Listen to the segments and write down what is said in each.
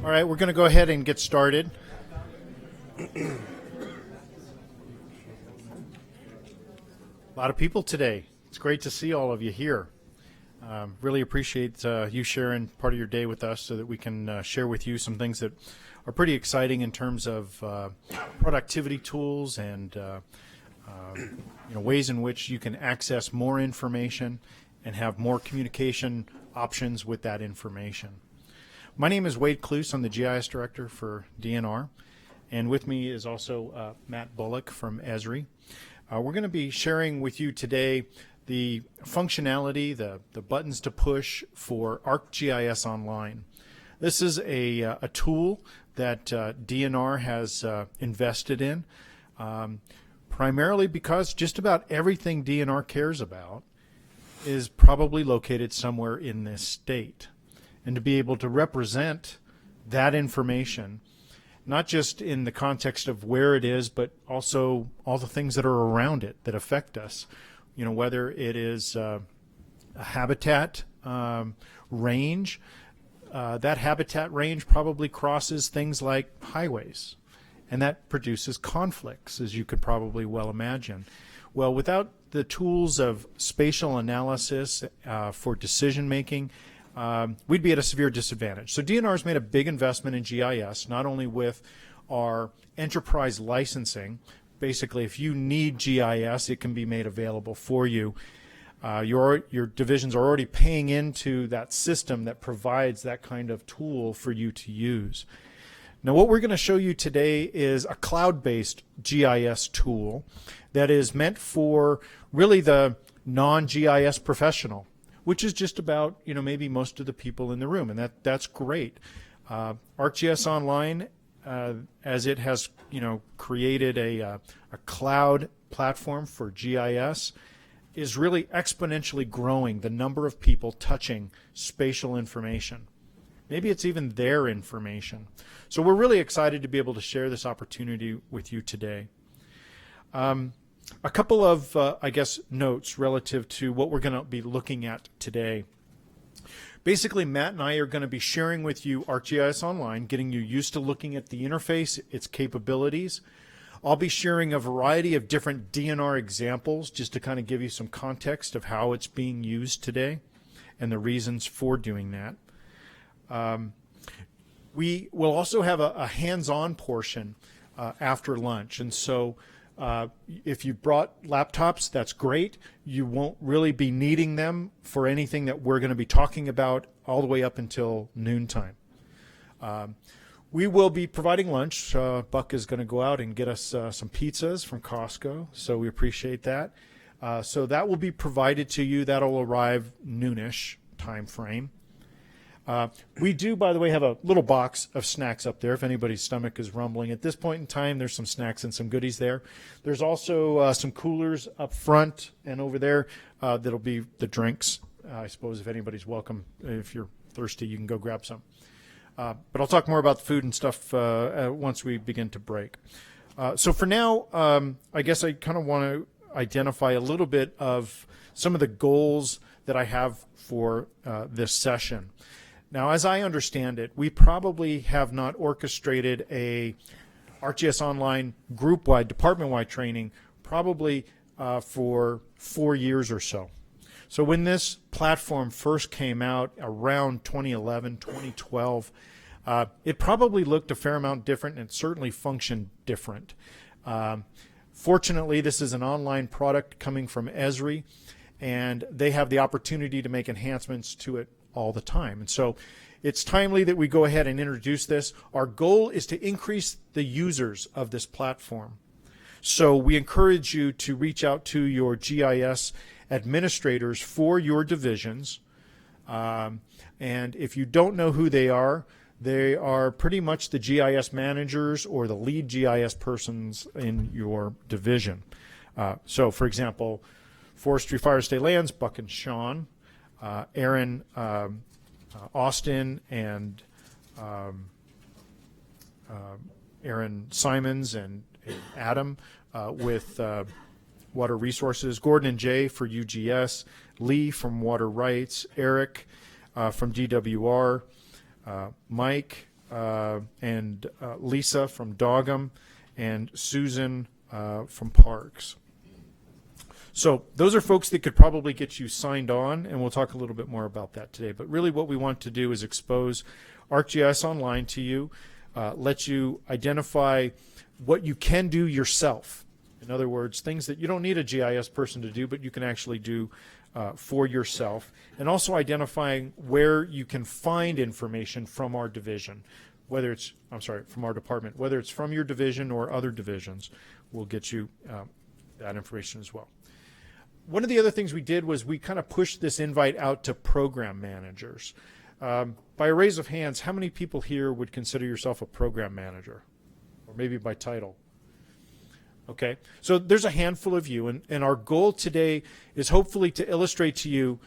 All right, we're going to go ahead and get started. A lot of people today. It's great to see all of you here. Really appreciate you sharing part of your day with us so that we can share with you some things that are pretty exciting in terms of productivity tools and ways in which you can access more information and have more communication options with that information. My name is Wade Cluse. I'm the GIS director for DNR, and with me is also Matt Bullock from Esri. We're going to be sharing with you today the functionality, the buttons to push for ArcGIS Online. This is a tool that DNR has invested in, primarily because just about everything DNR cares about is probably located somewhere in this state. And to be able to represent that information, not just in the context of where it is, but also all the things that are around it that affect us. You know, whether it is a habitat range, that habitat range probably crosses things like highways, and that produces conflicts, as you could probably well imagine. Well, without the tools of spatial analysis for decision making, we'd be at a severe disadvantage. So DNR's made a big investment in GIS, not only with our enterprise licensing. Basically, if you need GIS, it can be made available for you. Your divisions are already paying into that system that provides that kind of tool for you to use. Now, what we're going to show you today is a cloud-based GIS tool that is meant for really the non-GIS professional, which is just about, maybe most of the people in the room, and that's great. ArcGIS Online, as it has, created a cloud platform for GIS, is really exponentially growing the number of people touching spatial information. Maybe it's even their information. So we're really excited to be able to share this opportunity with you today. A couple of, notes relative to what we're going to be looking at today. Basically, Matt and I are going to be sharing with you ArcGIS Online, getting you used to looking at the interface, its capabilities. I'll be sharing a variety of different DNR examples just to kind of give you some context of how it's being used today and the reasons for doing that. We will also have a hands-on portion after lunch, and so if you brought laptops, that's great. You won't really be needing them for anything that we're going to be talking about all the way up until noontime. We will be providing lunch. Buck is going to go out and get us some pizzas from Costco, so we appreciate that. So that will be provided to you. That'll arrive noonish time frame. We do, by the way, have a little box of snacks up there if anybody's stomach is rumbling. At this point in time, there's some snacks and some goodies there. There's also some coolers up front and over there that'll be the drinks. I suppose if anybody's welcome, if you're thirsty, you can go grab some. But I'll talk more about the food and stuff once we begin to break. So for now, I guess I kind of want to identify a little bit of some of the goals that I have for this session. Now, as I understand it, we probably have not orchestrated a ArcGIS Online group-wide, department-wide training probably for 4 years or so. So when this platform first came out around 2011, 2012, it probably looked a fair amount different and it certainly functioned different. Fortunately, this is an online product coming from Esri, and they have the opportunity to make enhancements to it all the time. And so it's timely that we go ahead and introduce this. Our goal is to increase the users of this platform. So we encourage you to reach out to your GIS administrators for your divisions. And if you don't know who they are pretty much the GIS managers or the lead GIS persons in your division. So for example, Forestry, Fire, State Lands, Buck and Sean, Aaron, Austin, and Aaron Simons and Adam with Water Resources, Gordon and Jay for UGS, Lee from Water Rights, Eric from DWR, Mike and Lisa from Dogum, and Susan from Parks. So those are folks that could probably get you signed on, and we'll talk a little bit more about that today. But really what we want to do is expose ArcGIS Online to you, let you identify what you can do yourself. In other words, things that you don't need a GIS person to do, but you can actually do for yourself, and also identifying where you can find information from our division, whether it's, from our department, whether it's from your division or other divisions, we'll get you that information as well. One of the other things we did was we kind of pushed this invite out to program managers. By a raise of hands, how many people here would consider yourself a program manager? Or maybe by title? Okay, so there's a handful of you, and our goal today is hopefully to illustrate to you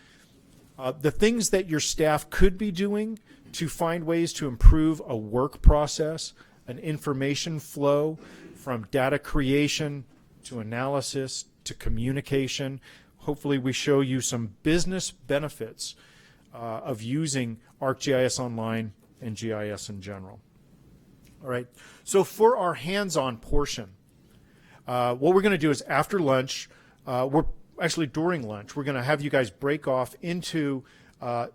the things that your staff could be doing to find ways to improve a work process, an information flow from data creation to analysis to communication. Hopefully we show you some business benefits of using ArcGIS Online and GIS in general. All right, so for our hands-on portion, what we're going to do is after lunch, during lunch, we're going to have you guys break off into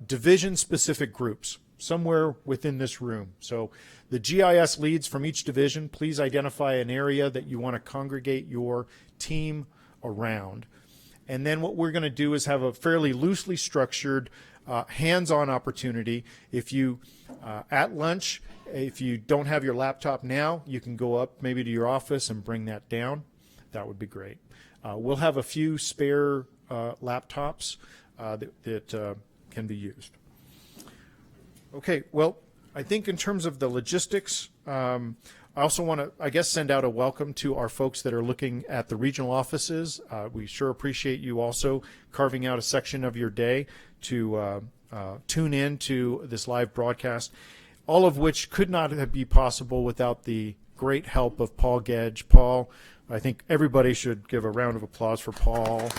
division-specific groups somewhere within this room. So the GIS leads from each division, please identify an area that you want to congregate your team around. And then what we're going to do is have a fairly loosely structured hands-on opportunity. If you, at lunch, if you don't have your laptop now, you can go up maybe to your office and bring that down. That would be great. We'll have a few spare laptops that can be used. Okay, well, I think in terms of the logistics, I also want to, send out a welcome to our folks that are looking at the regional offices. We sure appreciate you also carving out a section of your day to tune in to this live broadcast, all of which could not be possible without the great help of Paul Gedge. Paul, I think everybody should give a round of applause for Paul.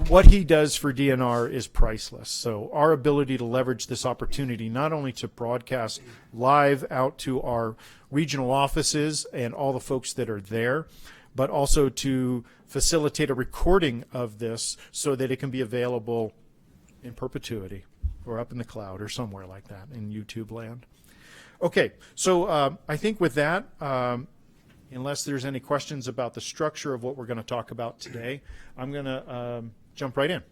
What he does for DNR is priceless. So our ability to leverage this opportunity, not only to broadcast live out to our regional offices and all the folks that are there, but also to facilitate a recording of this so that it can be available in perpetuity or up in the cloud or somewhere like that in YouTube land. Okay, so I think with that, unless there's any questions about the structure of what we're going to talk about today, I'm going to jump right in.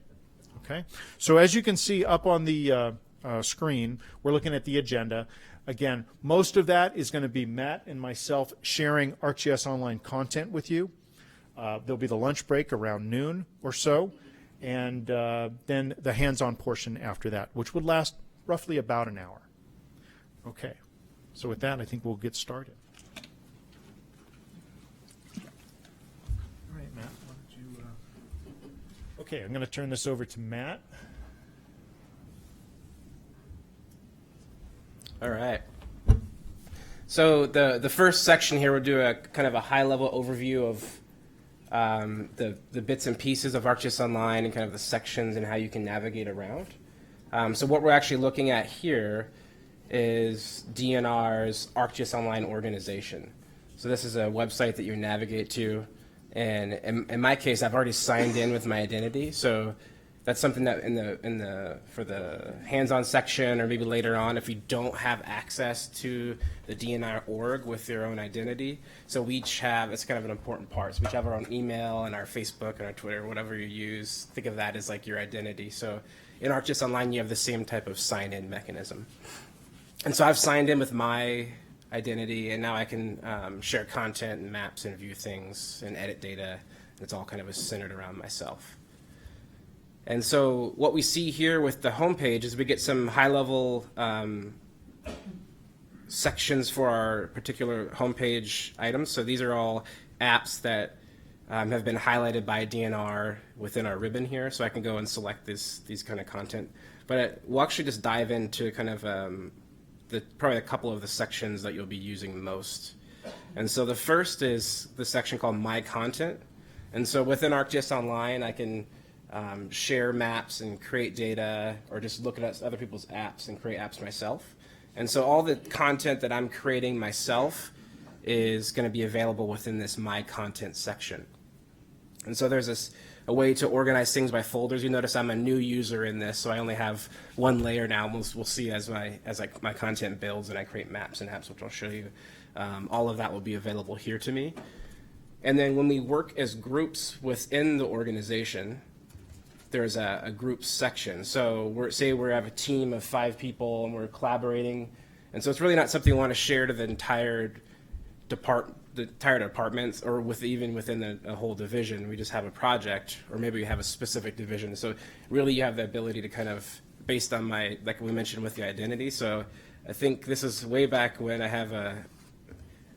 Okay, so as you can see up on the screen, we're looking at the agenda. Again, most of that is going to be Matt and myself sharing ArcGIS Online content with you. There'll be the lunch break around noon or so, and then the hands-on portion after that, which would last roughly about an hour. Okay, so with that, I think we'll get started. All right, Matt, why don't you... Okay, I'm going to turn this over to Matt. All right. So the first section here, we'll do a kind of a high-level overview of the bits and pieces of ArcGIS Online and kind of the sections and how you can navigate around. So what we're actually looking at here is DNR's ArcGIS Online organization. So this is a website that you navigate to, and in my case, I've already signed in with my identity. So that's something that for the hands-on section, or maybe later on, if you don't have access to the DNR org with your own identity. So we each have, it's kind of an important part. So we each have our own email and our Facebook and our Twitter, whatever you use. Think of that as like your identity. So in ArcGIS Online, you have the same type of sign-in mechanism. And so I've signed in with my identity, and now I can share content and maps and view things and edit data. It's all kind of centered around myself. And so what we see here with the homepage is we get some high-level sections for our particular homepage items. So these are all apps that have been highlighted by DNR within our ribbon here. So I can go and select these kind of content. But we'll actually just dive into kind of probably a couple of the sections that you'll be using most. And so the first is the section called My Content. And so within ArcGIS Online, I can share maps and create data, or just look at other people's apps and create apps myself. And so all the content that I'm creating myself is going to be available within this My Content section. And so there's a way to organize things by folders. You notice I'm a new user in this, so I only have one layer now. We'll see as my content builds and I create maps and apps, which I'll show you. All of that will be available here to me. And then when we work as groups within the organization, there's a group section. So we have a team of 5 people and we're collaborating. And so it's really not something we want to share to the entire departments, or even within a whole division. We just have a project, or maybe we have a specific division. So really you have the ability to kind of, based on like we mentioned with the identity. So I think this is way back when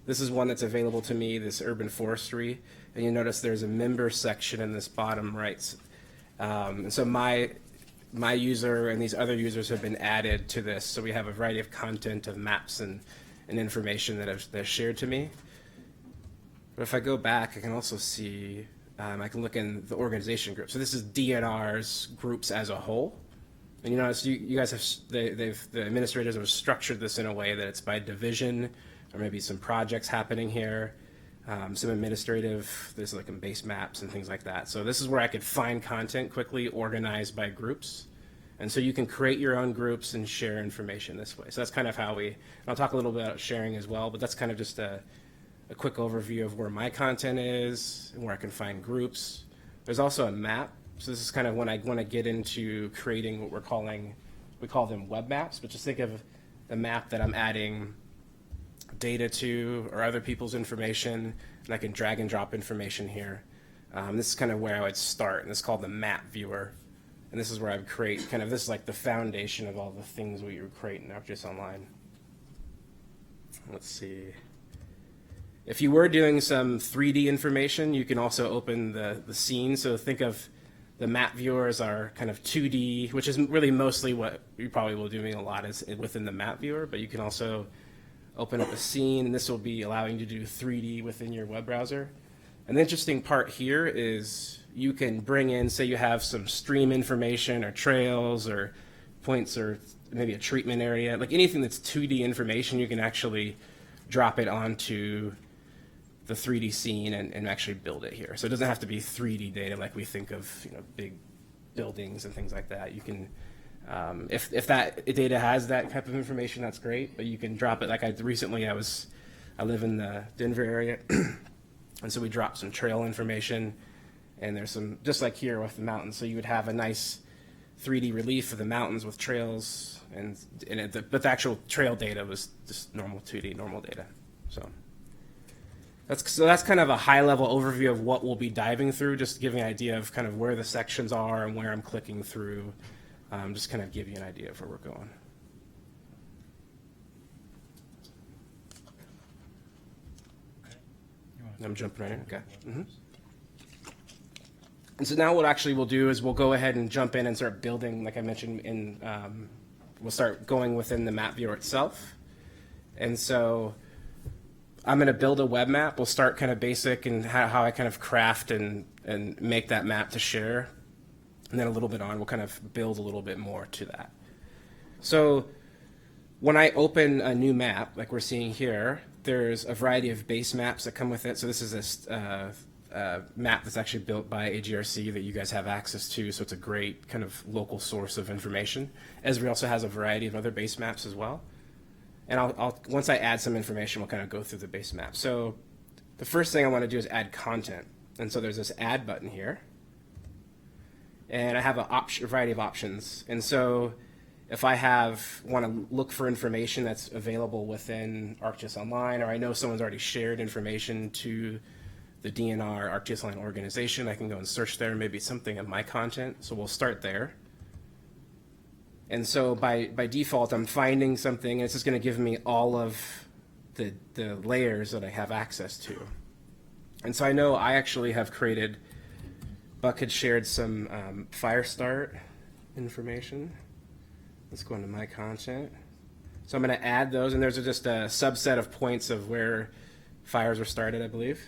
this is one that's available to me, this urban forestry. And you notice there's a member section in this bottom right. And so my user and these other users have been added to this. So we have a variety of content of maps and information that are shared to me. But if I go back, I can also see, I can look in the organization group. So this is DNR's groups as a whole. And you notice you guys have, the administrators have structured this in a way that it's by division, or maybe some projects happening here. Some administrative, there's like base maps and things like that. So this is where I could find content quickly organized by groups. And so you can create your own groups and share information this way. So that's kind of how and I'll talk a little bit about sharing as well, but that's kind of just a quick overview of where my content is and where I can find groups. There's also a map. So this is kind of when I want to get into creating what we call them web maps, but just think of the map that I'm adding data to, or other people's information, and I can drag and drop information here. This is kind of where I would start, and this is called the map viewer. And this is where I would create this is like the foundation of all the things we would create in ArcGIS Online. Let's see. If you were doing some 3D information, you can also open the scene. So think of the map viewers are kind of 2D, which is really mostly what you probably will be doing a lot is within the map viewer, but you can also open up a scene, and this will be allowing you to do 3D within your web browser. And the interesting part here is you can bring in, say you have some stream information or trails or points or maybe a treatment area, like anything that's 2D information, you can actually drop it onto the 3D scene and actually build it here. So it doesn't have to be 3D data like we think of, big buildings and things like that. You can, if that data has that type of information, that's great, but you can drop it. Like I live in the Denver area, and so we dropped some trail information, and there's some, just like here with the mountains, so you would have a nice 3D relief of the mountains with trails, but the actual trail data was just normal 2D, normal data. So that's kind of a high-level overview of what we'll be diving through, just to give you an idea of kind of where the sections are and where I'm clicking through, just kind of give you an idea of where we're going. I'm jumping right in, okay. Mm-hmm. And so now what actually we'll do is we'll go ahead and jump in and start building, like I mentioned, we'll start going within the map viewer itself. And so I'm going to build a web map. We'll start kind of basic and how I kind of craft and make that map to share. And then a little bit on, we'll kind of build a little bit more to that. So when I open a new map, like we're seeing here, there's a variety of base maps that come with it. So this is a map that's actually built by AGRC that you guys have access to. So it's a great kind of local source of information. Esri also has a variety of other base maps as well. And I'll once I add some information, we'll kind of go through the base map. So the first thing I want to do is add content. And so there's this add button here. And I have a variety of options. And so if I want to look for information that's available within ArcGIS Online, or I know someone's already shared information to the DNR ArcGIS Online organization, I can go and search there, maybe something in my content. So we'll start there. And so by default, I'm finding something, and it's just going to give me all of the layers that I have access to. And so I know I actually have created, Buck had shared some fire start information. Let's go into my content. So I'm going to add those, and there's just a subset of points of where fires were started, I believe.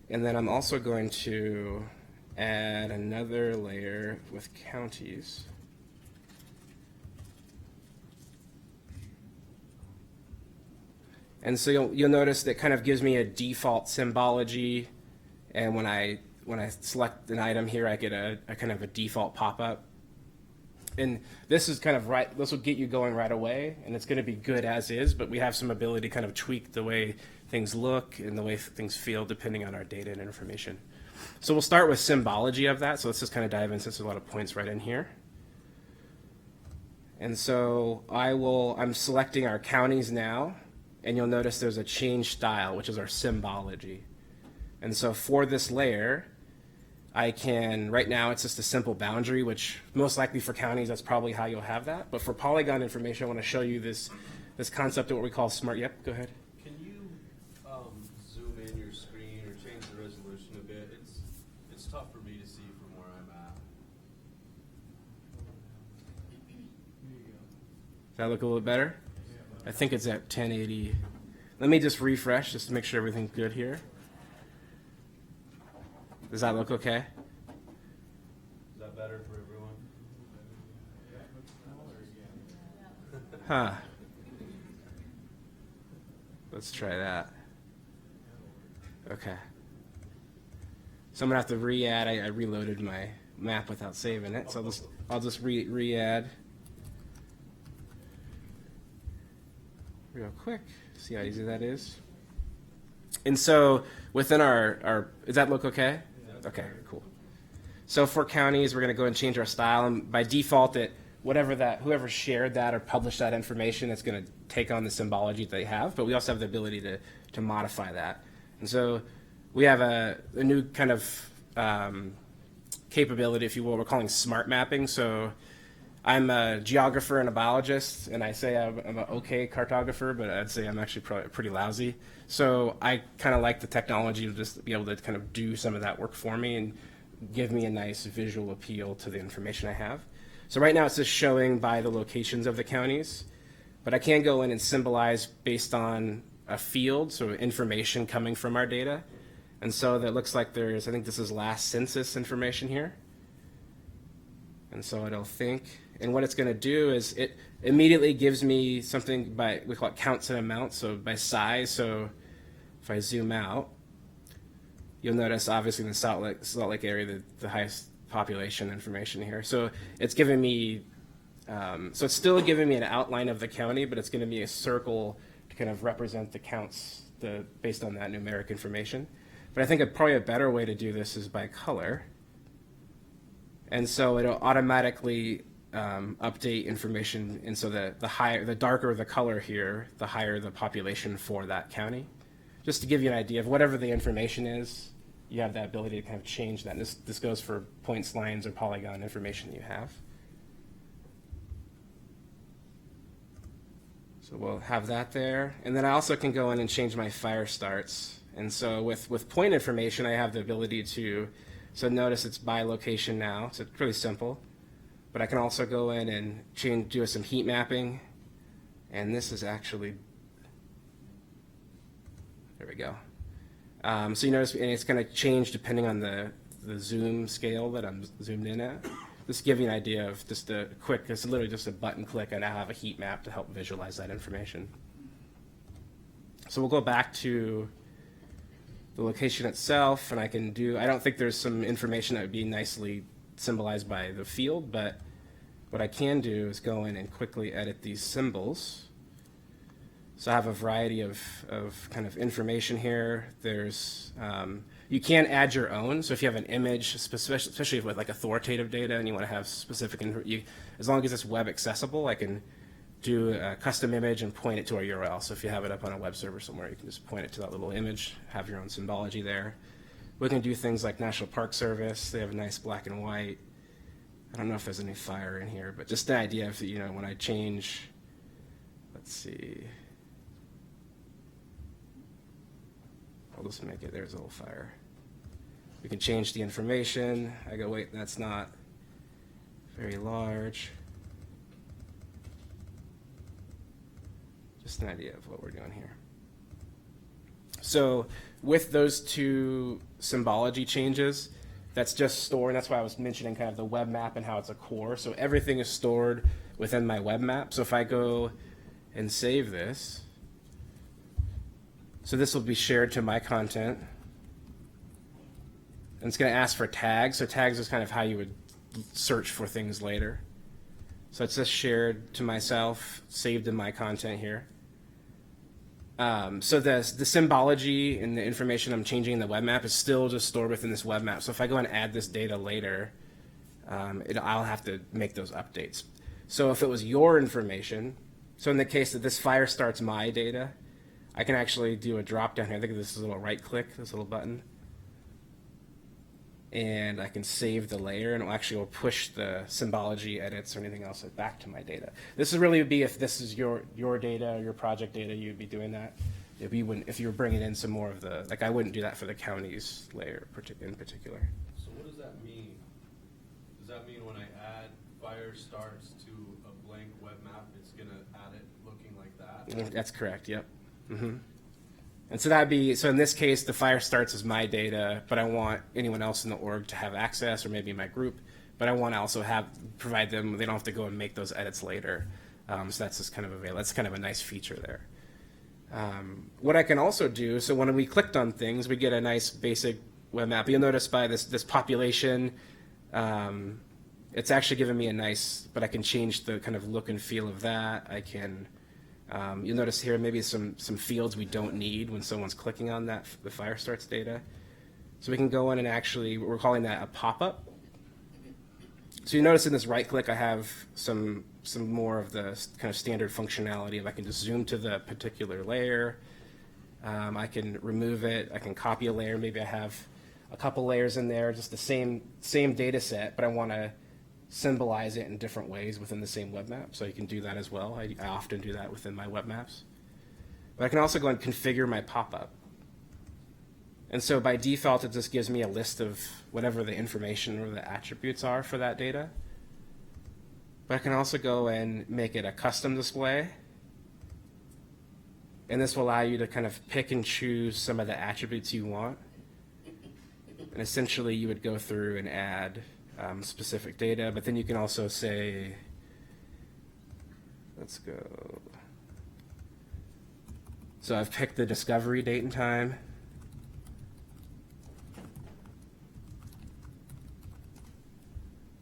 And then I'm also going to add another layer with counties. And so you'll notice that kind of gives me a default symbology, and when I select an item here, I get a kind of a default pop-up. And this is kind of right, this will get you going right away, and it's going to be good as is, but we have some ability to kind of tweak the way things look and the way things feel depending on our data and information. So we'll start with symbology of that. So let's just kind of dive in since there's a lot of points right in here. And so I'm selecting our counties now, and you'll notice there's a change style, which is our symbology. And so for this layer, I can, right now it's just a simple boundary, which most likely for counties, that's probably how you'll have that. But for polygon information, I want to show you this concept of what we call smart, yep, go ahead. Can you zoom in your screen or change the resolution a bit? It's tough for me to see from where I'm at. Does that look a little better? I think it's at 1080. Let me just refresh just to make sure everything's good here. Does that look okay? Is that better for everyone? Huh. Let's try that. Okay. So I'm gonna have to re-add. I reloaded my map without saving it, so I'll just re-add real quick. See how easy that is. And so within our does that look okay? Okay, cool. So for counties, we're going to go and change our style, and by default, whoever shared that or published that information, it's going to take on the symbology that they have. But we also have the ability to modify that. And so we have a new kind of capability, if you will, we're calling smart mapping. So I'm a geographer and a biologist, and I say I'm an okay cartographer, but I'd say I'm actually pretty lousy. So I kind of like the technology to just be able to kind of do some of that work for me and give me a nice visual appeal to the information I have. So right now it's just showing by the locations of the counties, but I can go in and symbolize based on a field, so information coming from our data. And so that looks like I think this is last census information here. And so it'll think, and what it's going to do is it immediately gives me something we call it counts and amounts, so by size. So if I zoom out, you'll notice obviously in the Salt Lake area, the highest population information here. So it's giving me, so it's still giving me an outline of the county, but it's going to be a circle to kind of represent the counts based on that numeric information. But I think probably a better way to do this is by color. And so it'll automatically update information, and so the darker the color here, the higher the population for that county. Just to give you an idea of whatever the information is, you have that ability to kind of change that. And this goes for points, lines, or polygon information you have. So we'll have that there. And then I also can go in and change my fire starts. And so with point information, I have the ability to, so notice it's by location now, so it's pretty simple. But I can also go in and do some heat mapping. And this is actually, there we go. So you notice, and it's going to change depending on the zoom scale that I'm zoomed in at. Just to give you an idea of just a quick, it's literally just a button click, and I have a heat map to help visualize that information. So we'll go back to the location itself, and I don't think there's some information that would be nicely symbolized by the field, but what I can do is go in and quickly edit these symbols. So I have a variety of kind of information here. There's, you can add your own. So if you have an image, especially with like authoritative data and you want to have specific, as long as it's web accessible, I can do a custom image and point it to a URL. So if you have it up on a web server somewhere, you can just point it to that little image, have your own symbology there. We can do things like National Park Service. They have a nice black and white. I don't know if there's any fire in here, but just the idea of, when I change, let's see. I'll just make it, there's a little fire. We can change the information. I go, wait, that's not very large. Just an idea of what we're doing here. So with those two symbology changes, that's just stored. And that's why I was mentioning kind of the web map and how it's a core. So everything is stored within my web map. So if I go and save this, so this will be shared to my content. And it's going to ask for tags. So tags is kind of how you would search for things later. So it's just shared to myself, saved in my content here. So the symbology and the information I'm changing in the web map is still just stored within this web map. So if I go and add this data later, I'll have to make those updates. So if it was your information, so in the case that this fire starts my data, I can actually do a drop down here. I think this is a little right click, this little button. And I can save the layer, and it actually will push the symbology edits or anything else back to my data. This would really be if this is your data, or your project data, you'd be doing that. If you were bringing in some more of the, like I wouldn't do that for the counties layer in particular. So what does that mean? Does that mean when I add fire starts to a blank web map, it's gonna add it looking like that? That's correct, yep. Mm-hmm. And so that'd be, so in this case, the fire starts as my data, but I want anyone else in the org to have access, or maybe my group, but I want to also provide them, they don't have to go and make those edits later. So that's just kind of that's kind of a nice feature there. What I can also do, so when we clicked on things, we get a nice basic web map. You'll notice by this population, it's actually giving me a nice, but I can change the kind of look and feel of that. I can, you'll notice here maybe some fields we don't need when someone's clicking on that, the fire starts data. So we can go in and actually, we're calling that a pop-up. So you notice in this right click I have some more of the kind of standard functionality of I can just zoom to the particular layer. I can remove it, I can copy a layer, maybe I have a couple layers in there, just the same data set, but I want to symbolize it in different ways within the same web map. So you can do that as well. I often do that within my web maps. But I can also go and configure my pop-up. And so by default, it just gives me a list of whatever the information or the attributes are for that data. But I can also go and make it a custom display. And this will allow you to kind of pick and choose some of the attributes you want. And essentially, you would go through and add specific data, but then you can also say, let's go. So I've picked the discovery date and time.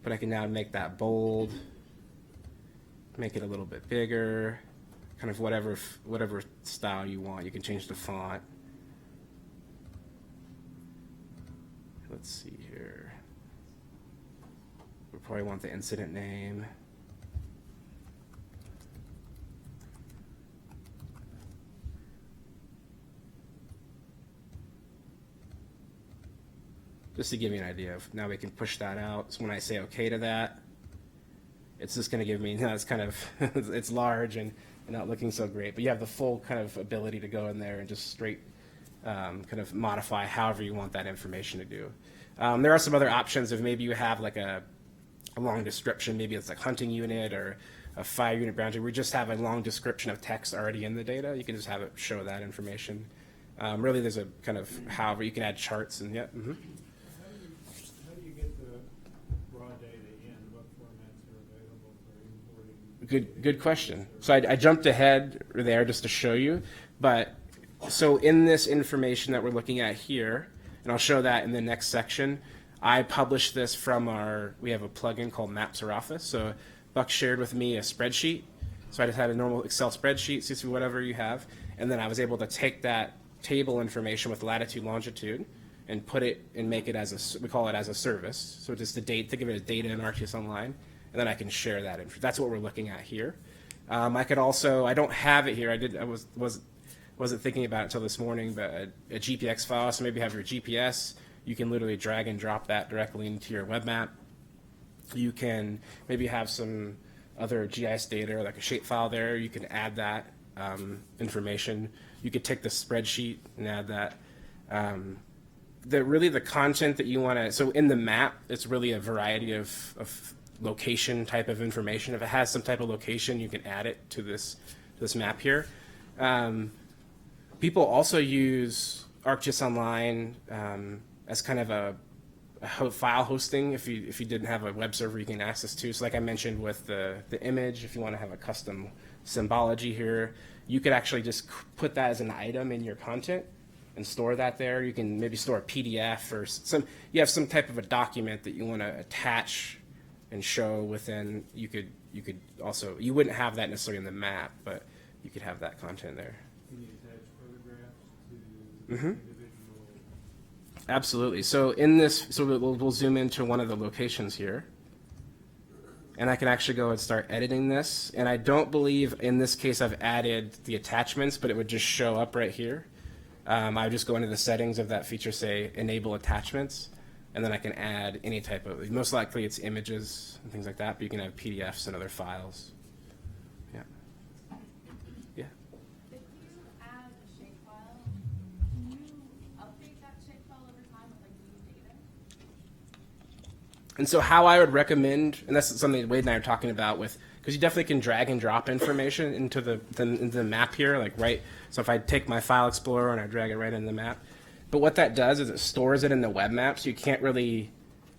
But I can now make that bold, make it a little bit bigger, kind of whatever style you want. You can change the font. Let's see here. We probably want the incident name. Just to give you an idea of, now we can push that out. So when I say okay to that, it's just going to give me, it's kind of, it's large and not looking so great, but you have the full kind of ability to go in there and just straight kind of modify however you want that information to do. There are some other options if maybe you have like a long description, maybe it's like hunting unit or a fire unit boundary. We just have a long description of text already in the data. You can just have it show that information. Really, there's a kind of however you can add charts and yeah. Mm-hmm. How do you get the raw data in? What formats are available for importing? Good question. So I jumped ahead there just to show you, but so in this information that we're looking at here, and I'll show that in the next section, I published this from we have a plugin called Maps or Office. So Buck shared with me a spreadsheet. So I just had a normal Excel spreadsheet, CSV, whatever you have, and then I was able to take that table information with latitude, longitude, and put it and make it as we call it as a service. So just the date, think of it as data in ArcGIS Online, and then I can share that. That's what we're looking at here. I could also, I don't have it here. I wasn't thinking about it until this morning, but a GPX file. So maybe you have your GPS. You can literally drag and drop that directly into your web map. You can maybe have some other GIS data, like a shapefile there. You can add that information. You could take the spreadsheet and add that. Really the content that you want to, so in the map, it's really a variety of location type of information. If it has some type of location, you can add it to this map here. People also use ArcGIS Online as kind of a file hosting. If you didn't have a web server you can access to. So like I mentioned with the image, if you want to have a custom symbology here, you could actually just put that as an item in your content and store that there. You can maybe store a PDF or you have some type of a document that you want to attach and show within. You could also, you wouldn't have that necessarily in the map, but you could have that content there. Can you attach photographs to Mm-hmm. individual? Absolutely. So in this, so we'll zoom into one of the locations here. And I can actually go and start editing this. And I don't believe in this case I've added the attachments, but it would just show up right here. I would just go into the settings of that feature, say enable attachments, and then I can add any type of, most likely it's images and things like that, but you can have PDFs and other files. Yeah. Yeah. If you add a shapefile, can you update that shapefile over time with like new data? And so how I would recommend, and that's something Wade and I are talking about with, because you definitely can drag and drop information into the map here, like right. So if I take my file explorer and I drag it right in the map, but what that does is it stores it in the web map, so you can't really,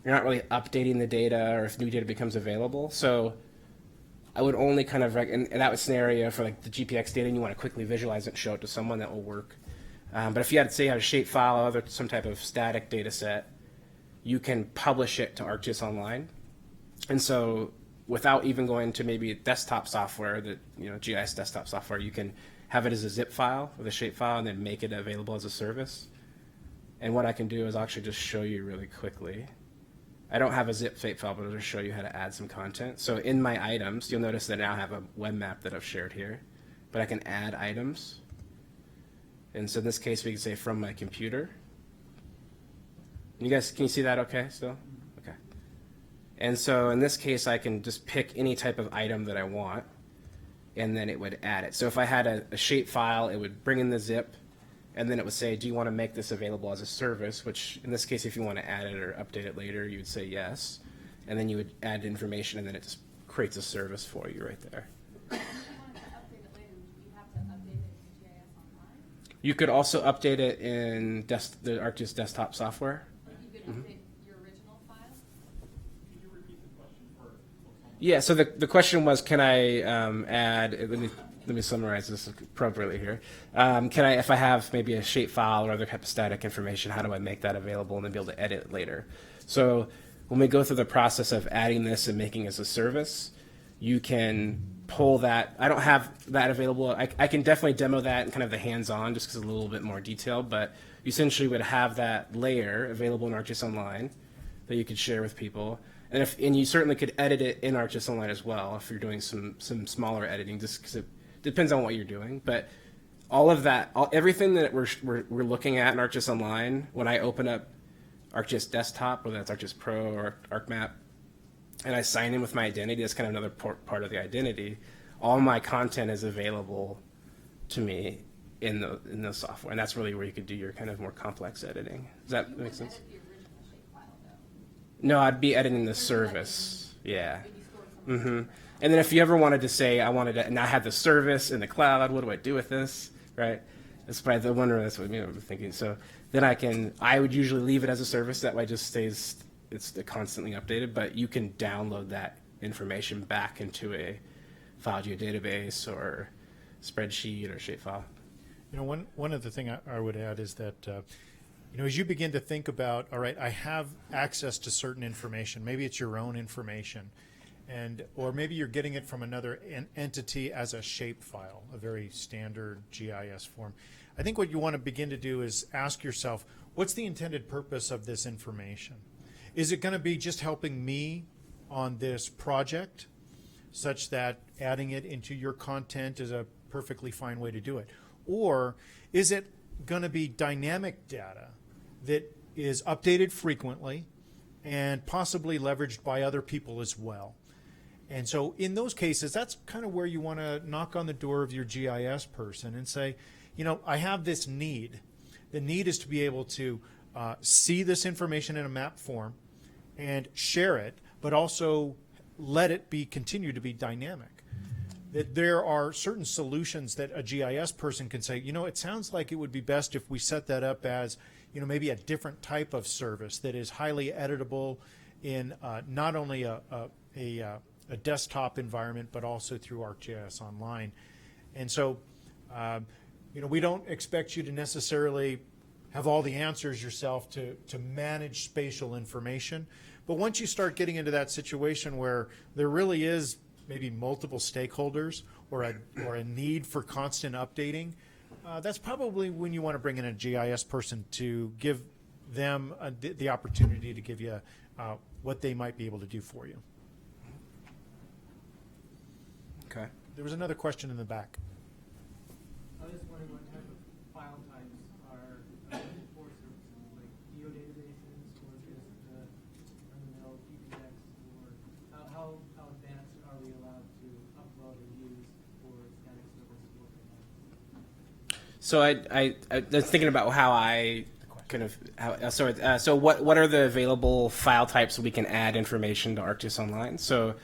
you're not really updating the data or if new data becomes available. So I would only kind of, in that scenario for like the GPX data and you want to quickly visualize it and show it to someone, that will work. But if you had to say you had a shape file or some type of static data set, you can publish it to ArcGIS Online. And so without even going to maybe desktop software, that GIS desktop software, you can have it as a zip file with a shape file and then make it available as a service. And what I can do is I'll actually just show you really quickly. I don't have a zip shape file, but I'll just show you how to add some content. So in my items, you'll notice that I now have a web map that I've shared here, but I can add items. And so in this case, we can say from my computer. You guys, can you see that okay still? Okay. And so in this case, I can just pick any type of item that I want, and then it would add it. So if I had a shape file, it would bring in the zip, and then it would say, do you want to make this available as a service? Which in this case, if you want to add it or update it later, you would say yes. And then you would add information, and then it just creates a service for you right there. If you wanted to update it later, would you have to update it in GIS Online? You could also update it in the ArcGIS desktop software. Like you could update your original file? Can you repeat the question for? Yeah, so the question was, can I add, let me summarize this appropriately here. Can I, if I have maybe a shape file or other type of static information, how do I make that available and then be able to edit it later? So when we go through the process of adding this and making it as a service, you can pull that. I don't have that available. I can definitely demo that and kind of the hands-on just because it's a little bit more detailed, but you essentially would have that layer available in ArcGIS Online that you could share with people. And you certainly could edit it in ArcGIS Online as well if you're doing some smaller editing, just because it depends on what you're doing. But all of that, everything that we're looking at in ArcGIS Online, when I open up ArcGIS Desktop, whether that's ArcGIS Pro or ArcMap, and I sign in with my identity, that's kind of another part of the identity. All my content is available to me in the software, and that's really where you could do your kind of more complex editing. Does that make sense? Edit the original shapefile though. No, I'd be editing the service. Yeah. It'd be stored somewhere. And then if you ever wanted to say, and I had the service in the cloud, what do I do with this, right? That's probably the wonder, that's what I'm thinking. So then I would usually leave it as a service, that way it just stays, it's constantly updated, but you can download that information back into a file geodatabase or spreadsheet or shapefile. One other thing I would add is that, as you begin to think about, all right, I have access to certain information, maybe it's your own information, or maybe you're getting it from another entity as a shape file, a very standard GIS form. I think what you want to begin to do is ask yourself, what's the intended purpose of this information? Is it going to be just helping me on this project, such that adding it into your content is a perfectly fine way to do it? Or is it going to be dynamic data that is updated frequently and possibly leveraged by other people as well? And so in those cases, that's kind of where you want to knock on the door of your GIS person and say, I have this need. The need is to be able to see this information in a map form and share it, but also let it continue to be dynamic. That there are certain solutions that a GIS person can say, it sounds like it would be best if we set that up as, maybe a different type of service that is highly editable in not only a desktop environment, but also through ArcGIS Online. And so, we don't expect you to necessarily have all the answers yourself to manage spatial information. But once you start getting into that situation where there really is maybe multiple stakeholders or a need for constant updating, that's probably when you want to bring in a GIS person to give them the opportunity to give you what they might be able to do for you. Okay. There was another question in the back. I was just wondering what type of file types are for services, like geodatabases or just run-of-the-mill GPX, or how advanced are we allowed to upload or use for static service work like that? So I was thinking about how I kind of so what are the available file types we can add information to ArcGIS Online? So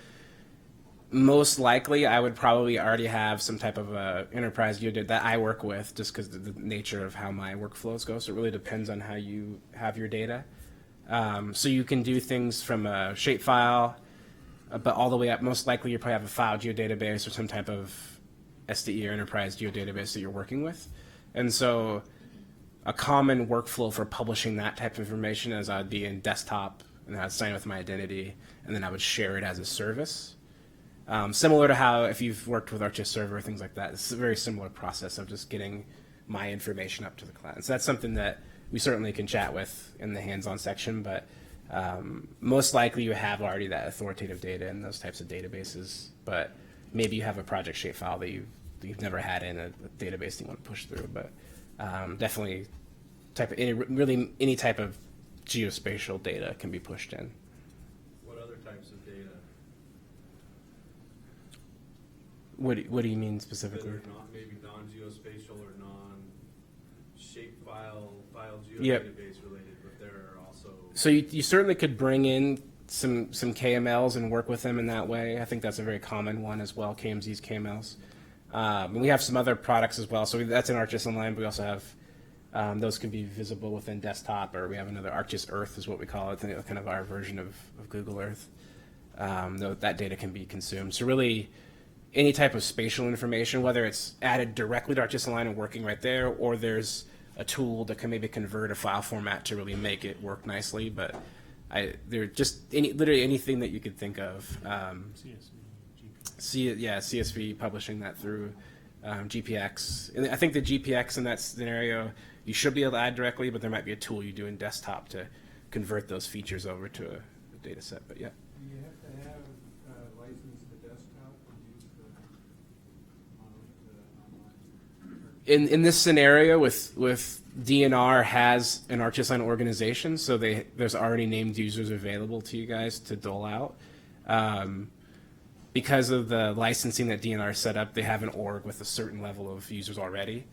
most likely, I would probably already have some type of enterprise geodata that I work with, just because of the nature of how my workflows go. So it really depends on how you have your data. So you can do things from a shapefile, but all the way up. Most likely, you probably have a file geodatabase or some type of SDE or enterprise geodatabase that you're working with. And so a common workflow for publishing that type of information is I'd be in desktop, and I'd sign with my identity, and then I would share it as a service. Similar to how if you've worked with ArcGIS Server, things like that, it's a very similar process of just getting my information up to the client. So that's something that we certainly can chat with in the hands-on section, but most likely you have already that authoritative data in those types of databases, but maybe you have a project shapefile that you've never had in a database that you want to push through, but definitely any type of geospatial data can be pushed in. What other types of data What do you mean that specifically? are not maybe non-geospatial or non-shapefile Yep. geodatabase related, but there are also So you certainly could bring in some KMLs and work with them in that way. I think that's a very common one as well, KMZ's KMLs. And we have some other products as well. So that's in ArcGIS Online, but we also have those can be visible within desktop, or we have another ArcGIS Earth is what we call it, kind of our version of Google Earth. Though that data can be consumed. So really, any type of spatial information, whether it's added directly to ArcGIS Online and working right there, or there's a tool that can maybe convert a file format to really make it work nicely. But they're just literally anything that you could think of. CSV publishing that through GPX. And I think the GPX in that scenario, you should be able to add directly, but there might be a tool you do in desktop to convert those features over to a data set. But yeah. Do you have to have license to desktop and use the online? In this scenario with DNR has an ArcGIS Online organization, so there's already named users available to you guys to dole out. Because of the licensing that DNR set up, they have an org with a certain level of users already.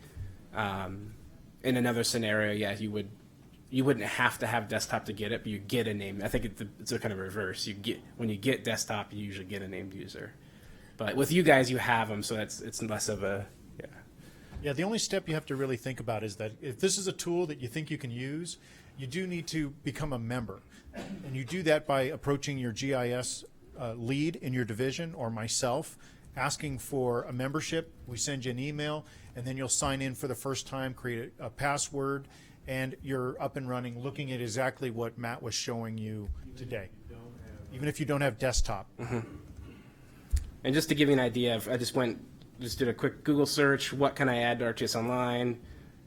In another scenario, yeah, you wouldn't have to have desktop to get it, but you get a name. I think it's a kind of reverse. When you get desktop, you usually get a named user. But with you guys, you have them, so it's less of a yeah. Yeah, the only step you have to really think about is that if this is a tool that you think you can use, you do need to become a member. And you do that by approaching your GIS lead in your division or myself, asking for a membership. We send you an email, and then you'll sign in for the first time, create a password, and you're up and running, looking at exactly what Matt was showing you today. Even if you don't have desktop. Mm-hmm. And just to give you an idea, I just did a quick Google search. What can I add to ArcGIS Online?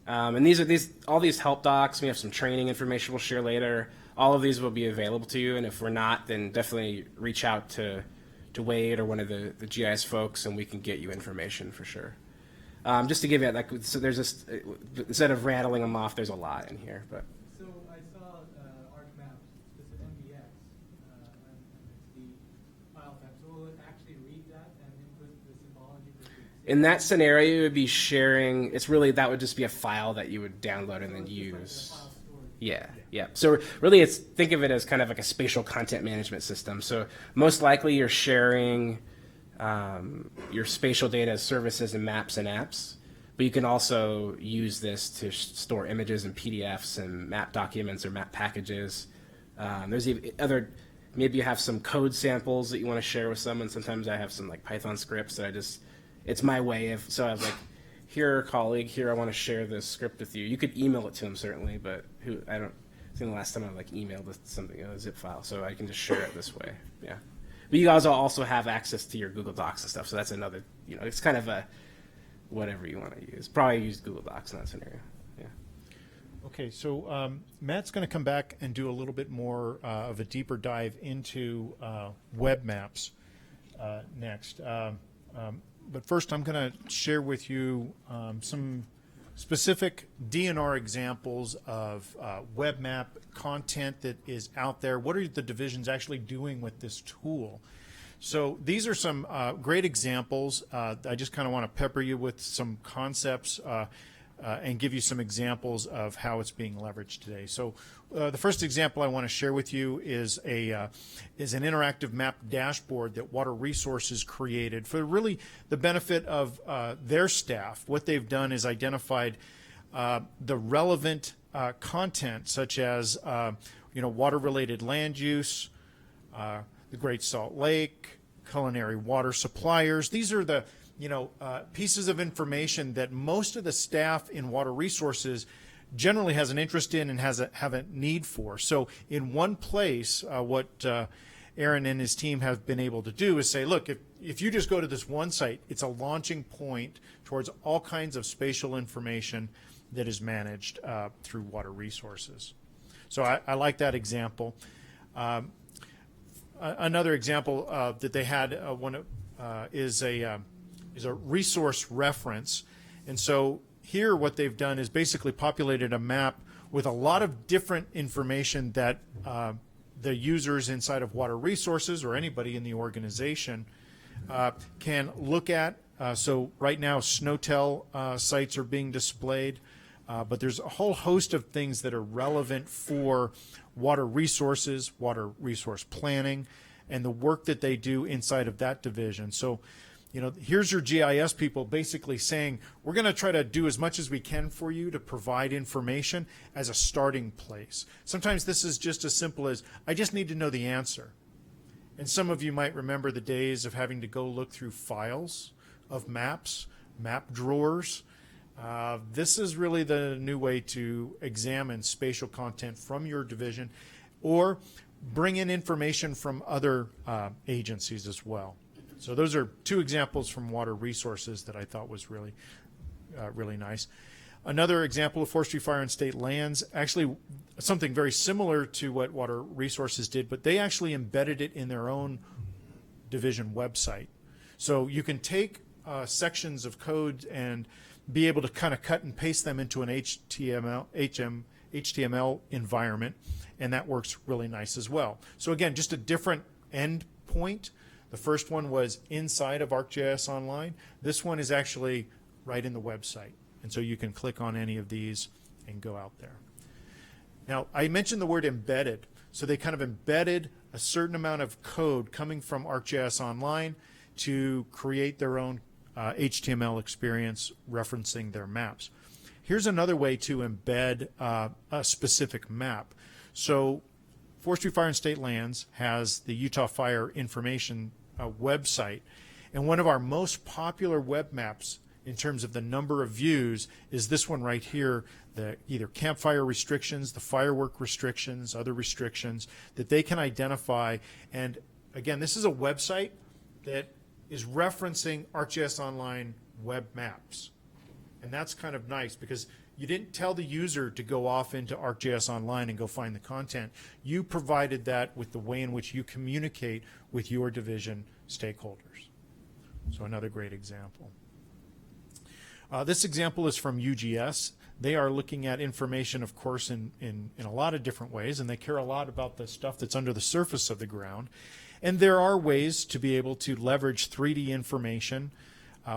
And all these help docs. We have some training information we'll share later. All of these will be available to you, and if we're not, then definitely reach out to Wade or one of the GIS folks, and we can get you information for sure. Just to give you so there's this instead of rattling them off, there's a lot in here, but. So I saw ArcMap, it's an MDX, and it's the file type. So will it actually read that and input the symbology? In that scenario, it would be sharing. That would just be a file that you would download and then use. Yeah. So really, think of it as kind of like a spatial content management system. So most likely, you're sharing your spatial data as services and maps and apps. But you can also use this to store images and PDFs and map documents or map packages. There's even other, maybe you have some code samples that you want to share with someone. Sometimes I have some like Python scripts that it's my way of, so I was like, here, colleague, here, I want to share this script with you. You could email it to them certainly, but I think the last time I like emailed something, a zip file, so I can just share it this way. Yeah. But you guys also have access to your Google Docs and stuff, so that's another, it's kind of a, whatever you want to use. Probably use Google Docs in that scenario. Yeah. Okay, so Matt's going to come back and do a little bit more of a deeper dive into web maps next. But first, I'm going to share with you some specific DNR examples of web map content that is out there. What are the divisions actually doing with this tool? So these are some great examples. I just kind of want to pepper you with some concepts and give you some examples of how it's being leveraged today. So the first example I want to share with you is an interactive map dashboard that Water Resources created for really the benefit of their staff. What they've done is identified the relevant content, such as water-related land use, the Great Salt Lake, culinary water suppliers. These are the pieces of information that most of the staff in Water Resources generally has an interest in and have a need for. So in one place, what Aaron and his team have been able to do is say, look, if you just go to this one site, it's a launching point towards all kinds of spatial information that is managed through Water Resources. So I like that example. Another example that they had is a resource reference. And so here what they've done is basically populated a map with a lot of different information that the users inside of Water Resources or anybody in the organization can look at. So right now SNOTEL sites are being displayed, but there's a whole host of things that are relevant for Water Resources, water resource planning, and the work that they do inside of that division. So here's your GIS people basically saying, we're going to try to do as much as we can for you to provide information as a starting place. Sometimes this is just as simple as, I just need to know the answer. And some of you might remember the days of having to go look through files of maps, map drawers. This is really the new way to examine spatial content from your division or bring in information from other agencies as well. So those are two examples from Water Resources that I thought was really, really nice. Another example of Forestry, Fire, and State Lands, actually something very similar to what Water Resources did, but they actually embedded it in their own division website. So you can take sections of code and be able to kind of cut and paste them into an HTML environment, and that works really nice as well. So again, just a different end point. The first one was inside of ArcGIS Online. This one is actually right in the website. And so you can click on any of these and go out there. Now, I mentioned the word embedded. So they kind of embedded a certain amount of code coming from ArcGIS Online to create their own HTML experience referencing their maps. Here's another way to embed a specific map. So Forestry, Fire, and State Lands has the Utah Fire Information website. And one of our most popular web maps in terms of the number of views is this one right here, the either campfire restrictions, the firework restrictions, other restrictions that they can identify. And again, this is a website that is referencing ArcGIS Online web maps. And that's kind of nice because you didn't tell the user to go off into ArcGIS Online and go find the content. You provided that with the way in which you communicate with your division stakeholders. So another great example. This example is from UGS. They are looking at information, of course, in a lot of different ways, and they care a lot about the stuff that's under the surface of the ground. And there are ways to be able to leverage 3D information.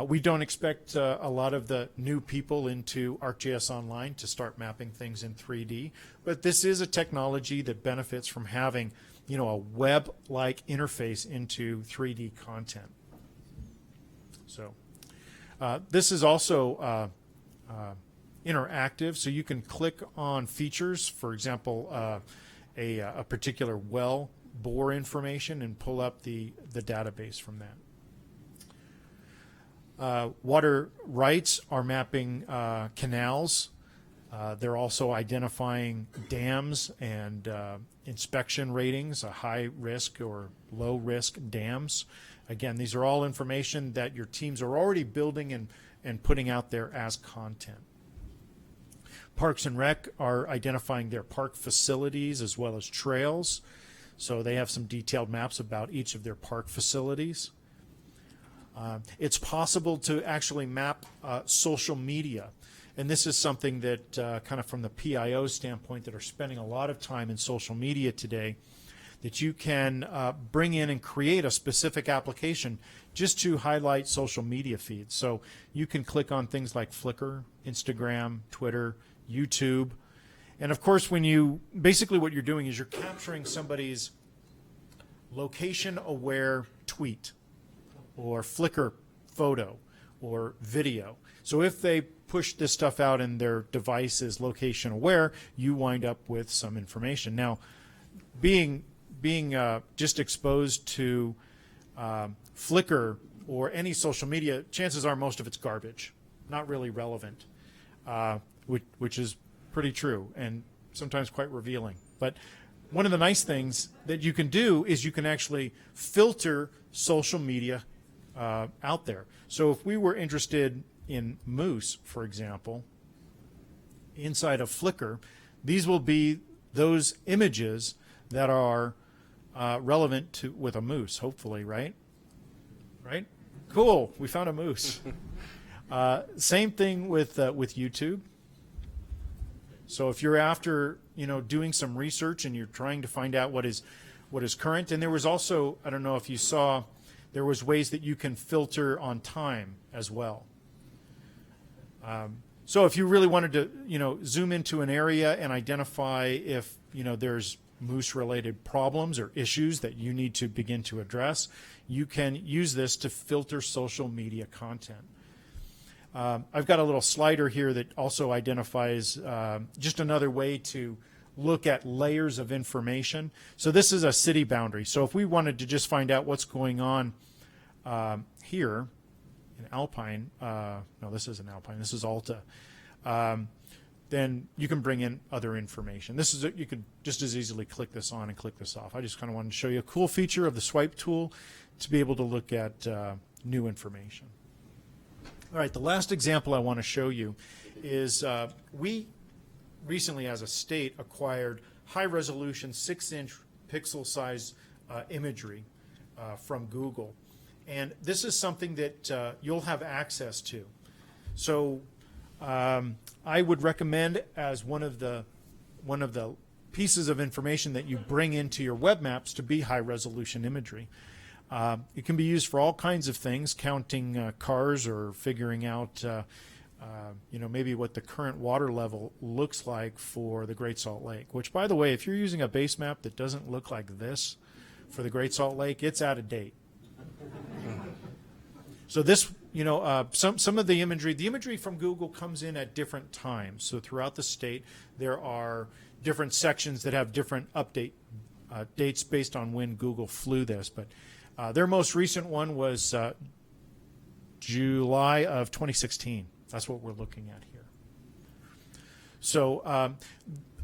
We don't expect a lot of the new people into ArcGIS Online to start mapping things in 3D, but this is a technology that benefits from having, a web-like interface into 3D content. So this is also interactive, so you can click on features, for example, a particular well bore information and pull up the database from that. Water rights are mapping canals. They're also identifying dams and inspection ratings, high risk or low risk dams. Again, these are all information that your teams are already building and putting out there as content. Parks and Rec are identifying their park facilities as well as trails. So they have some detailed maps about each of their park facilities. It's possible to actually map social media. And this is something that kind of from the PIO standpoint that are spending a lot of time in social media today, that you can bring in and create a specific application just to highlight social media feeds. So you can click on things like Flickr, Instagram, Twitter, YouTube. And of course, when you, basically what you're doing is you're capturing somebody's location-aware tweet or Flickr photo or video. So if they push this stuff out and their device is location aware, you wind up with some information. Now, being just exposed to Flickr or any social media, chances are most of it's garbage, not really relevant, which is pretty true and sometimes quite revealing. But one of the nice things that you can do is you can actually filter social media out there. So if we were interested in moose, for example, inside of Flickr, these will be those images that are relevant to with a moose, hopefully, right? Right? Cool, we found a moose. Same thing with YouTube. So if you're after, doing some research and you're trying to find out what is current, and there was also, I don't know if you saw, there was ways that you can filter on time as well. So if you really wanted to, zoom into an area and identify if, there's moose-related problems or issues that you need to begin to address, you can use this to filter social media content. I've got a little slider here that also identifies just another way to look at layers of information. So this is a city boundary. So if we wanted to just find out what's going on here in Alpine, no, this isn't Alpine, this is Alta, then you can bring in other information. This is you could just as easily click this on and click this off. I just kind of wanted to show you a cool feature of the swipe tool to be able to look at new information. All right, the last example I want to show you is we recently, as a state, acquired high-resolution 6-inch pixel size imagery from Google. And this is something that you'll have access to. So I would recommend as one of the pieces of information that you bring into your web maps to be high-resolution imagery. It can be used for all kinds of things, counting cars or figuring out, maybe what the current water level looks like for the Great Salt Lake. Which, by the way, if you're using a base map that doesn't look like this for the Great Salt Lake, it's out of date. So this, some of the imagery from Google comes in at different times. So throughout the state, there are different sections that have different update dates based on when Google flew this. But their most recent one was July of 2016. That's what we're looking at here. So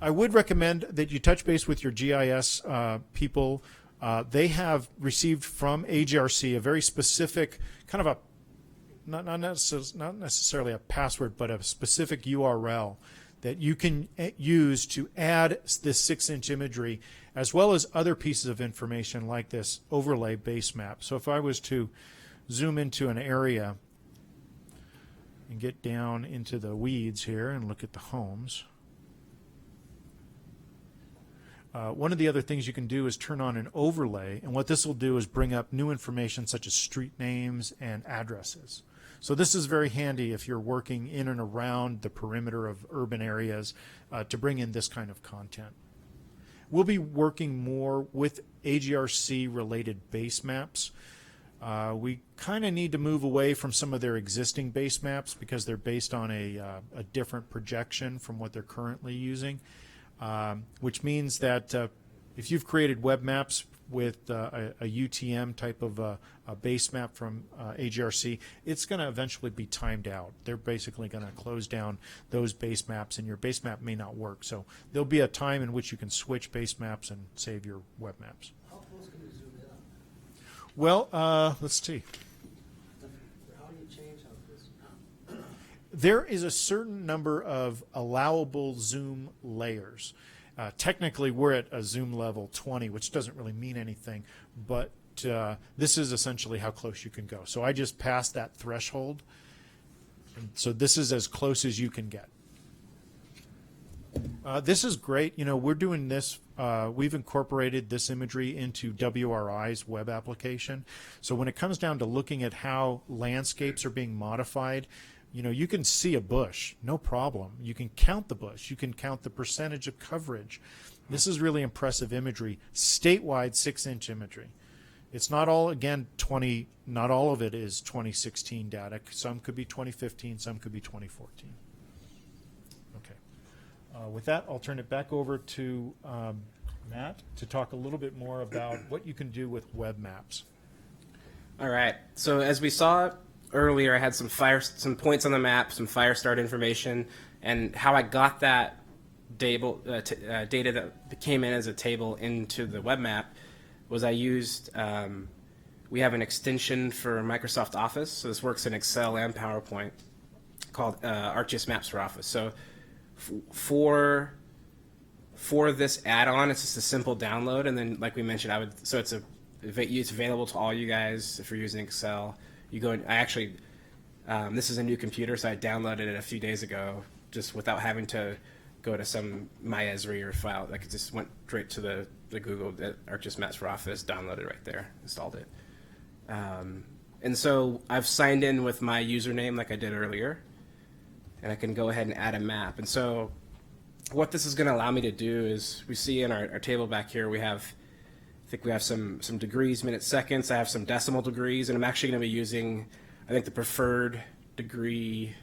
I would recommend that you touch base with your GIS people. They have received from AGRC a very specific kind of a, not necessarily a password, but a specific URL that you can use to add this 6-inch imagery as well as other pieces of information like this overlay base map. So if I was to zoom into an area and get down into the weeds here and look at the homes, one of the other things you can do is turn on an overlay, and what this will do is bring up new information such as street names and addresses. So this is very handy if you're working in and around the perimeter of urban areas to bring in this kind of content. We'll be working more with AGRC related base maps. We kind of need to move away from some of their existing base maps because they're based on a different projection from what they're currently using, which means that if you've created web maps with a UTM type of a base map from AGRC, it's going to eventually be timed out. They're basically going to close down those base maps, and your base map may not work. So there'll be a time in which you can switch base maps and save your web maps. How close can you zoom in on? Well, let's see. How do you change how close? There is a certain number of allowable zoom layers. Technically, we're at a zoom level 20, which doesn't really mean anything, but this is essentially how close you can go. So I just passed that threshold, and so this is as close as you can get. This is great. You know, we're doing this. We've incorporated this imagery into WRI's web application. So when it comes down to looking at how landscapes are being modified, you know, you can see a bush, no problem. You can count the bush. You can count the percentage of coverage. This is really impressive imagery, statewide 6-inch imagery. It's not all, again, not all of it is 2016 data. Some could be 2015, some could be 2014. Okay. With that, I'll turn it back over to Matt to talk a little bit more about what you can do with web maps. All right. So as we saw earlier, I had some points on the map, some fire start information, and how I got that data that came in as a table into the web map was I used, we have an extension for Microsoft Office, so this works in Excel and PowerPoint, called ArcGIS Maps for Office. So for this add-on, it's just a simple download, and then like we mentioned, it's available to all you guys if you're using Excel. You go and this is a new computer, so I downloaded it a few days ago, just without having to go to some MyEsri or file. Like, it just went straight to the Google ArcGIS Maps for Office, downloaded right there, installed it. And so I've signed in with my username like I did earlier, and I can go ahead and add a map. And so what this is going to allow me to do is, we see in our table back here, I think we have some degrees, minutes, seconds. I have some decimal degrees, and I'm actually going to be using, I think the preferred degree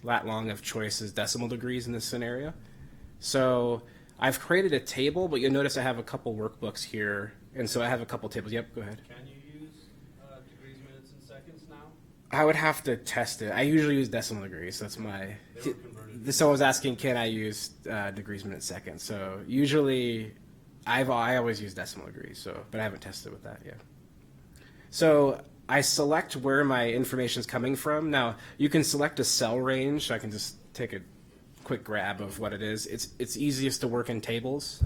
lat long of choice is decimal degrees in this scenario. So I've created a table, but you'll notice I have a couple workbooks here, and so I have a couple tables. Yep, go ahead. Can you use degrees, minutes, and seconds now? I would have to test it. I usually use decimal degrees, so that's my... They were converted. Someone was asking, can I use degrees, minutes, seconds? So usually... I always use decimal degrees, but I haven't tested with that yet. So I select where my information is coming from. Now, you can select a cell range, so I can just take a quick grab of what it is. It's easiest to work in tables.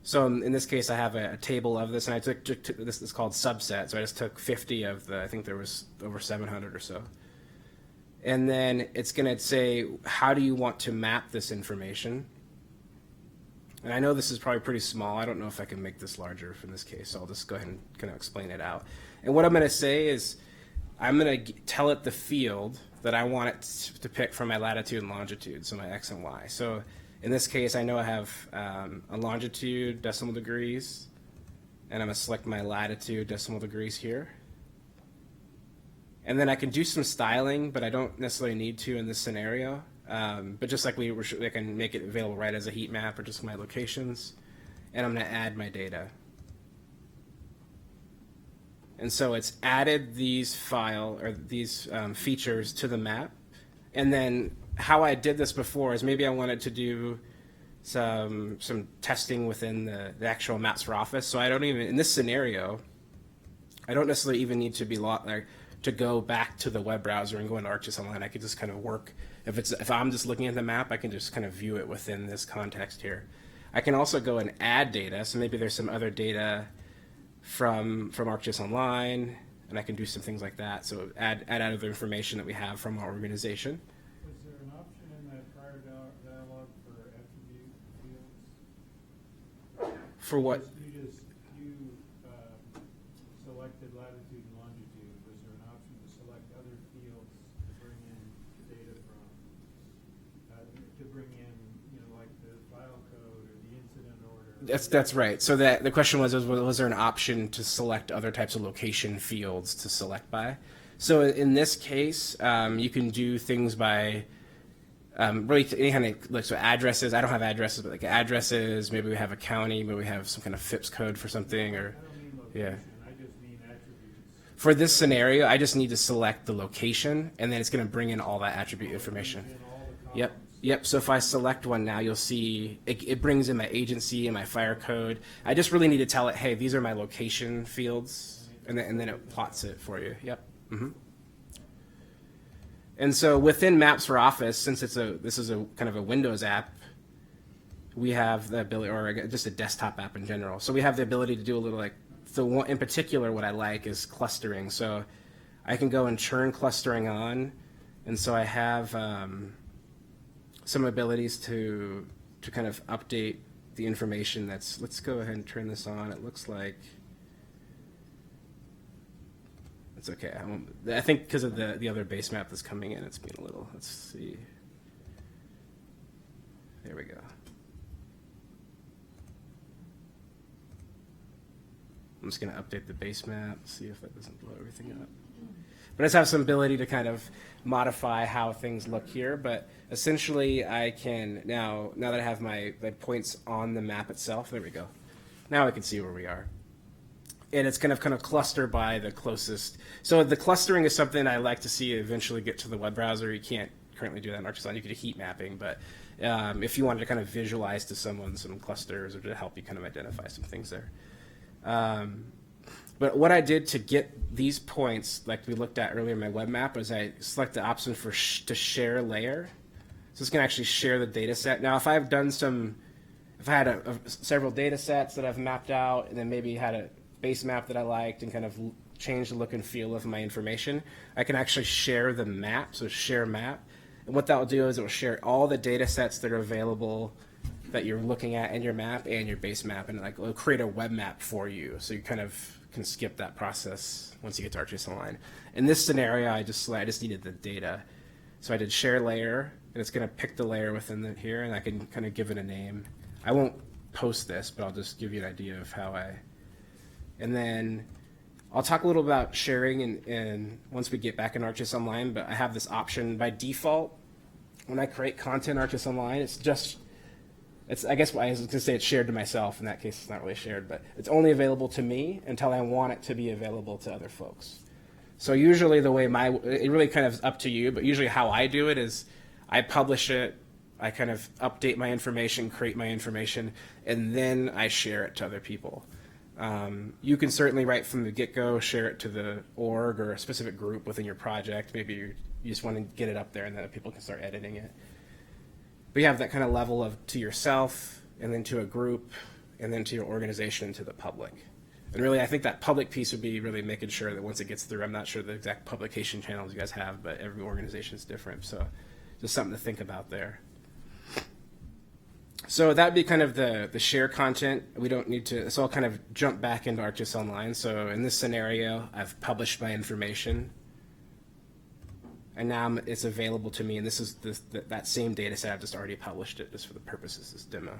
So in this case, I have a table of this, and I took this is called subset, so I just took 50 of I think there was over 700 or so. And then it's going to say, how do you want to map this information? And I know this is probably pretty small. I don't know if I can make this larger in this case, so I'll just go ahead and kind of explain it out. And what I'm going to say is I'm going to tell it the field that I want it to pick from my latitude and longitude, so my X and Y. So in this case, I know I have a longitude, decimal degrees, and I'm going to select my latitude, decimal degrees here. And then I can do some styling, but I don't necessarily need to in this scenario. But just like I can make it available right as a heat map or just my locations, and I'm going to add my data. And so it's added these features to the map. And then how I did this before is maybe I wanted to do some testing within the actual Maps for Office. So I don't even, in this scenario, I don't necessarily even need to be to go back to the web browser and go into ArcGIS Online. I could just kind of work. If I'm just looking at the map, I can just kind of view it within this context here. I can also go and add data. So maybe there's some other data from ArcGIS Online, and I can do some things like that. So add other information that we have from our organization. Was there an option in that prior dialog for attribute fields? For what? You selected latitude and longitude. Was there an option to select other fields to bring in data from? To bring in, like the file code or the incident order? That's right. So that the question was there an option to select other types of location fields to select by? So in this case, you can do things by really any kind of like so addresses. I don't have addresses, but like addresses. Maybe we have a county. Maybe we have some kind of FIPS code for something, or I don't mean yeah. location, I just mean attributes. For this scenario, I just need to select the location, and then it's going to bring in all that attribute information. In all the Yep. columns. Yep. So if I select one now, you'll see it brings in my agency and my fire code. I just really need to tell it, hey, these are my location fields, and then it plots it for you. Yep. And so within Maps for Office, since this is a kind of a Windows app, we have the ability, or just a desktop app in general. So we have the ability to do a little like, so one, in particular, what I like is clustering. So I can go and turn clustering on, and so I have some abilities to kind of update the information that's, let's go ahead and turn this on. It looks like, it's okay. I think because of the other base map that's coming in, it's being a little, let's see. There we go. I'm just going to update the base map, see if that doesn't blow everything up. But I just have some ability to kind of modify how things look here. But essentially, I can, now that I have my points on the map itself, there we go. Now I can see where we are. And it's kind of cluster by the closest. So the clustering is something I like to see eventually get to the web browser. You can't currently do that in ArcGIS Online. You could do heat mapping, but if you wanted to kind of visualize to someone some clusters or to help you kind of identify some things there. But what I did to get these points, like we looked at earlier in my web map, was I select the option for to share layer. So it's going to actually share the data set. Now, if I've done if I had several data sets that I've mapped out, and then maybe had a base map that I liked and kind of change the look and feel of my information, I can actually share the map, so share map. And what that will do is it will share all the data sets that are available that you're looking at in your map and your base map, and like it'll create a web map for you, so you kind of can skip that process once you get to ArcGIS Online. In this scenario, I just needed the data, so I did share layer, and it's going to pick the layer within here, and I can kind of give it a name. I won't post this, but I'll just give you an idea of how and then I'll talk a little about sharing and once we get back in ArcGIS Online, but I have this option by default. When I create content in ArcGIS Online, I guess I was going to say it's shared to myself. In that case, it's not really shared, but it's only available to me until I want it to be available to other folks. So usually the way it really kind of is up to you, but usually how I do it is I publish it, I kind of update my information, create my information, and then I share it to other people. You can certainly, right from the get-go, share it to the org or a specific group within your project. Maybe you just want to get it up there and then people can start editing it. But you have that kind of level of to yourself, and then to a group, and then to your organization, and to the public. And really, I think that public piece would be really making sure that once it gets through, I'm not sure the exact publication channels you guys have, but every organization is different. So just something to think about there. So that would be kind of the share content. We don't need to, so I'll kind of jump back into ArcGIS Online. So in this scenario, I've published my information, and now it's available to me, and this is that same data set. I've just already published it just for the purposes of this demo.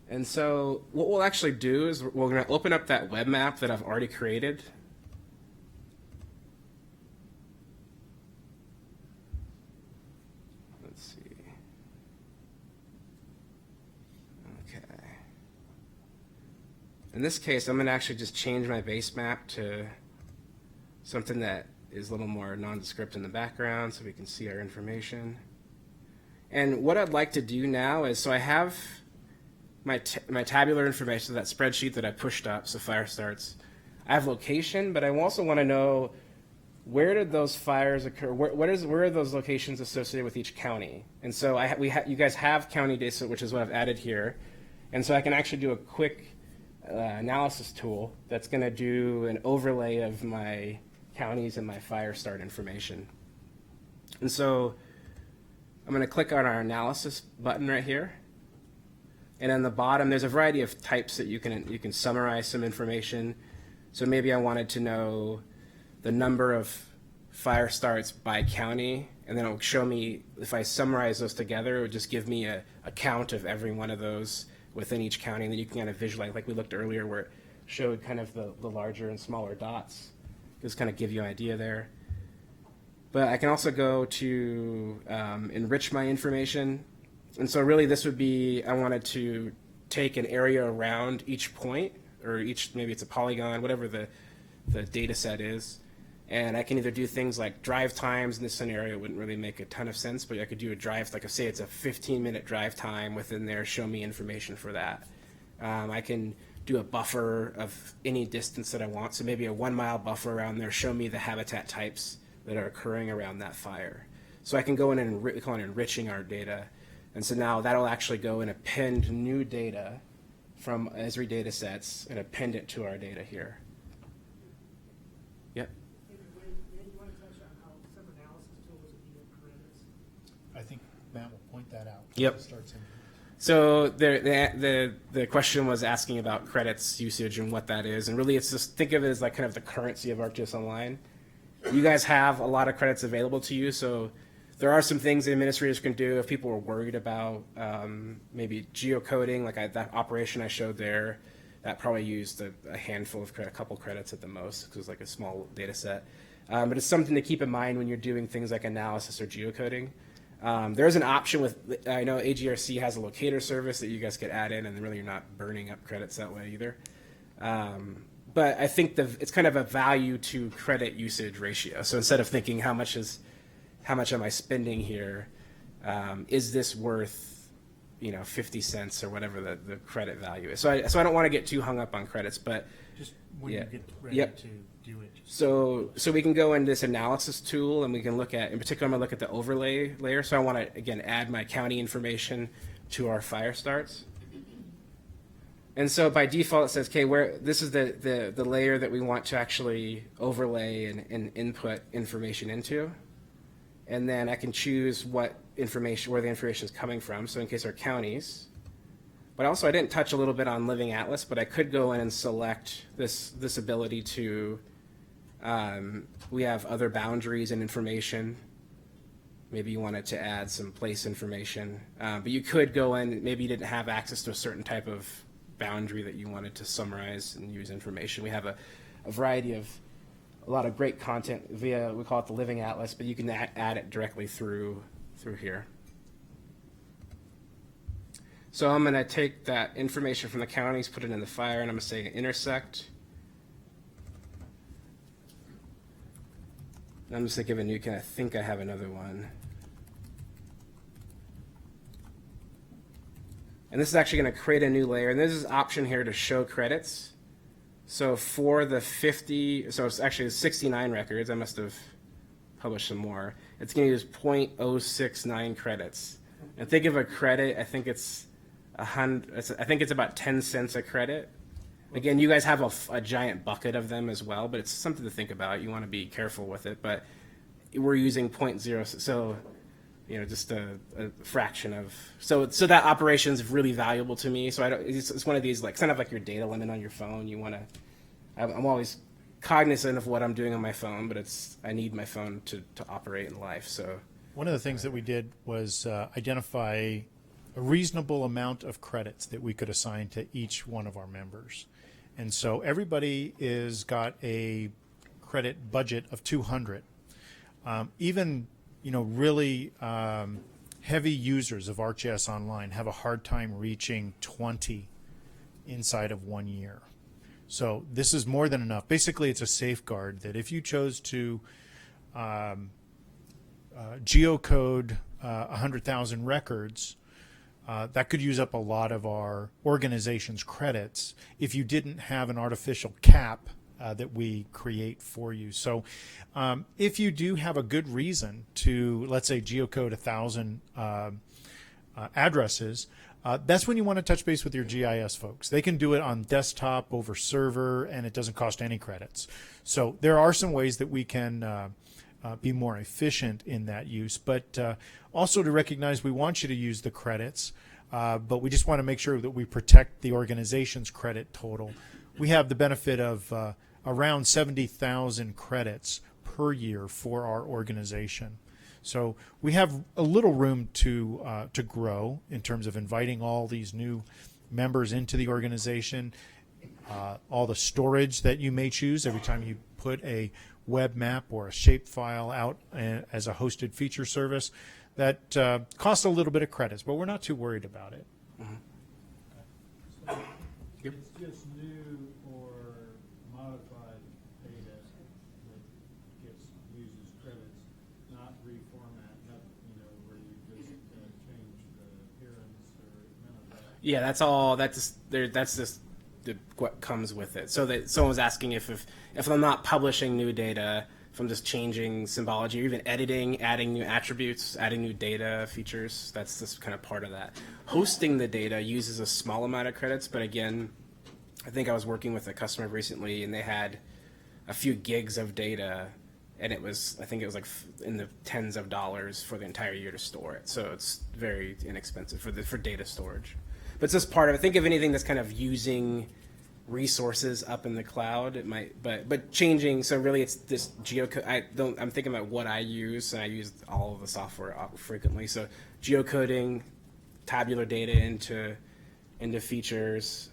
And so what we'll actually do is we're going to open up that web map that I've already created. Let's see. Okay. In this case, I'm going to actually just change my base map to something that is a little more nondescript in the background so we can see our information. And what I'd like to do now is, so I have my tabular information, that spreadsheet that I pushed up, so fire starts. I have location, but I also want to know where did those fires occur? Where are those locations associated with each county? And so you guys have county data, which is what I've added here. And so I can actually do a quick analysis tool that's going to do an overlay of my counties and my fire start information. And so I'm going to click on our analysis button right here. And on the bottom, there's a variety of types that you can summarize some information. So maybe I wanted to know the number of fire starts by county, and then it'll show me, if I summarize those together, it would just give me a count of every one of those within each county, and then you can kind of visualize, like we looked earlier, where it showed kind of the larger and smaller dots. Just kind of give you an idea there. But I can also go to enrich my information. And so really this would be, I wanted to take an area around each point, or each, maybe it's a polygon, whatever the data set is. And I can either do things like drive times. In this scenario, wouldn't really make a ton of sense, but I could do a drive, like say it's a 15-minute drive time within there, show me information for that. I can do a buffer of any distance that I want. So maybe a 1 mile buffer around there, show me the habitat types that are occurring around that fire. So I can go in and we call it enriching our data. And so now that'll actually go and append new data from Esri data sets and append it to our data here. Yep. Maybe you want to touch on how some analysis tools would be in credits. I think Matt will point that out. Yep. It starts in- So the question was asking about credits usage and what that is, and really it's just think of it as like kind of the currency of ArcGIS Online. You guys have a lot of credits available to you, so there are some things the administrators can do if people are worried about maybe geocoding, like that operation I showed there. That probably used a handful of a couple credits at the most, because it was like a small data set. But it's something to keep in mind when you're doing things like analysis or geocoding. There's an option with, I know AGRC has a locator service that you guys could add in, and really you're not burning up credits that way either. But I think it's kind of a value to credit usage ratio. So instead of thinking how much am I spending here, is this worth 50 cents or whatever the credit value is. So I don't want to get too hung up on credits, but Just when Yeah. you get ready Yep. to do it. Just so we can go in this analysis tool, and we can look at, in particular, I'm going to look at the overlay layer. So I want to, again, add my county information to our fire starts. And so by default, it says, okay, this is the layer that we want to actually overlay and input information into. And then I can choose where the information is coming from. So in case our counties. But also I didn't touch a little bit on Living Atlas, but I could go in and select this ability to, we have other boundaries and information. Maybe you wanted to add some place information. But you could go in, maybe you didn't have access to a certain type of boundary that you wanted to summarize and use information. We have a variety of, a lot of great content via, we call it the Living Atlas, but you can add it directly through here. So I'm going to take that information from the counties, put it in the fire, and I'm going to say intersect. And I'm just going to give a new, I think I have another one. And this is actually going to create a new layer. And there's this option here to show credits. So for the 50, so it's actually 69 records. I must have published some more. It's going to use 0.069 credits. And think of a credit, I think it's about 10 cents a credit. Again, you guys have a giant bucket of them as well, but it's something to think about. You want to be careful with it, but we're using 0.0, so just a fraction of. So that operation is really valuable to me. So it's one of these, like kind of like your data limit on your phone. You want to. I'm always cognizant of what I'm doing on my phone, but I need my phone to operate in life. So one of the things that we did was identify a reasonable amount of credits that we could assign to each one of our members. And so everybody is got a credit budget of 200. Even really heavy users of ArcGIS Online have a hard time reaching 20 inside of 1 year. So this is more than enough. Basically, it's a safeguard that if you chose to geocode 100,000 records, that could use up a lot of our organization's credits if you didn't have an artificial cap that we create for you. So if you do have a good reason to, let's say, geocode 1,000 addresses, that's when you want to touch base with your GIS folks. They can do it on desktop over server, and it doesn't cost any credits. So there are some ways that we can be more efficient in that use, but also to recognize we want you to use the credits, but we just want to make sure that we protect the organization's credit total. We have the benefit of around 70,000 credits per year for our organization. So we have a little room to grow in terms of inviting all these new members into the organization, all the storage that you may choose every time you put a web map or a shapefile out as a hosted feature service. That costs a little bit of credits, but we're not too worried about it. So it's just new or modified data that uses credits, not reformat, not, where you just change the appearance or none of that. Yeah, that's all. That's just what comes with it. So that someone was asking if I'm not publishing new data, if I'm just changing symbology or even editing, adding new attributes, adding new data features, that's just kind of part of that. Hosting the data uses a small amount of credits, but again, I think I was working with a customer recently and they had a few gigs of data, and I think it was like in the tens of dollars for the entire year to store it. So it's very inexpensive for data storage. But it's just part of it. Think of anything that's kind of using resources up in the cloud. It might, but changing. So really, it's this geocode. I'm thinking about what I use, and I use all of the software frequently. So geocoding, tabular data into features,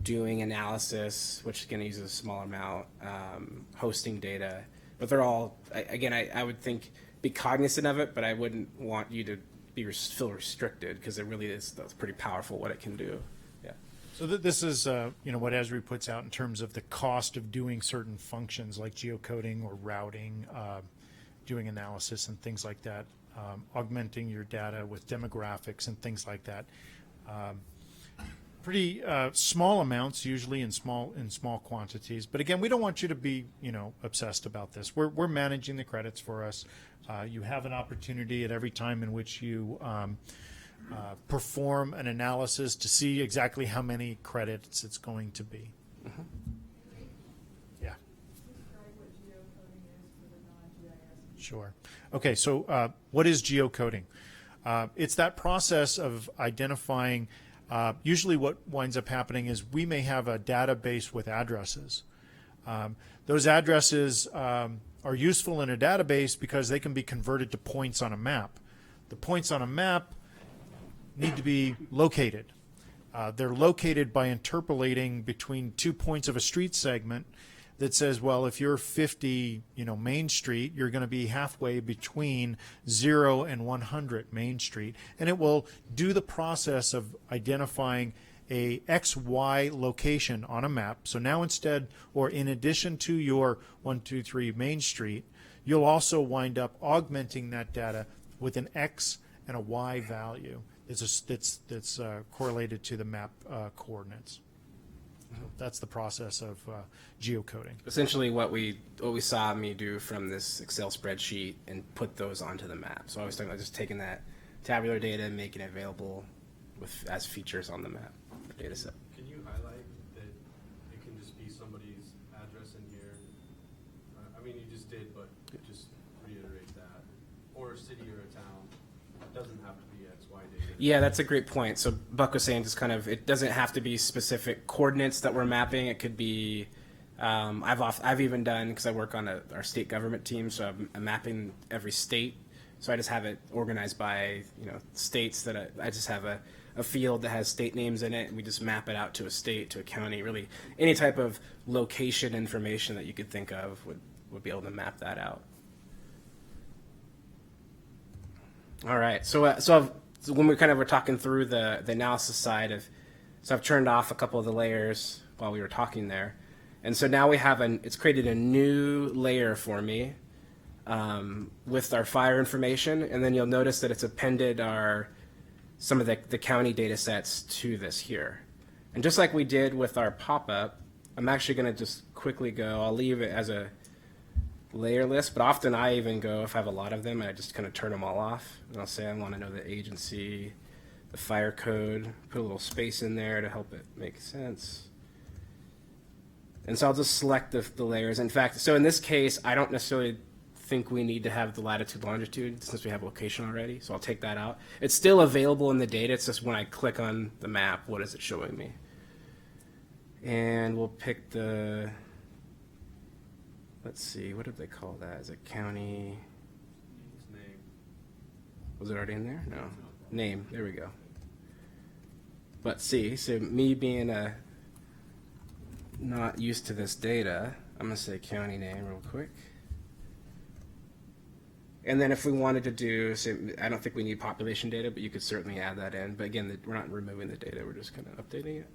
doing analysis, which again uses a small amount, hosting data. But they're all, again, I would think be cognizant of it, but I wouldn't want you to feel restricted, because it really is, that's pretty powerful what it can do. Yeah. So this is what Esri puts out in terms of the cost of doing certain functions like geocoding or routing, doing analysis and things like that, augmenting your data with demographics and things like that. Pretty small amounts, usually in small quantities. But again, we don't want you to be obsessed about this. We're managing the credits for us. You have an opportunity at every time in which you perform an analysis to see exactly how many credits it's going to be. Mm-hmm. Yeah. Describe what geocoding is for the non-GIS. Sure. Okay, so what is geocoding? It's that process of identifying. Usually what winds up happening is we may have a database with addresses. Those addresses are useful in a database because they can be converted to points on a map. The points on a map need to be located. They're located by interpolating between 2 points of a street segment that says, well, if you're 50, Main Street, you're going to be halfway between 0 and 100 Main Street. And it will do the process of identifying a XY location on a map. So now instead, or in addition to your 123 Main Street, you'll also wind up augmenting that data with an X and a Y value that's correlated to the map coordinates. So that's the process of geocoding. Essentially, what we saw me do from this Excel spreadsheet and put those onto the map. So I was talking about just taking that tabular data and making it available as features on the map or data set. Can you highlight that it can just be somebody's address in here? I mean, you just did, but just reiterate that. Or a city or a town. It doesn't have to be XY data. Yeah, that's a great point. So Buck was saying just kind of, it doesn't have to be specific coordinates that we're mapping. It could be, I've even done, because I work on our state government team, so I'm mapping every state. So I just have it organized by states that I just have a field that has state names in it, and we just map it out to a state, to a county. Really, any type of location information that you could think of would be able to map that out. All right, so when we kind of were talking through the analysis side so I've turned off a couple of the layers while we were talking there, and so now we have it's created a new layer for me with our fire information, and then you'll notice that it's appended some of the county data sets to this here. And just like we did with our pop-up, I'm actually going to just quickly go, I'll leave it as a layer list, but often I even go, if I have a lot of them, I just kind of turn them all off. And I'll say I want to know the agency, the fire code, put a little space in there to help it make sense. And so I'll just select the layers. In fact, so in this case, I don't necessarily think we need to have the latitude, longitude, since we have location already. So I'll take that out. It's still available in the data. It's just when I click on the map, what is it showing me? And we'll pick let's see, what did they call that? Is it county? Its name. Was it already in there? No. Name, there we go. But see, so me being not used to this data, I'm going to say county name real quick. And then if we wanted to do, so I don't think we need population data, but you could certainly add that in. But again, we're not removing the data, we're just kind of updating it.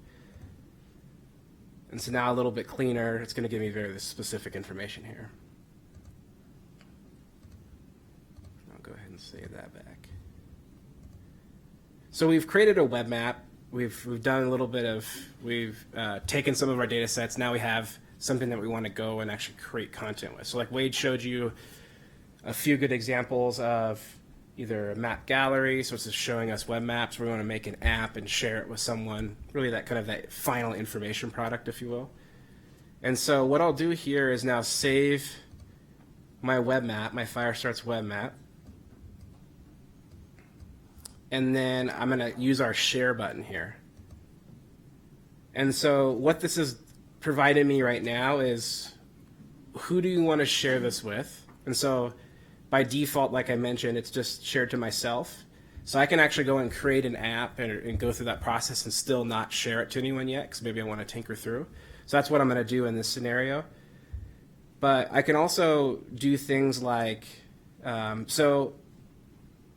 And so now a little bit cleaner, it's going to give me very specific information here. I'll go ahead and save that back. So we've created a web map. We've done a little bit of, we've taken some of our data sets. Now we have something that we want to go and actually create content with. So like Wade showed you a few good examples of either a map gallery, so it's just showing us web maps. We want to make an app and share it with someone, really that kind of that final information product, if you will. And so what I'll do here is now save my web map, my Firestarts web map. And then I'm going to use our share button here. And so what this is providing me right now is who do you want to share this with? And so by default, like I mentioned, it's just shared to myself. So I can actually go and create an app and go through that process and still not share it to anyone yet, because maybe I want to tinker through. So that's what I'm going to do in this scenario. But I can also do things like, so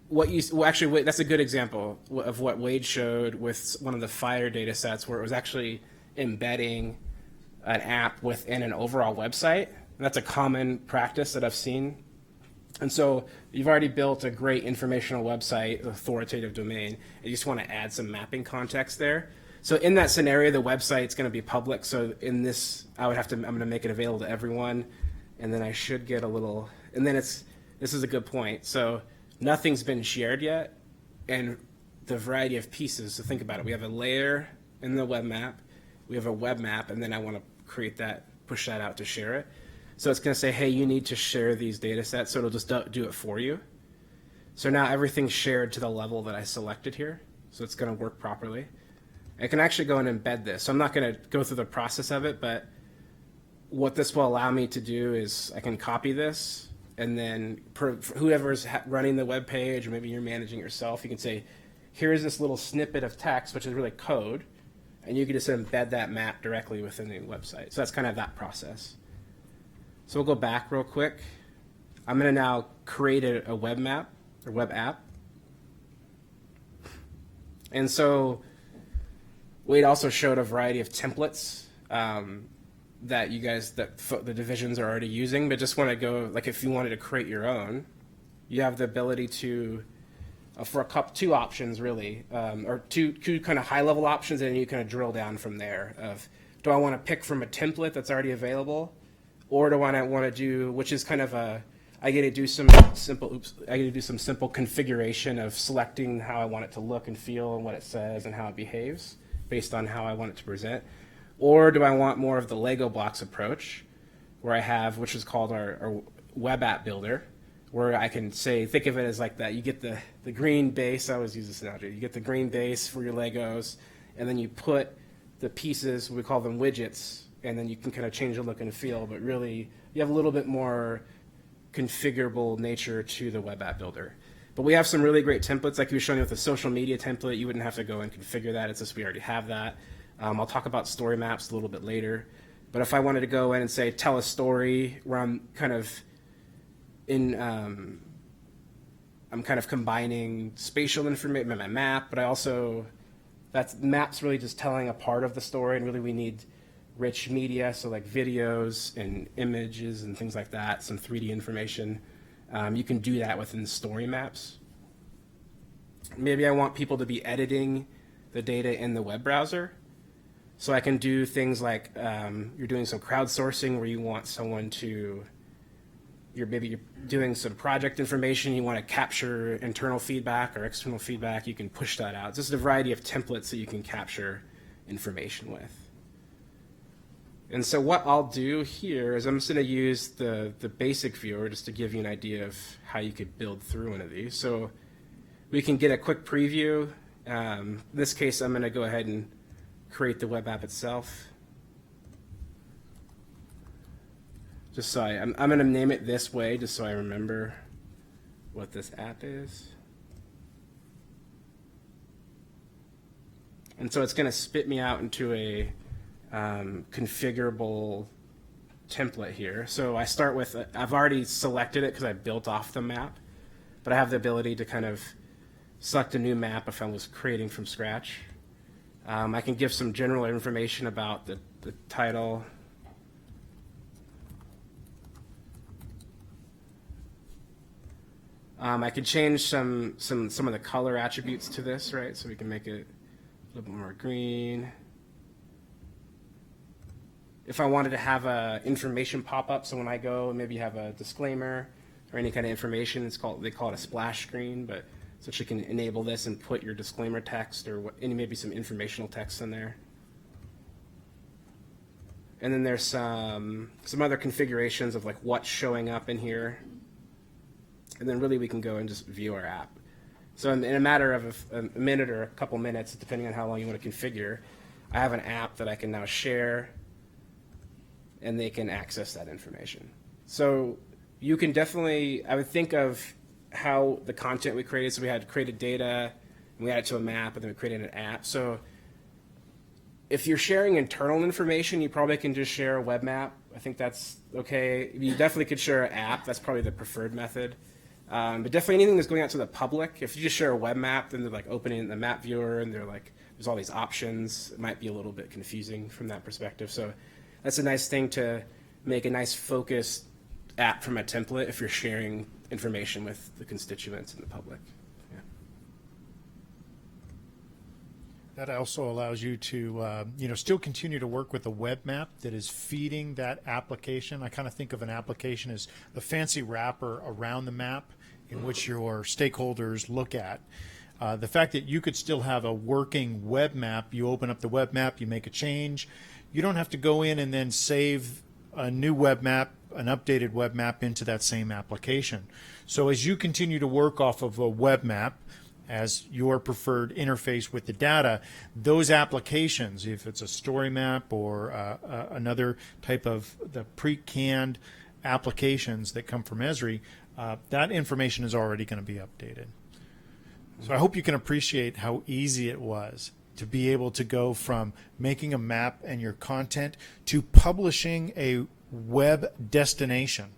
what you, well, actually, that's a good example of what Wade showed with one of the fire data sets, where it was actually embedding an app within an overall website. And that's a common practice that I've seen. And so you've already built a great informational website, authoritative domain, and you just want to add some mapping context there. So in that scenario, the website's going to be public. So in this, I'm going to make it available to everyone. And then I should get a little, and then this is a good point. So nothing's been shared yet, and the variety of pieces. So think about it. We have a layer in the web map. We have a web map, and then I want to create that, push that out to share it. So it's going to say, hey, you need to share these data sets, so it'll just do it for you. So now everything's shared to the level that I selected here, so it's going to work properly. I can actually go and embed this. So I'm not going to go through the process of it, but what this will allow me to do is I can copy this, and then whoever's running the web page, or maybe you're managing yourself, you can say, here's this little snippet of text, which is really code, and you can just embed that map directly within the website. So that's kind of that process. So we'll go back real quick. I'm going to now create a web map or web app. And so Wade also showed a variety of templates that you guys, the divisions are already using, but just want to go, like if you wanted to create your own, you have the ability to, for two options really, or two kind of high level options, and then you kind of drill down from there of, do I want to pick from a template that's already available? Or do I want to do, which is kind of I get to do some simple configuration of selecting how I want it to look and feel and what it says and how it behaves based on how I want it to present. Or do I want more of the Lego blocks approach, where I have, which is called our web app builder, where I can say, think of it as like that. You get the green base, I always use this analogy, you get the green base for your Legos, and then you put the pieces, we call them widgets, and then you can kind of change the look and feel, but really you have a little bit more configurable nature to the web app builder. But we have some really great templates, like you were showing with the social media template. You wouldn't have to go and configure that. It's just we already have that. I'll talk about story maps a little bit later. But if I wanted to go in and say, tell a story where I'm kind of combining spatial information, my map, but I also, map's really just telling a part of the story, and really we need rich media, so like videos and images and things like that, some 3D information. You can do that within story maps. Maybe I want people to be editing the data in the web browser. So I can do things like you're doing some crowdsourcing where you want someone to, maybe you're doing some project information, you want to capture internal feedback or external feedback, you can push that out. It's just a variety of templates that you can capture information with. And so what I'll do here is I'm just going to use the basic viewer just to give you an idea of how you could build through one of these. So we can get a quick preview. In this case, I'm going to go ahead and create the web app itself. Just so I'm going to name it this way just so I remember what this app is. And so it's going to spit me out into a configurable template here. So I start with, I've already selected it because I built off the map, but I have the ability to kind of select a new map if I was creating from scratch. I can give some general information about the title. I can change some of the color attributes to this, right? So we can make it a little bit more green. If I wanted to have a information pop up, so when I go and maybe have a disclaimer or any kind of information, they call it a splash screen, but so you can enable this and put your disclaimer text or maybe some informational text in there. And then there's some other configurations of like what's showing up in here. And then really we can go and just view our app. So in a matter of a minute or a couple minutes, depending on how long you want to configure, I have an app that I can now share, and they can access that information. So you can definitely, I would think of how the content we created. So we had created data, and we added it to a map, and then we created an app. So if you're sharing internal information, you probably can just share a web map. I think that's okay. You definitely could share an app. That's probably the preferred method. But definitely anything that's going out to the public, if you just share a web map, then they're like opening the map viewer, and they're like, there's all these options. It might be a little bit confusing from that perspective. So that's a nice thing to make a nice focused app from a template if you're sharing information with the constituents and the public. Yeah. That also allows you to, still continue to work with a web map that is feeding that application. I kind of think of an application as a fancy wrapper around the map in which your stakeholders look at. The fact that you could still have a working web map, you open up the web map, you make a change. You don't have to go in and then save a new web map, an updated web map into that same application. So as you continue to work off of a web map as your preferred interface with the data, those applications, if it's a story map or another type of the pre-canned applications that come from Esri, that information is already going to be updated. So I hope you can appreciate how easy it was to be able to go from making a map and your content to publishing a web destination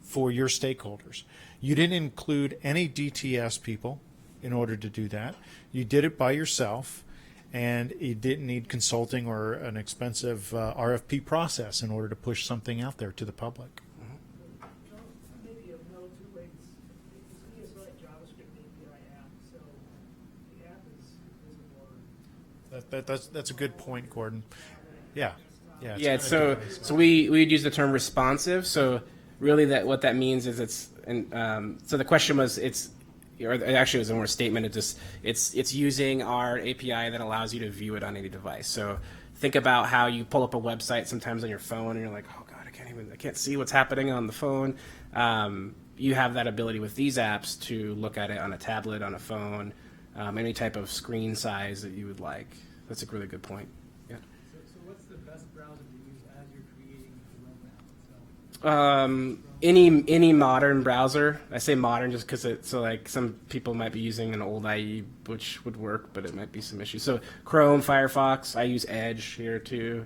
for your stakeholders. You didn't include any DTS people in order to do that. You did it by yourself, and you didn't need consulting or an expensive RFP process in order to push something out there to the public. Maybe a note too, like it's like JavaScript API app, so the app is visible. That's a good point, Gordon. Yeah. Yeah. Yeah. So we'd use the term responsive. So really, what that means is it's and so the question was or actually it was a more statement. It's using our API that allows you to view it on any device. So think about how you pull up a website sometimes on your phone and you're like, oh God, I can't see what's happening on the phone. You have that ability with these apps to look at it on a tablet, on a phone, any type of screen size that you would like. That's a really good point. Yeah. So what's the best browser to use as you're creating the web app itself? Any modern browser. I say modern just because some people might be using an old IE, which would work, but it might be some issues. So Chrome, Firefox. I use Edge here too.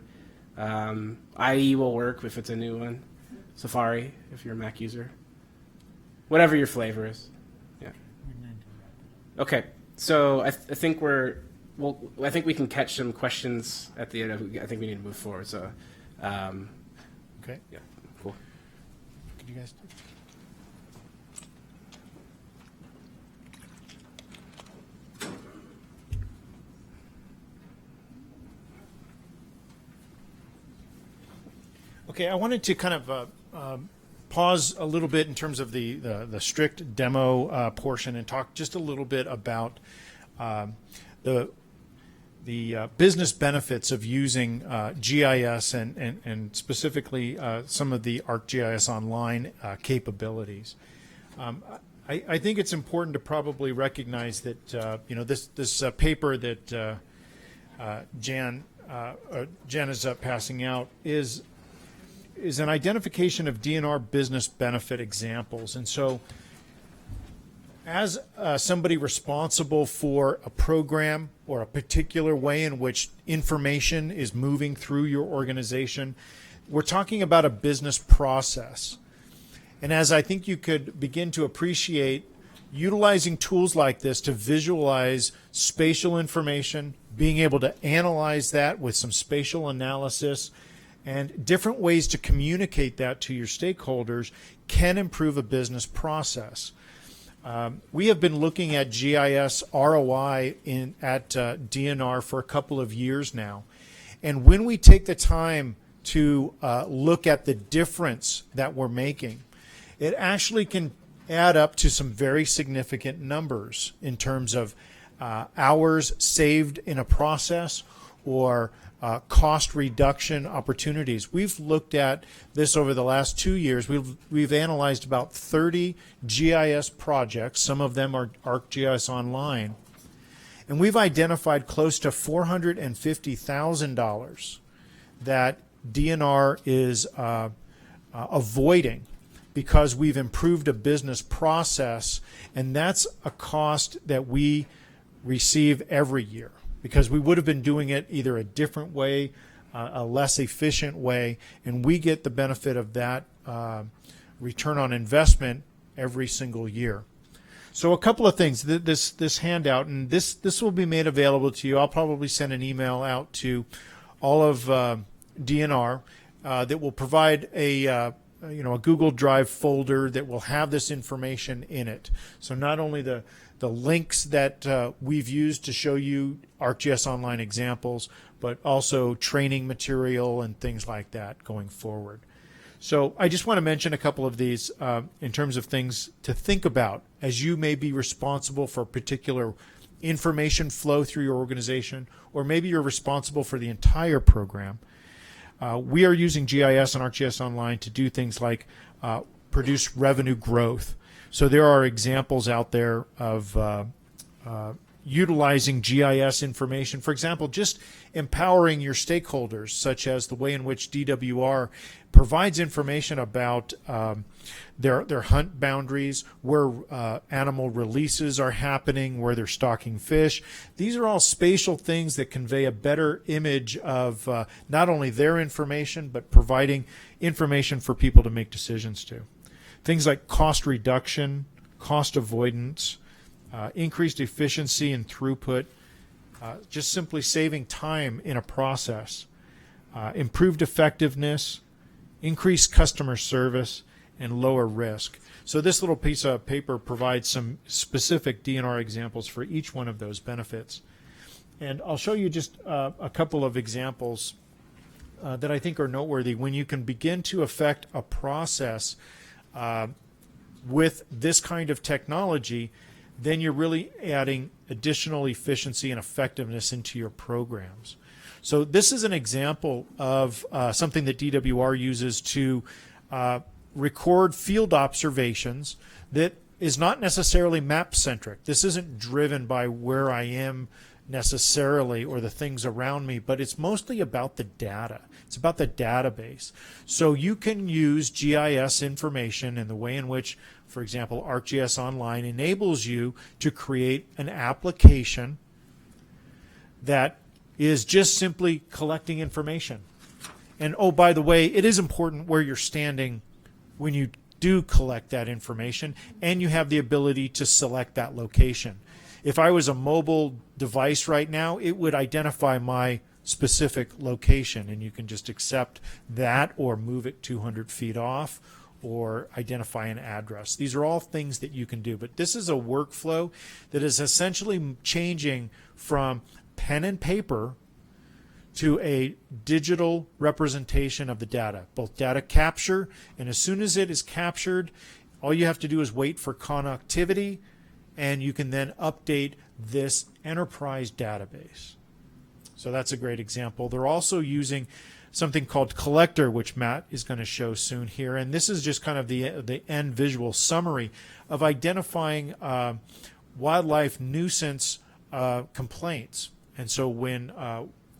IE will work if it's a new one. Safari if you're a Mac user. Whatever your flavor is. Yeah. Okay. So I think I think we can catch some questions at the end. I think we need to move forward. So. Okay. Yeah. Cool. Could you guys? Okay, I wanted to kind of pause a little bit in terms of the strict demo portion and talk just a little bit about the business benefits of using GIS and specifically some of the ArcGIS Online capabilities. I think it's important to probably recognize that this paper that Jan is passing out is an identification of DNR business benefit examples, and so as somebody responsible for a program or a particular way in which information is moving through your organization, we're talking about a business process. And as I think you could begin to appreciate, utilizing tools like this to visualize spatial information, being able to analyze that with some spatial analysis, and different ways to communicate that to your stakeholders can improve a business process. We have been looking at GIS ROI at DNR for a couple of years now. And when we take the time to look at the difference that we're making, it actually can add up to some very significant numbers in terms of hours saved in a process or cost reduction opportunities. We've looked at this over the last 2 years. We've analyzed about 30 GIS projects. Some of them are ArcGIS Online. And we've identified close to $450,000 that DNR is avoiding because we've improved a business process, and that's a cost that we receive every year, because we would have been doing it either a different way, a less efficient way, and we get the benefit of that return on investment every single year. So a couple of things. This handout, and this will be made available to you. I'll probably send an email out to all of DNR that will provide a Google Drive folder that will have this information in it. So not only the links that we've used to show you ArcGIS Online examples, but also training material and things like that going forward. So I just want to mention a couple of these in terms of things to think about as you may be responsible for a particular information flow through your organization, or maybe you're responsible for the entire program. We are using GIS and ArcGIS Online to do things like produce revenue growth. So there are examples out there of utilizing GIS information. For example, just empowering your stakeholders, such as the way in which DWR provides information about their hunt boundaries, where animal releases are happening, where they're stocking fish. These are all spatial things that convey a better image of not only their information, but providing information for people to make decisions to. Things like cost reduction, cost avoidance, increased efficiency and throughput, just simply saving time in a process, improved effectiveness, increased customer service, and lower risk. So this little piece of paper provides some specific DNR examples for each one of those benefits. And I'll show you just a couple of examples that I think are noteworthy. When you can begin to affect a process with this kind of technology, then you're really adding additional efficiency and effectiveness into your programs. So this is an example of something that DWR uses to record field observations that is not necessarily map-centric. This isn't driven by where I am necessarily or the things around me, but it's mostly about the data. It's about the database. So you can use GIS information in the way in which, for example, ArcGIS Online enables you to create an application that is just simply collecting information. And oh, by the way, it is important where you're standing when you do collect that information, and you have the ability to select that location. If I was a mobile device right now, it would identify my specific location, and you can just accept that or move it 200 feet off or identify an address. These are all things that you can do, but this is a workflow that is essentially changing from pen and paper to a digital representation of the data, both data capture, and as soon as it is captured, all you have to do is wait for connectivity, and you can then update this enterprise database. So that's a great example. They're also using something called Collector, which Matt is going to show soon here, and this is just kind of the end visual summary of identifying wildlife nuisance complaints. And so when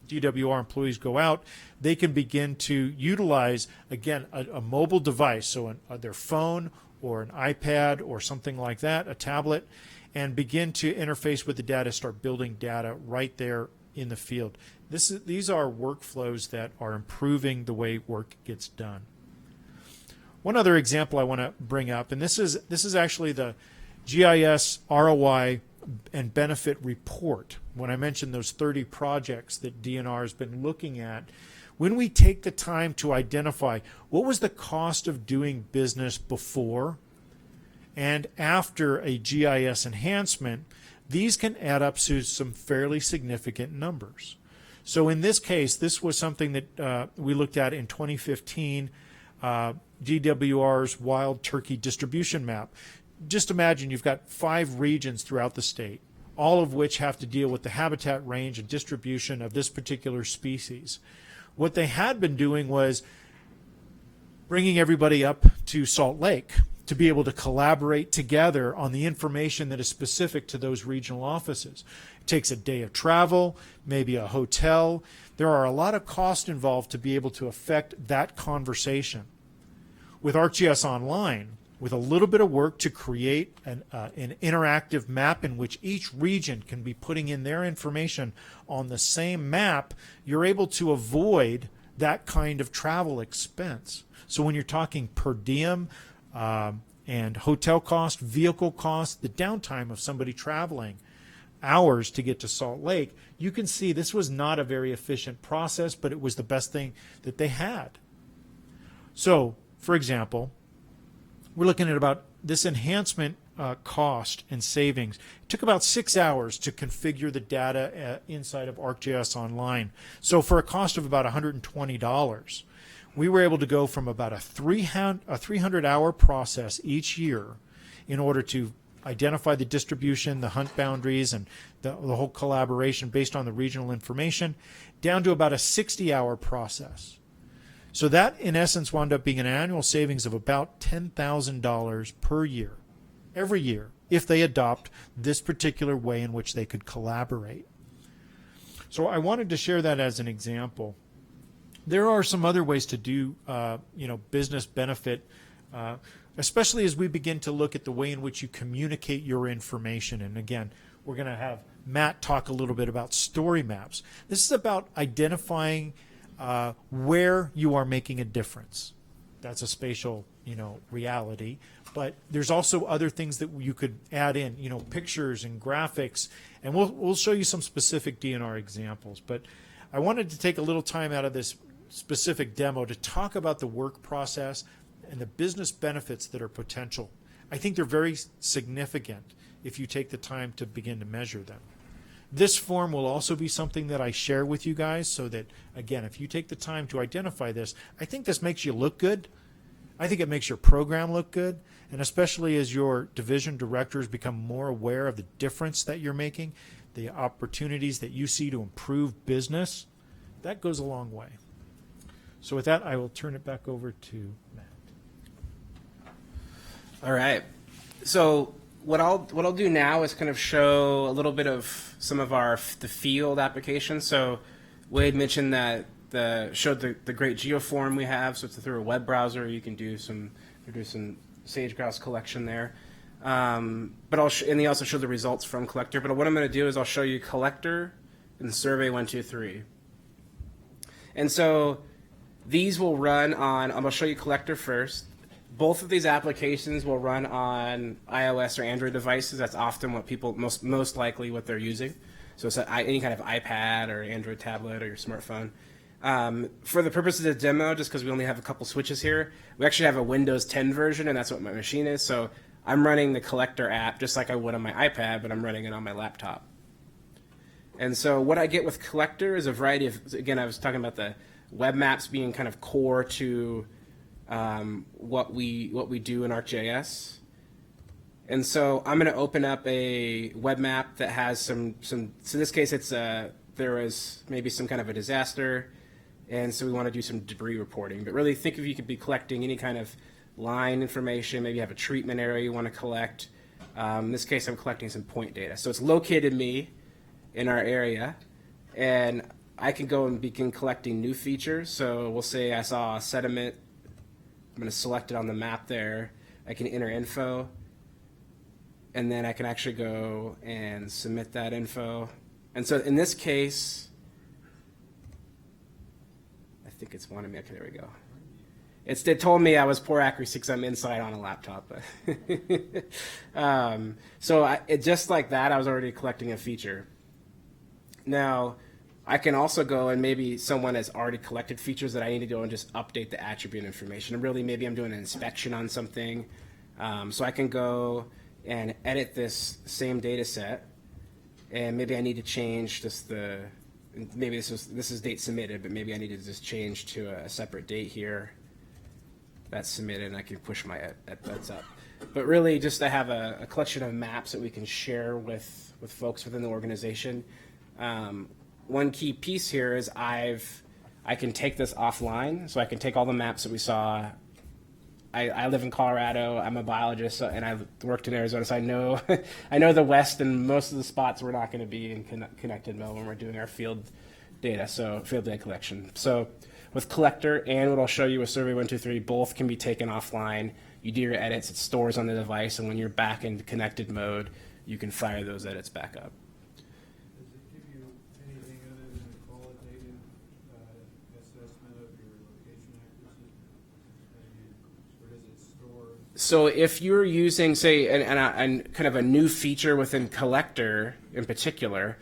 DWR employees go out, they can begin to utilize, again, a mobile device, so their phone or an iPad or something like that, a tablet, and begin to interface with the data, start building data right there in the field. These are workflows that are improving the way work gets done. One other example I want to bring up, and this is actually the GIS ROI and benefit report. When I mentioned those 30 projects that DNR has been looking at, when we take the time to identify what was the cost of doing business before and after a GIS enhancement, these can add up to some fairly significant numbers. So in this case, this was something that we looked at in 2015, DWR's wild turkey distribution map. Just imagine you've got 5 regions throughout the state, all of which have to deal with the habitat range and distribution of this particular species. What they had been doing was bringing everybody up to Salt Lake to be able to collaborate together on the information that is specific to those regional offices. It takes a day of travel, maybe a hotel. There are a lot of costs involved to be able to affect that conversation. With ArcGIS Online, with a little bit of work to create an interactive map in which each region can be putting in their information on the same map, you're able to avoid that kind of travel expense. So when you're talking per diem and hotel cost, vehicle cost, the downtime of somebody traveling hours to get to Salt Lake, you can see this was not a very efficient process, but it was the best thing that they had. So, for example, we're looking at about this enhancement cost and savings. It took about 6 hours to configure the data inside of ArcGIS Online. So for a cost of about $120, we were able to go from about a 300-hour process each year in order to identify the distribution, the hunt boundaries, and the whole collaboration based on the regional information, down to about a 60-hour process. So that, in essence, wound up being an annual savings of about $10,000 per year, every year, if they adopt this particular way in which they could collaborate. So I wanted to share that as an example. There are some other ways to do, business benefit, especially as we begin to look at the way in which you communicate your information. And again, we're going to have Matt talk a little bit about story maps. This is about identifying where you are making a difference. That's a spatial, reality. But there's also other things that you could add in, pictures and graphics, and we'll show you some specific DNR examples. But I wanted to take a little time out of this specific demo to talk about the work process and the business benefits that are potential. I think they're very significant if you take the time to begin to measure them. This form will also be something that I share with you guys so that, again, if you take the time to identify this, I think this makes you look good. I think it makes your program look good, and especially as your division directors become more aware of the difference that you're making, the opportunities that you see to improve business, that goes a long way. So with that, I will turn it back over to Matt. All right. So what I'll do now is kind of show a little bit of some of the field applications. So Wade mentioned that showed the great geoform we have. So it's through a web browser. You can do some sage grouse collection there. And he also showed the results from Collector. But what I'm going to do is I'll show you Collector and Survey 123. And so these will run on. I'm going to show you Collector first. Both of these applications will run on iOS or Android devices. That's often what people most likely what they're using. So it's any kind of iPad or Android tablet or your smartphone. For the purposes of the demo, just because we only have a couple switches here, we actually have a Windows 10 version, and that's what my machine is. So I'm running the Collector app just like I would on my iPad, but I'm running it on my laptop. And so what I get with Collector is a variety of, again, I was talking about the web maps being kind of core to what we do in ArcGIS. And so I'm going to open up a web map that has some so in this case it's there was maybe some kind of a disaster, and so we want to do some debris reporting. But really think if you could be collecting any kind of line information, maybe you have a treatment area you want to collect. In this case I'm collecting some point data. So it's located me in our area, and I can go and begin collecting new features. So we'll say I saw a sediment. I'm going to select it on the map there. I can enter info, and then I can actually go and submit that info. And so in this case, I think it's wanting me. Okay, there we go. It told me I was poor accuracy because I'm inside on a laptop. So just like that, I was already collecting a feature. Now, I can also go and maybe someone has already collected features that I need to go and just update the attribute information. And really, maybe I'm doing an inspection on something. So I can go and edit this same data set. And maybe I need to change just maybe this is date submitted, but maybe I need to just change to a separate date here. That's submitted, and I can push my that's up. But really, just to have a collection of maps that we can share with folks within the organization. One key piece here is I can take this offline, so I can take all the maps that we saw. I live in Colorado. I'm a biologist, and I worked in Arizona, so I know I know the West, and most of the spots we're not going to be in connected mode when we're doing our field data collection. So with Collector and what I'll show you with Survey 123, both can be taken offline. You do your edits, it stores on the device, and when you're back in connected mode, you can fire those edits back up. Does it give you anything other than a qualitative assessment of your location accuracy? Or does it store? So if you're using, say, and kind of a new feature within Collector in particular,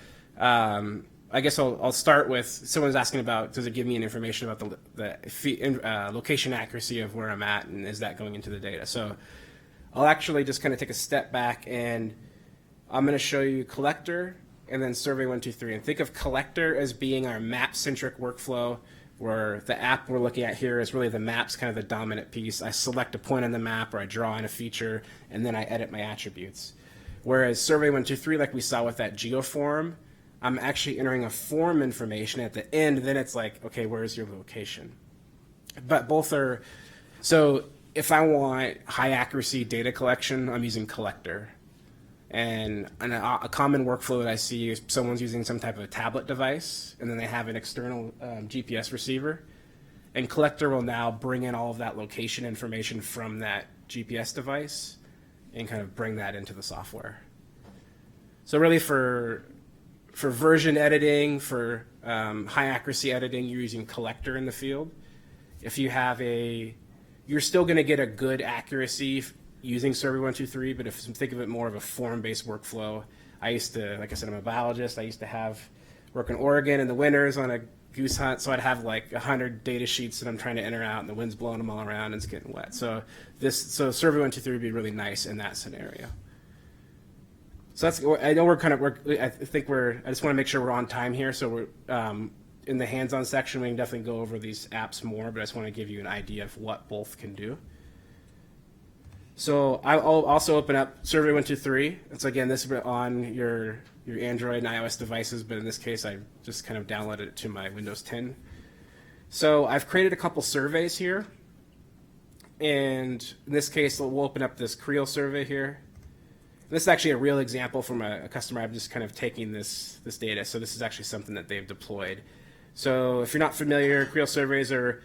I guess I'll start with, someone's asking about, does it give me an information about the location accuracy of where I'm at, and is that going into the data? So I'll actually just kind of take a step back, and I'm going to show you Collector and then Survey 123. And think of Collector as being our map-centric workflow, where the app we're looking at here is really the map's kind of the dominant piece. I select a point on the map, or I draw in a feature, and then I edit my attributes. Whereas Survey 123, like we saw with that geoform, I'm actually entering a form information at the end, then it's like, okay, where's your location? But both are, so if I want high accuracy data collection, I'm using Collector. And a common workflow that I see is someone's using some type of a tablet device, and then they have an external GPS receiver. And Collector will now bring in all of that location information from that GPS device and kind of bring that into the software. So really for version editing, for high accuracy editing, you're using Collector in the field. If you have you're still going to get a good accuracy using Survey 123, but if you think of it more of a form-based workflow, I used to, like I said, I'm a biologist. I used to work in Oregon in the winters on a goose hunt, so I'd have like 100 data sheets that I'm trying to enter out, and the wind's blowing them all around, and it's getting wet. So Survey 123 would be really nice in that scenario. So I know I just want to make sure we're on time here. So we're in the hands-on section. We can definitely go over these apps more, but I just want to give you an idea of what both can do. So I'll also open up Survey 123. So again, this is on your Android and iOS devices, but in this case, I just kind of downloaded it to my Windows 10. So I've created a couple surveys here. And in this case, we'll open up this Creel survey here. This is actually a real example from a customer. I'm just kind of taking this data. So this is actually something that they've deployed. So if you're not familiar, Creel surveys are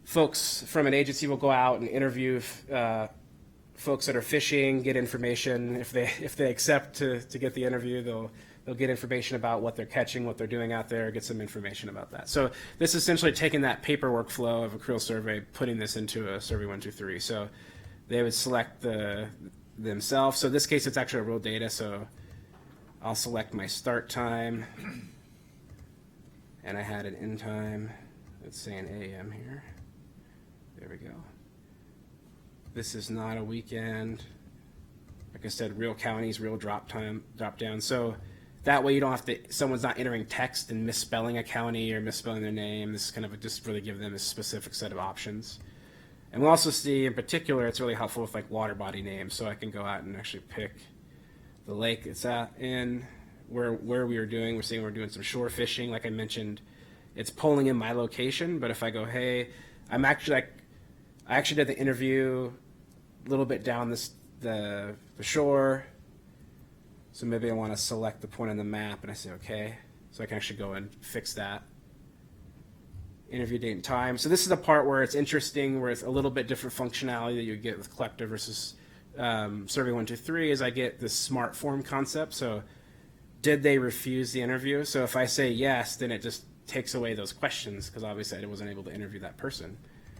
folks from an agency will go out and interview folks that are fishing, get information. If they accept to get the interview, they'll get information about what they're catching, what they're doing out there, get some information about that. So this is essentially taking that paper workflow of a Creel survey, putting this into a Survey 123. So they would select themselves. So in this case, it's actually a real data. So I'll select my start time, and I had an end time. Let's say an AM here. There we go. This is not a weekend. Like I said, real counties, real drop down. So that way you don't have to, someone's not entering text and misspelling a county or misspelling their name. This is kind of just really give them a specific set of options. And we'll also see, in particular, it's really helpful with like water body names. So I can go out and actually pick the lake it's at in, where we are doing. We're saying we're doing some shore fishing. Like I mentioned, it's pulling in my location. But if I go, hey, I actually did the interview a little bit down the shore. So maybe I want to select the point on the map, and I say, okay. So I can actually go and fix that. interview date and time. So this is the part where it's interesting, where it's a little bit different functionality that you get with Collector versus Survey 123, is I get this smart form concept. So did they refuse the interview? So if I say yes, then it just takes away those questions, because obviously I wasn't able to interview that person.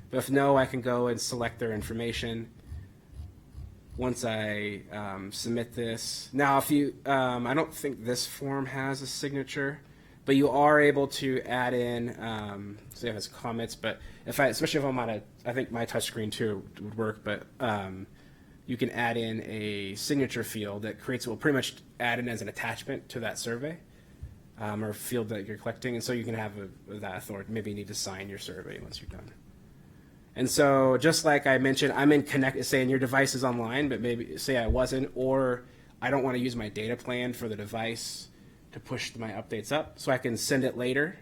But if no, I can go and select their information. Once I submit this. Now, if you, I don't think this form has a signature, but you are able to add in, so it has comments, but if I, especially if I'm on I think my touchscreen too would work, but you can add in a signature field that will pretty much add in as an attachment to that survey, or field that you're collecting, and so you can have that authority. Maybe you need to sign your survey once you're done. And so just like I mentioned, I'm in connect, saying your device is online, but maybe say I wasn't, or I don't want to use my data plan for the device to push my updates up, so I can send it later.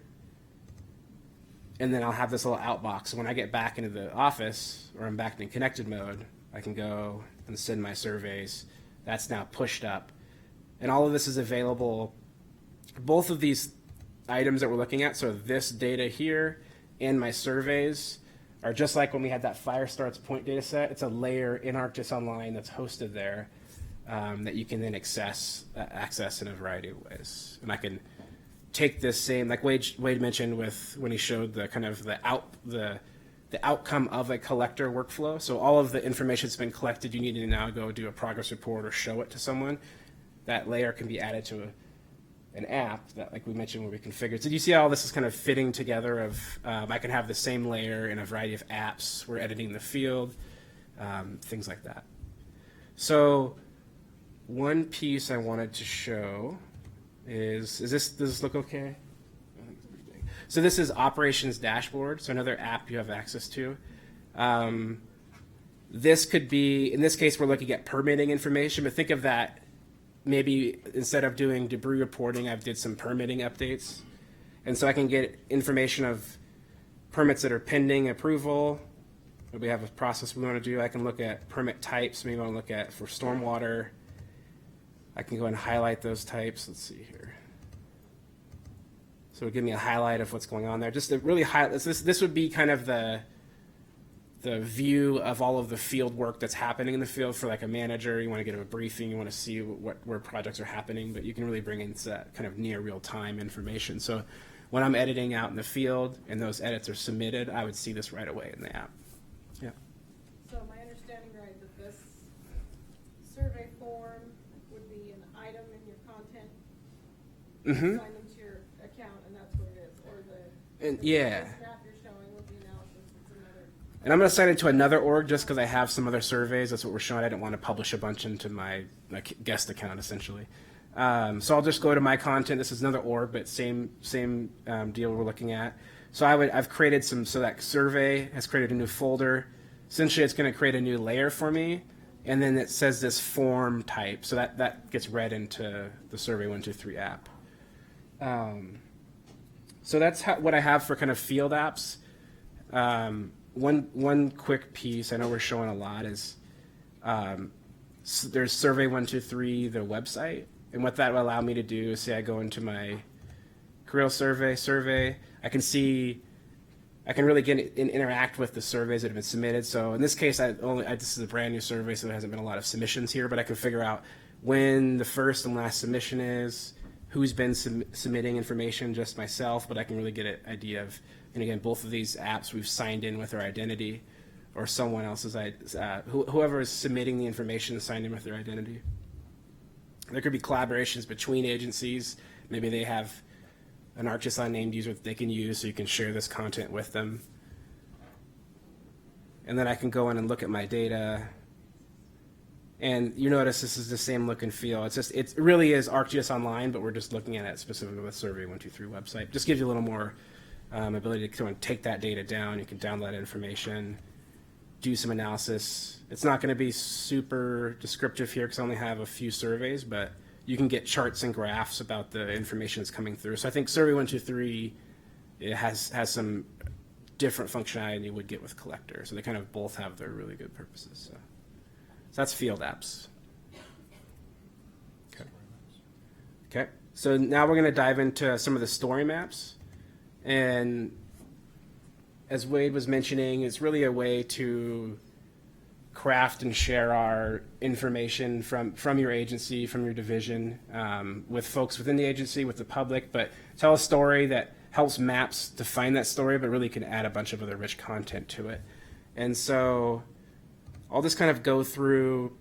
And then I'll have this little outbox. So when I get back into the office, or I'm back in connected mode, I can go and send my surveys. That's now pushed up. And all of this is available, both of these items that we're looking at, so this data here and my surveys, are just like when we had that Firestarts point data set. It's a layer in ArcGIS Online that's hosted there that you can then access in a variety of ways. And I can take this same, like Wade mentioned with when he showed the kind of the outcome of a collector workflow. So all of the information that's been collected, you need to now go do a progress report or show it to someone. That layer can be added to an app that, like we mentioned, where we configured. So do you see how all this is kind of fitting together of, I can have the same layer in a variety of apps. We're editing the field, things like that. So one piece I wanted to show is does this look okay? So this is Operations Dashboard, so another app you have access to. This could be, in this case, we're looking at permitting information, but think of that, maybe instead of doing debris reporting, I've did some permitting updates. And so I can get information of permits that are pending approval. If we have a process we want to do, I can look at permit types. Maybe I want to look at for stormwater. I can go and highlight those types. Let's see here. So it'll give me a highlight of what's going on there. Just to really highlight, this would be kind of the view of all of the field work that's happening in the field for like a manager. You want to get a briefing, you want to see where projects are happening, but you can really bring in that kind of near real-time information. So when I'm editing out in the field and those edits are submitted, I would see this right away in the app. Yeah. So my understanding, right, that this survey form would be an item in your content, Mm-hmm. assign them to your account, and that's what it is, or And the yeah. this map you're showing with the analysis, it's another. And I'm going to assign it to another org just because I have some other surveys. That's what we're showing. I didn't want to publish a bunch into my guest account, essentially. So I'll just go to my content. This is another org, but same deal we're looking at. So I've created so that survey has created a new folder. Essentially, it's going to create a new layer for me. And then it says this form type. So that gets read into the Survey 123 app. So that's what I have for kind of field apps. One quick piece I know we're showing a lot is there's Survey 123, the website, and what that will allow me to do is say I go into my Creel survey, I can really get and interact with the surveys that have been submitted. So in this case, this is a brand new survey, so there hasn't been a lot of submissions here, but I can figure out when the first and last submission is, who's been submitting information, just myself, but I can really get an idea of, and again, both of these apps we've signed in with our identity, or someone else's, whoever is submitting the information is signed in with their identity. There could be collaborations between agencies. Maybe they have an ArcGIS unnamed user that they can use, so you can share this content with them. And then I can go in and look at my data. And you notice this is the same look and feel. It really is ArcGIS Online, but we're just looking at it specifically with Survey 123 website. Just gives you a little more ability to kind of take that data down. You can download that information, do some analysis. It's not going to be super descriptive here because I only have a few surveys, but you can get charts and graphs about the information that's coming through. So I think Survey 123 it has some different functionality than you would get with Collector. So they kind of both have their really good purposes. So that's field apps. Okay. So now we're going to dive into some of the story maps. And as Wade was mentioning, it's really a way to craft and share our information from your agency, from your division, with folks within the agency, with the public, but tell a story that helps maps define that story, but really can add a bunch of other rich content to it. And so I'll just kind of go through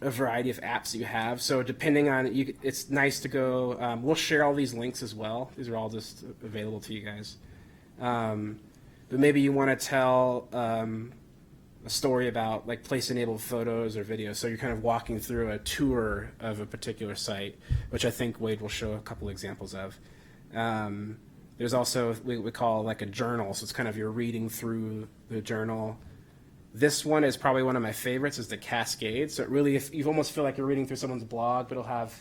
a variety of apps that you have. So depending on it, it's nice to go, we'll share all these links as well. These are all just available to you guys. But maybe you want to tell a story about like place-enabled photos or videos. So you're kind of walking through a tour of a particular site, which I think Wade will show a couple examples of. There's also we call like a journal. So it's kind of you're reading through the journal. This one is probably one of my favorites, is the Cascade. So it really, if you almost feel like you're reading through someone's blog, but it'll have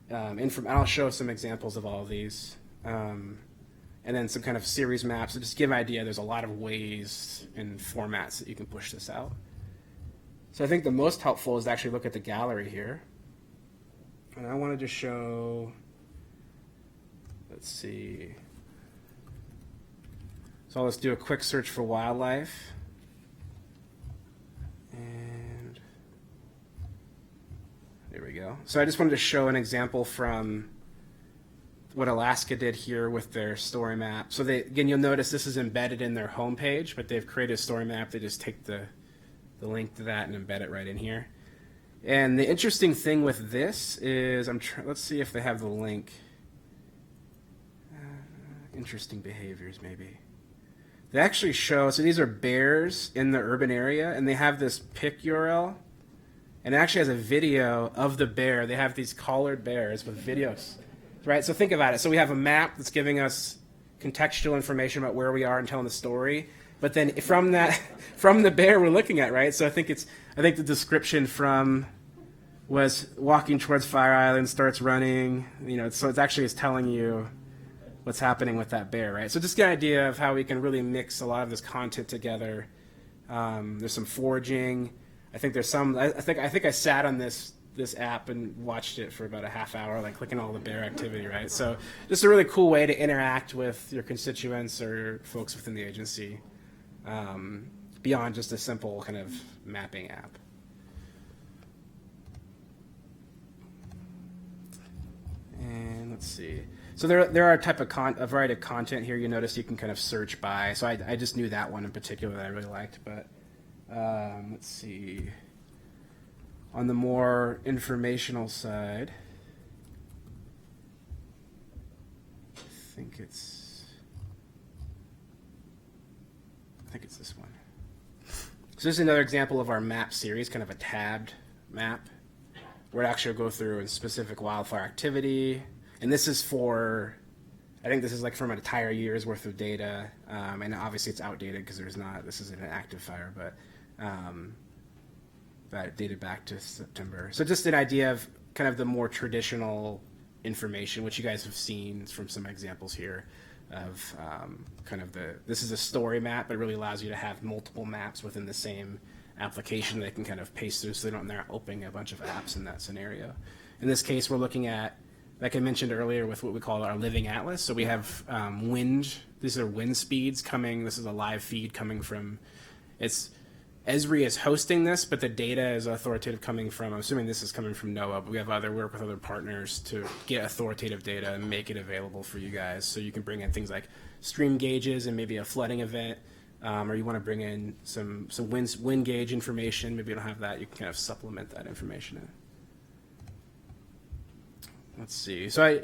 I'll show some examples of all of these. And then some kind of series maps. So just to give an idea, there's a lot of ways and formats that you can push this out. So I think the most helpful is to actually look at the gallery here. And I wanted to show, let's see. So let's do a quick search for wildlife. And there we go. So I just wanted to show an example from what Alaska did here with their story map. So again, you'll notice this is embedded in their homepage, but they've created a story map. They just take the link to that and embed it right in here. And the interesting thing with this is, let's see if they have the link. Interesting behaviors, maybe. They actually show, so these are bears in the urban area, and they have this pic URL, and it actually has a video of the bear. They have these collared bears with videos. Right, so think about it. So we have a map that's giving us contextual information about where we are and telling the story. But then from the bear we're looking at, right? So I think the description was walking towards Fire Island, starts running. So it's actually telling you what's happening with that bear, right? So just get an idea of how we can really mix a lot of this content together. There's some foraging. I think there's some. I think I sat on this app and watched it for about a half hour, like clicking all the bear activity, right? So just a really cool way to interact with your constituents or folks within the agency, beyond just a simple kind of mapping app. And let's see. So there are a variety of content here. You notice you can kind of search by. So I just knew that one in particular that I really liked. But let's see. On the more informational side, I think it's this one. So this is another example of our map series, kind of a tabbed map, where it actually will go through in specific wildfire activity. And this is I think this is like from an entire year's worth of data. And obviously it's outdated because this isn't an active fire, but that dated back to September. So just an idea of kind of the more traditional information, which you guys have seen from some examples here of this is a story map, but it really allows you to have multiple maps within the same application they can kind of paste through so they're not opening a bunch of apps in that scenario. In this case, we're looking at, like I mentioned earlier, with what we call our living atlas. So we have wind. These are wind speeds coming. This is a live feed coming from, Esri is hosting this, but the data is authoritative coming from, I'm assuming this is coming from NOAA, but we have work with other partners to get authoritative data and make it available for you guys. So you can bring in things like stream gauges and maybe a flooding event, or you want to bring in some wind gauge information. Maybe you don't have that. You can kind of supplement that information in. Let's see. So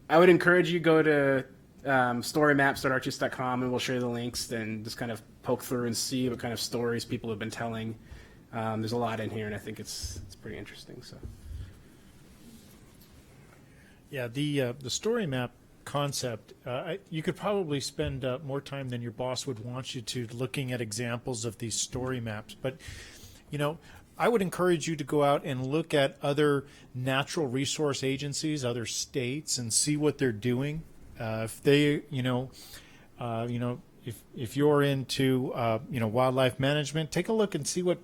I would encourage you go to storymaps.arcgis.com, and we'll show you the links, then just kind of poke through and see what kind of stories people have been telling. There's a lot in here, and I think it's pretty interesting. So, yeah, the story map concept, you could probably spend more time than your boss would want you to looking at examples of these story maps. But, I would encourage you to go out and look at other natural resource agencies, other states, and see what they're doing. If they, if you're into, wildlife management, take a look and see what,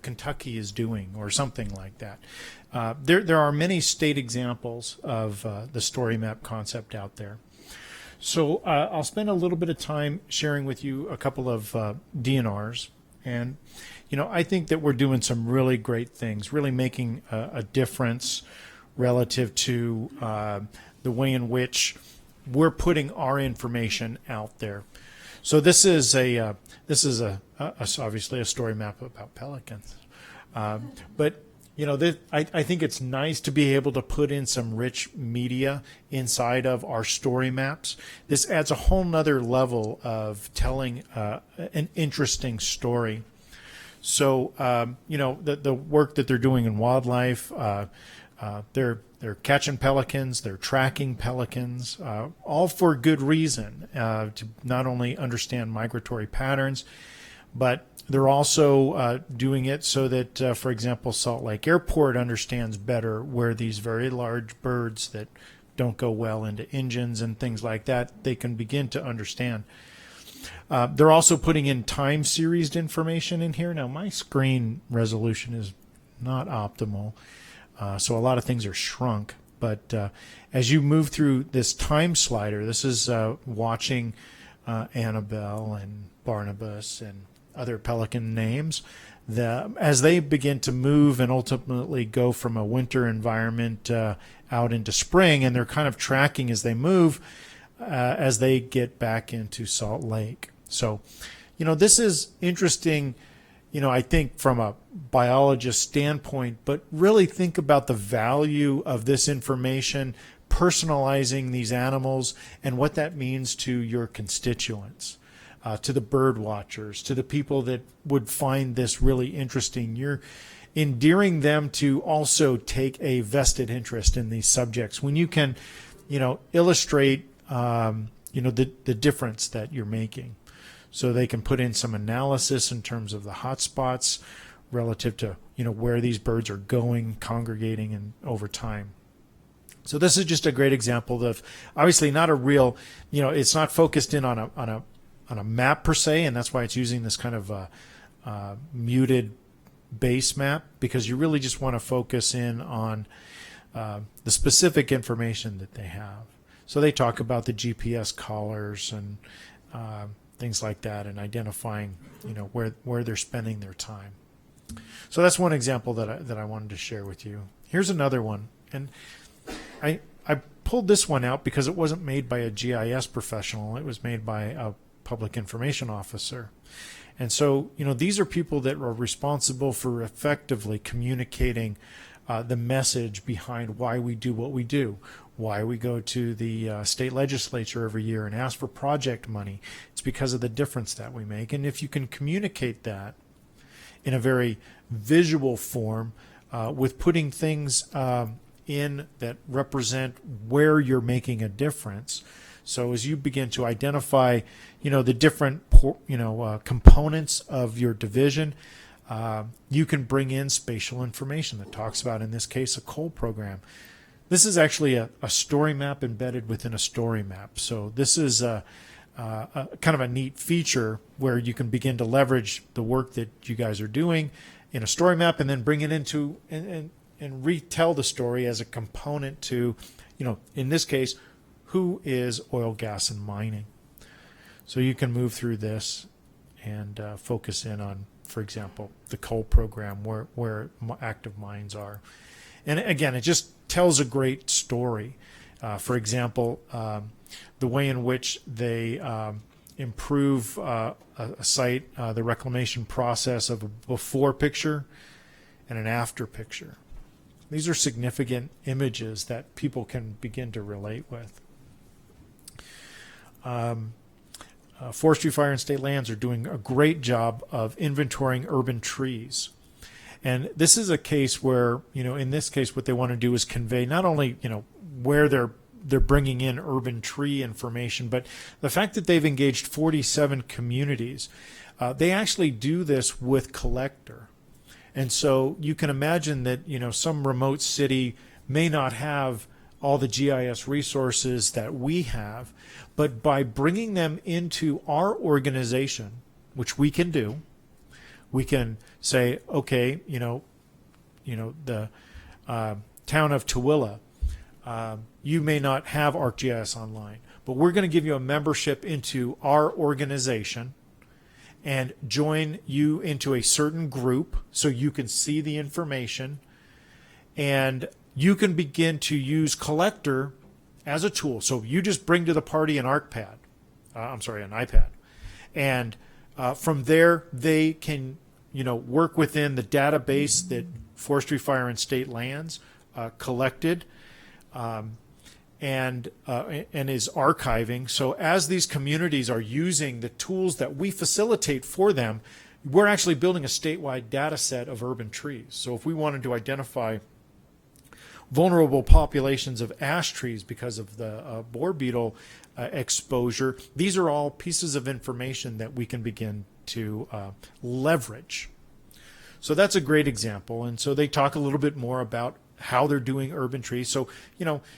Kentucky is doing or something like that. There are many state examples of the story map concept out there. So I'll spend a little bit of time sharing with you a couple of DNRs. And, I think that we're doing some really great things, really making a difference relative to the way in which we're putting our information out there. So this is obviously a story map about pelicans, but I think it's nice to be able to put in some rich media inside of our story maps. This adds a whole nother level of telling an interesting story. So the work that they're doing in wildlife, they're catching pelicans, they're tracking pelicans, all for good reason, to not only understand migratory patterns, but they're also doing it so that, for example, Salt Lake Airport understands better where these very large birds that don't go well into engines and things like that, they can begin to understand. They're also putting in time series information in here. Now, my screen resolution is not optimal, so a lot of things are shrunk. But as you move through this time slider, this is watching Annabelle and Barnabas and other pelican names. As they begin to move and ultimately go from a winter environment out into spring, and they're kind of tracking as they move as they get back into Salt Lake. So, this is interesting, I think from a biologist standpoint, but really think about the value of this information, personalizing these animals, and what that means to your constituents. To the bird watchers, to the people that would find this really interesting. You're endearing them to also take a vested interest in these subjects. When you can, illustrate, the difference that you're making. So they can put in some analysis in terms of the hotspots relative to, where these birds are going, congregating, and over time. So this is just a great example of, obviously not a real, it's not focused in on a map per se, and that's why it's using this kind of muted base map, because you really just want to focus in on the specific information that they have. So they talk about the GPS collars and things like that, and identifying where they're spending their time. So that's one example that I wanted to share with you. Here's another one, and I pulled this one out because it wasn't made by a GIS professional. It was made by a public information officer. And so, these are people that are responsible for effectively communicating the message behind why we do what we do, why we go to the state legislature every year and ask for project money. It's because of the difference that we make. And if you can communicate that in a very visual form, with putting things in that represent where you're making a difference. So as you begin to identify, the different, components of your division, you can bring in spatial information that talks about, in this case, a coal program. This is actually a story map embedded within a story map. So this is a kind of a neat feature where you can begin to leverage the work that you guys are doing in a story map, and then bring it into and retell the story as a component to, in this case, who is oil, gas, and mining. So you can move through this and focus in on, for example, the coal program, where active mines are. And again, it just tells a great story. For example, the way in which they improve a site, the reclamation process of a before picture and an after picture. These are significant images that people can begin to relate with. Forestry, Fire, and State Lands are doing a great job of inventorying urban trees. And this is a case where, in this case, what they want to do is convey not only, where they're bringing in urban tree information, but the fact that they've engaged 47 communities. They actually do this with Collector. And so you can imagine that, some remote city may not have all the GIS resources that we have, but by bringing them into our organization, which we can do, we can say, okay, the town of Tooele, you may not have ArcGIS Online, but we're going to give you a membership into our organization and join you into a certain group so you can see the information, and you can begin to use Collector as a tool. So you just bring to the party an an iPad, and from there they can work within the database that Forestry, Fire, and State Lands collected and is archiving. So as these communities are using the tools that we facilitate for them, we're actually building a statewide data set of urban trees. So if we wanted to identify vulnerable populations of ash trees because of the boar beetle exposure, these are all pieces of information that we can begin to leverage. So that's a great example. And so they talk a little bit more about how they're doing urban trees. So,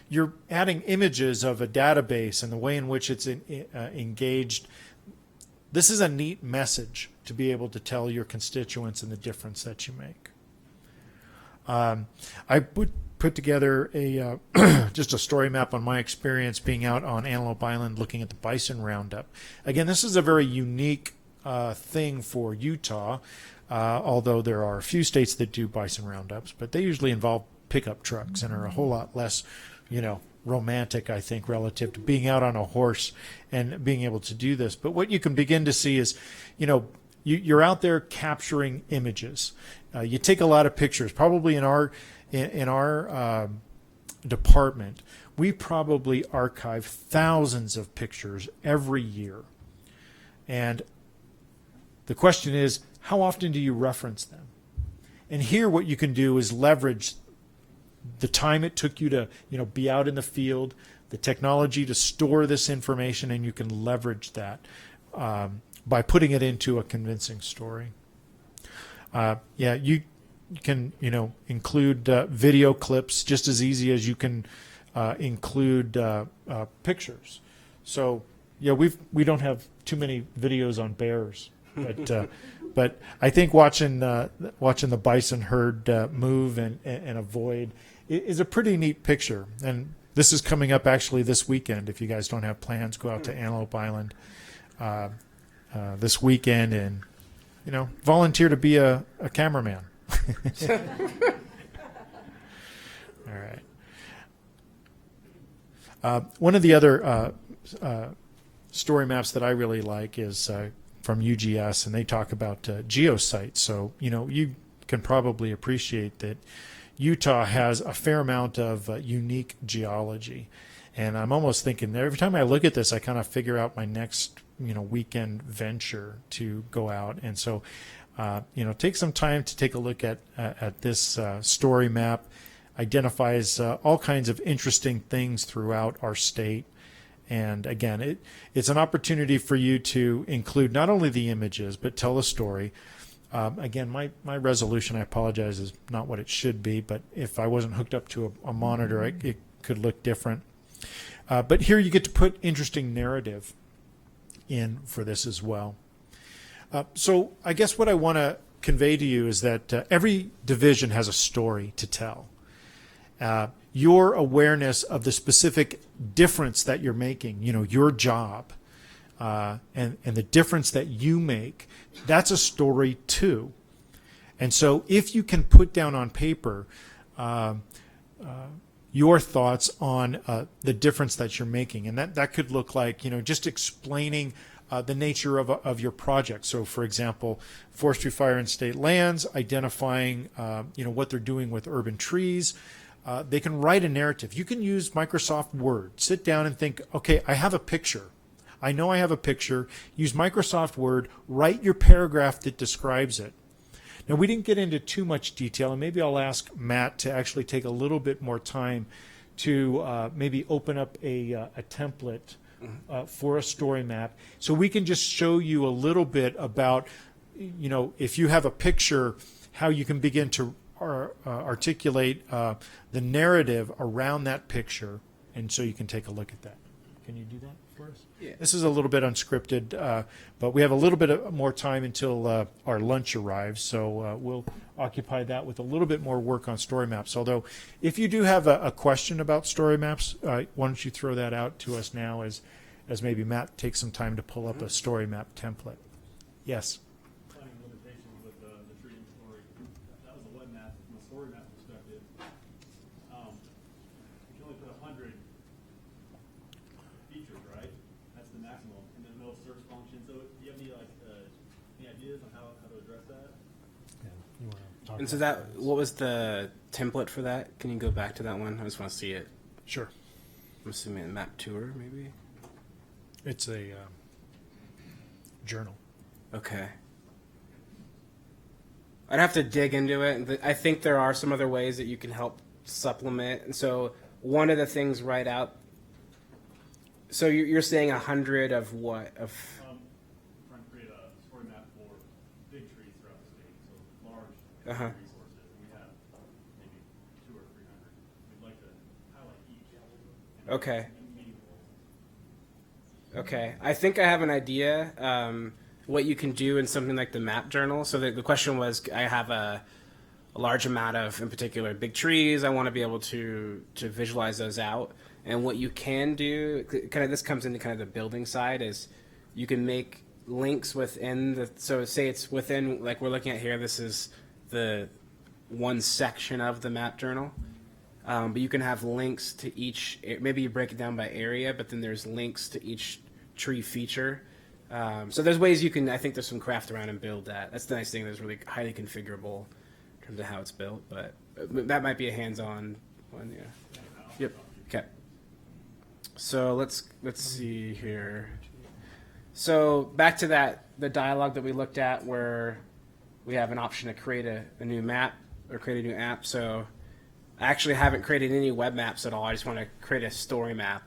you're adding images of a database and the way in which it's engaged. This is a neat message to be able to tell your constituents and the difference that you make. I put together a just a story map on my experience being out on Antelope Island looking at the bison roundup. Again, this is a very unique thing for Utah, although there are a few states that do bison roundups, but they usually involve pickup trucks and are a whole lot less, romantic, I think, relative to being out on a horse and being able to do this. But what you can begin to see is, you're out there capturing images. You take a lot of pictures. Probably in our department, we probably archive thousands of pictures every year. And the question is, how often do you reference them? And here what you can do is leverage the time it took you to be out in the field, the technology to store this information, and you can leverage that by putting it into a convincing story. You can include video clips just as easy as you can include pictures. So we don't have too many videos on bears, but I think watching the bison herd move and avoid is a pretty neat picture. And this is coming up actually this weekend. If you guys don't have plans, go out to Antelope Island this weekend and volunteer to be a cameraman. All right. One of the other story maps that I really like is from UGS, and they talk about geosites. So you can probably appreciate that Utah has a fair amount of unique geology, and I'm almost thinking every time I look at this, I kind of figure out my next weekend venture to go out. And so take some time to take a look at this story map. Identifies all kinds of interesting things throughout our state. And again, it's an opportunity for you to include not only the images, but tell a story. Again, my resolution, I apologize, is not what it should be, but if I wasn't hooked up to a monitor, it could look different. But here you get to put interesting narrative in for this as well. So I guess what I want to convey to you is that every division has a story to tell. Your awareness of the specific difference that you're making, your job, and the difference that you make, that's a story too. And so if you can put down on paper your thoughts on the difference that you're making, and that could look like just explaining the nature of your project. So for example, Forestry, Fire, and State Lands, identifying what they're doing with urban trees. They can write a narrative. You can use Microsoft Word. Sit down and think, okay, I have a picture. I know I have a picture. Use Microsoft Word. Write your paragraph that describes it. Now, we didn't get into too much detail, and maybe I'll ask Matt to actually take a little bit more time to maybe open up a template for a story map, so we can just show you a little bit about, if you have a picture, how you can begin to articulate the narrative around that picture, and so you can take a look at that. Can you do that for us? Yeah. This is a little bit unscripted, but we have a little bit more time until our lunch arrives, so we'll occupy that with a little bit more work on story maps. Although, if you do have a question about story maps, why don't you throw that out to us now as maybe Matt takes some time to pull up a story map template. Yes. Finding limitations with the tree and story. That was a web map from a story map perspective. You can only put 100 features, right? That's the maximum. And then no search function. So do you have any ideas on how to address that? And so what was the template for that? Can you go back to that one? I just want to see it. Sure. I'm assuming a map tour, maybe? It's a journal. Okay. I'd have to dig into it. I think there are some other ways that you can help supplement. And so one of the things right out. So you're saying 100 of what? Of Trying to create a story map for big trees throughout the state, so large Uh-huh. resources. We have maybe 200 or 300. We'd like to highlight each. Okay. And meaningful. Okay. I think I have an idea what you can do in something like the map journal. So the question was, I have a large amount of, in particular, big trees. I want to be able to visualize those out. And what you can do, kind of this comes into kind of the building side, is you can make links within the, so say it's within, like we're looking at here, this is the one section of the map journal. But you can have links to each, maybe you break it down by area, but then there's links to each tree feature. So there's ways you can, I think there's some craft around and build that. That's the nice thing, there's really highly configurable in terms of how it's built, but that might be a hands-on one, yeah. Yep, okay. So let's see here. So back to the dialogue that we looked at where we have an option to create a new map or create a new app. So I actually haven't created any web maps at all. I just want to create a story map.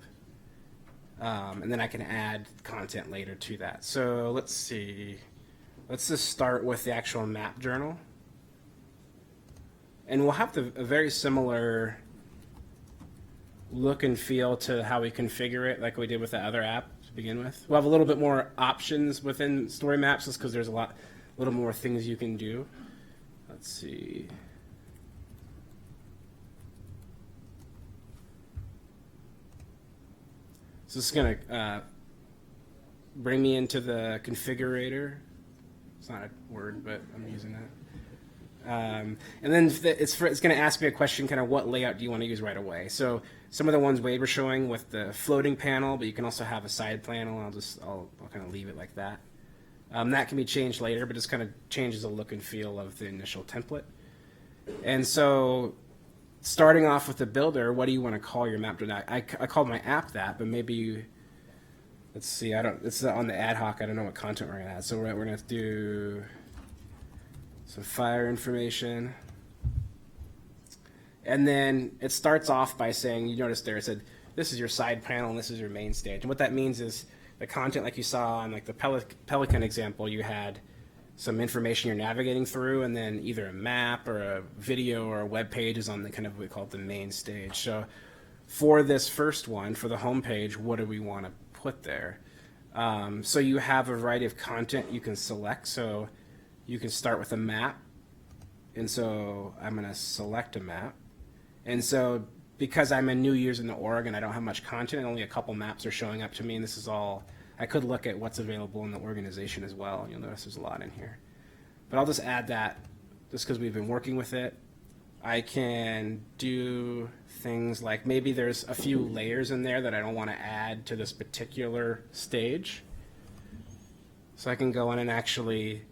And then I can add content later to that. So let's see. Let's just start with the actual map journal. And we'll have a very similar look and feel to how we configure it like we did with the other app to begin with. We'll have a little bit more options within story maps just because there's a little more things you can do. Let's see. So this is going to bring me into the configurator. It's not a word, but I'm using that. And then it's going to ask me a question, kind of what layout do you want to use right away? So some of the ones Wade was showing with the floating panel, but you can also have a side panel. I'll kind of leave it like that. That can be changed later, but just kind of changes the look and feel of the initial template. And so starting off with the builder, what do you want to call your map? I called my app that, but maybe let's see. It's on the ad hoc. I don't know what content we're going to add. So we're going to have to do some fire information. And then it starts off by saying, you notice there it said, this is your side panel and this is your main stage. And what that means is the content, like you saw on like the Pelican example, you had some information you're navigating through, and then either a map or a video or a web page is on the kind of what we call it the main stage. So for this first one, for the home page, what do we want to put there? So you have a variety of content you can select. So you can start with a map. And so I'm going to select a map. And so because I'm in new years in the org and I don't have much content, and only a couple maps are showing up to me, and this is all, I could look at what's available in the organization as well. You'll notice there's a lot in here. But I'll just add that just because we've been working with it. I can do things like maybe there's a few layers in there that I don't want to add to this particular stage. So I can go in and actually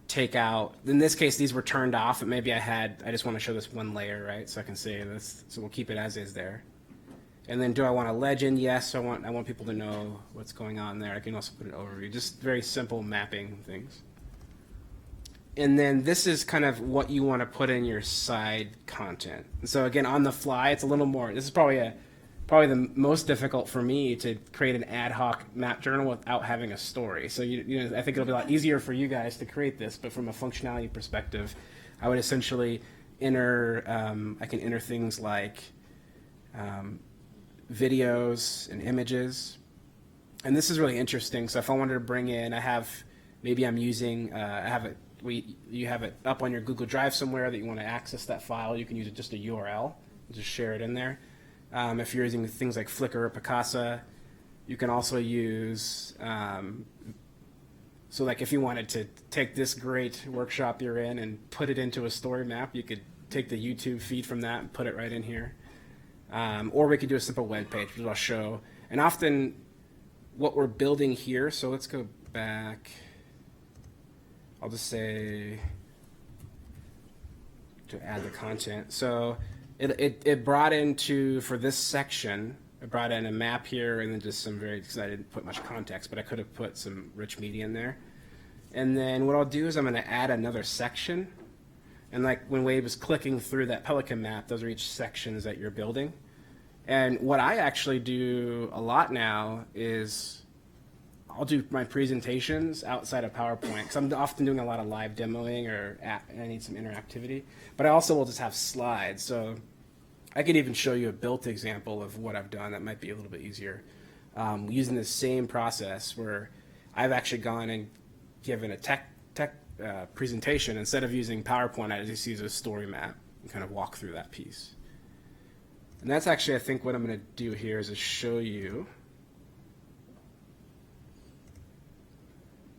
take out, in this case these were turned off, but maybe I just want to show this one layer, right? So I can say this, so we'll keep it as is there. And then do I want a legend? Yes, I want people to know what's going on there. I can also put an overview, just very simple mapping things. And then this is kind of what you want to put in your side content. And so again, on the fly, it's a little more, this is probably the most difficult for me to create an ad hoc map journal without having a story. So I think it'll be a lot easier for you guys to create this, but from a functionality perspective, I would essentially I can enter things like videos and images. And this is really interesting. So if I wanted to bring in, you have it up on your Google Drive somewhere that you want to access that file, you can use just a URL, just share it in there. If you're using things like Flickr or Picasa, You can also use, so like if you wanted to take this great workshop you're in and put it into a story map, you could take the YouTube feed from that and put it right in here. Or we could do a simple web page, which I'll show. And often what we're building here, so let's go back. I'll just say to add the content. So it brought into, for this section, it brought in a map here and then just some very, because I didn't put much context, but I could have put some rich media in there. And then what I'll do is I'm going to add another section. And like when Wade was clicking through that Pelican map, those are each sections that you're building. And what I actually do a lot now is I'll do my presentations outside of PowerPoint because I'm often doing a lot of live demoing or I need some interactivity. But I also will just have slides. So I could even show you a built example of what I've done that might be a little bit easier. Using the same process where I've actually gone and given a tech presentation. Instead of using PowerPoint, I just use a story map and kind of walk through that piece. And that's actually, I think, what I'm going to do here is to show you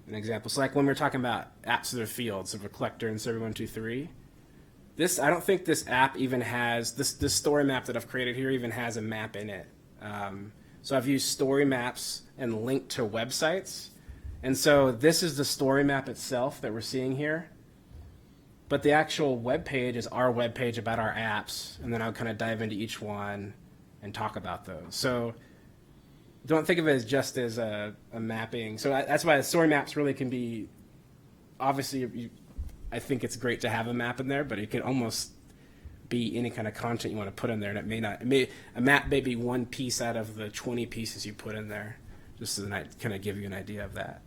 an example. So like when we're talking about apps of the field, so for Collector and Survey 123, this, I don't think this app even has, this story map that I've created here even has a map in it. So I've used story maps and linked to websites. And so this is the story map itself that we're seeing here. But the actual web page is our web page about our apps. And then I'll kind of dive into each one and talk about those. So don't think of it as just as a mapping. So that's why the story maps really can be, obviously, I think it's great to have a map in there, but it can almost be any kind of content you want to put in there. And it may not, a map may be one piece out of the 20 pieces you put in there, just so that I kind of give you an idea of that.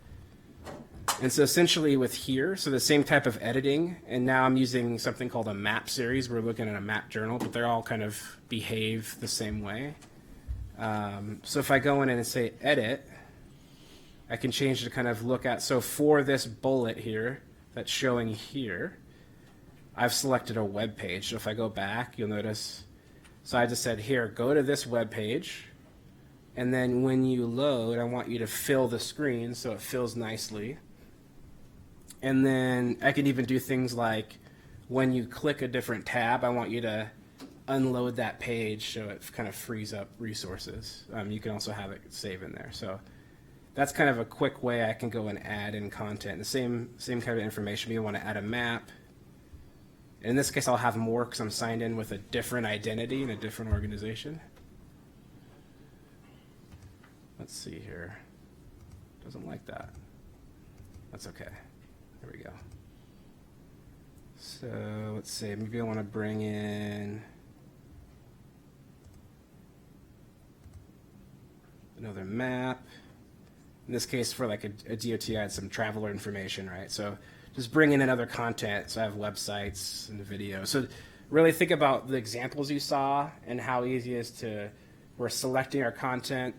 And so essentially with here, so the same type of editing, and now I'm using something called a map series. We're looking at a map journal, but they're all kind of behave the same way. So if I go in and say edit, I can change to kind of look at, so for this bullet here that's showing here, I've selected a web page. So if I go back, you'll notice, so I just said here, go to this web page, and then when you load, I want you to fill the screen so it fills nicely. And then I can even do things like when you click a different tab, I want you to unload that page so it kind of frees up resources. You can also have it save in there. So that's kind of a quick way I can go and add in content. The same kind of information. Maybe you want to add a map. In this case, I'll have more because I'm signed in with a different identity in a different organization. Let's see here. Doesn't like that. That's okay. There we go. So let's see. Maybe I want to bring in another map. In this case, for like a DOT, I had some traveler information, right? So just bring in another content. So I have websites and video. So really think about the examples you saw and how easy it is to, we're selecting our content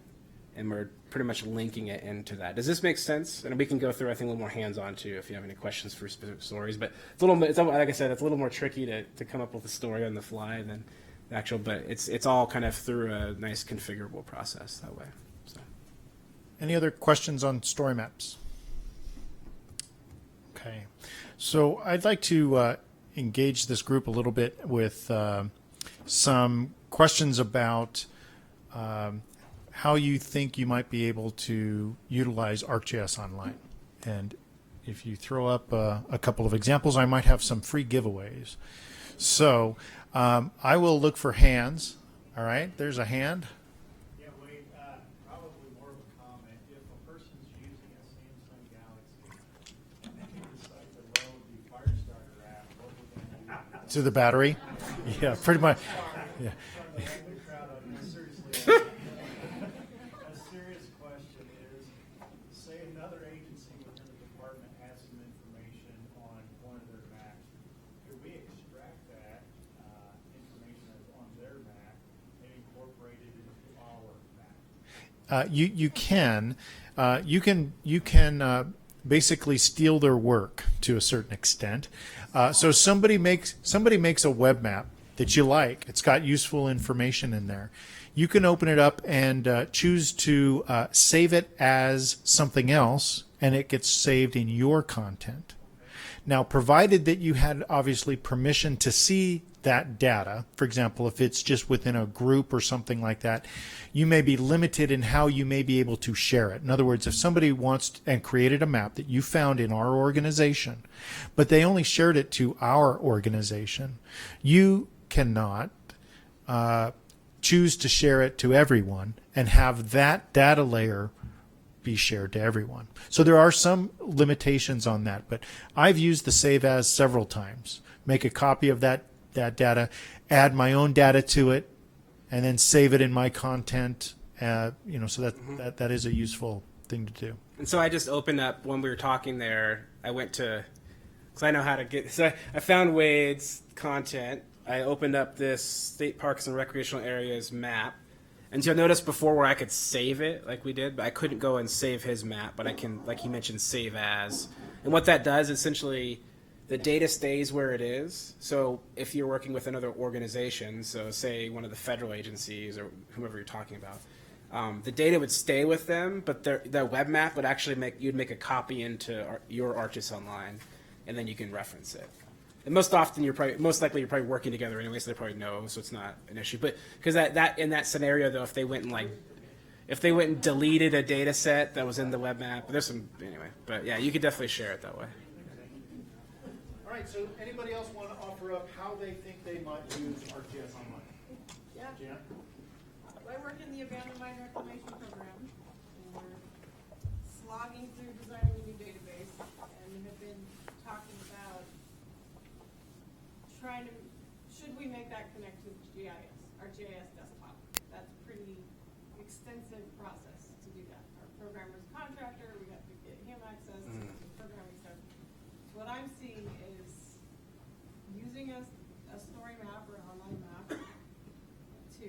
and we're pretty much linking it into that. Does this make sense? And we can go through, I think, a little more hands-on too if you have any questions for specific stories. But it's a little bit, like I said, it's a little more tricky to come up with a story on the fly than the actual, but it's all kind of through a nice configurable process that way. So. Any other questions on story maps? Okay. So I'd like to engage this group a little bit with some questions about how you think you might be able to utilize ArcGIS Online. And if you throw up a couple of examples, I might have some free giveaways. So I will look for hands. All right, there's a hand. Yeah, Wade, probably more of a comment. If a person's using a Samsung Galaxy and they decide to load the Firestarter app, what would they do? To the battery? Yeah, pretty much. Yeah. A serious question is, say another agency within the department has some information on one of their maps. Could we extract that information that's on their map and incorporate it into our map? You can. You can basically steal their work to a certain extent. So somebody makes a web map that you like. It's got useful information in there. you can open it up and choose to save it as something else, and it gets saved in your content. Now, provided that you had obviously permission to see that data, for example, if it's just within a group or something like that, you may be limited in how you may be able to share it. In other words, if somebody wants and created a map that you found in our organization, but they only shared it to our organization, you cannot choose to share it to everyone and have that data layer be shared to everyone. So there are some limitations on that, but I've used the save as several times. Make a copy of that data, add my own data to it, and then save it in my content. So that is a useful thing to do. And so I just opened up, when we were talking there, I went to, because I know how to get, so I found Wade's content. I opened up this state parks and recreational areas map. And you'll notice before where I could save it like we did, but I couldn't go and save his map, but I can, like he mentioned, save as. And what that does, essentially, the data stays where it is. So if you're working with another organization, so say one of the federal agencies or whomever you're talking about, the data would stay with them, but their web map would actually you'd make a copy into your ArcGIS Online, and then you can reference it. And most likely you're probably working together anyway, so they probably know, so it's not an issue. But because that in that scenario though, if they went and deleted a data set that was in the web map, there's some anyway. But yeah, you could definitely share it that way. All right. So anybody else want to offer up how they think they might use ArcGIS Online? Yeah. Jan? I work in the abandoned mine reclamation program, and we're slogging through designing a new database, and have been talking about should we make that connect to GIS, our GIS desktop? That's a pretty extensive process to do that. Our programmer's a contractor, we have to get him access to the programming stuff. So what I'm seeing is using a story map or an online map to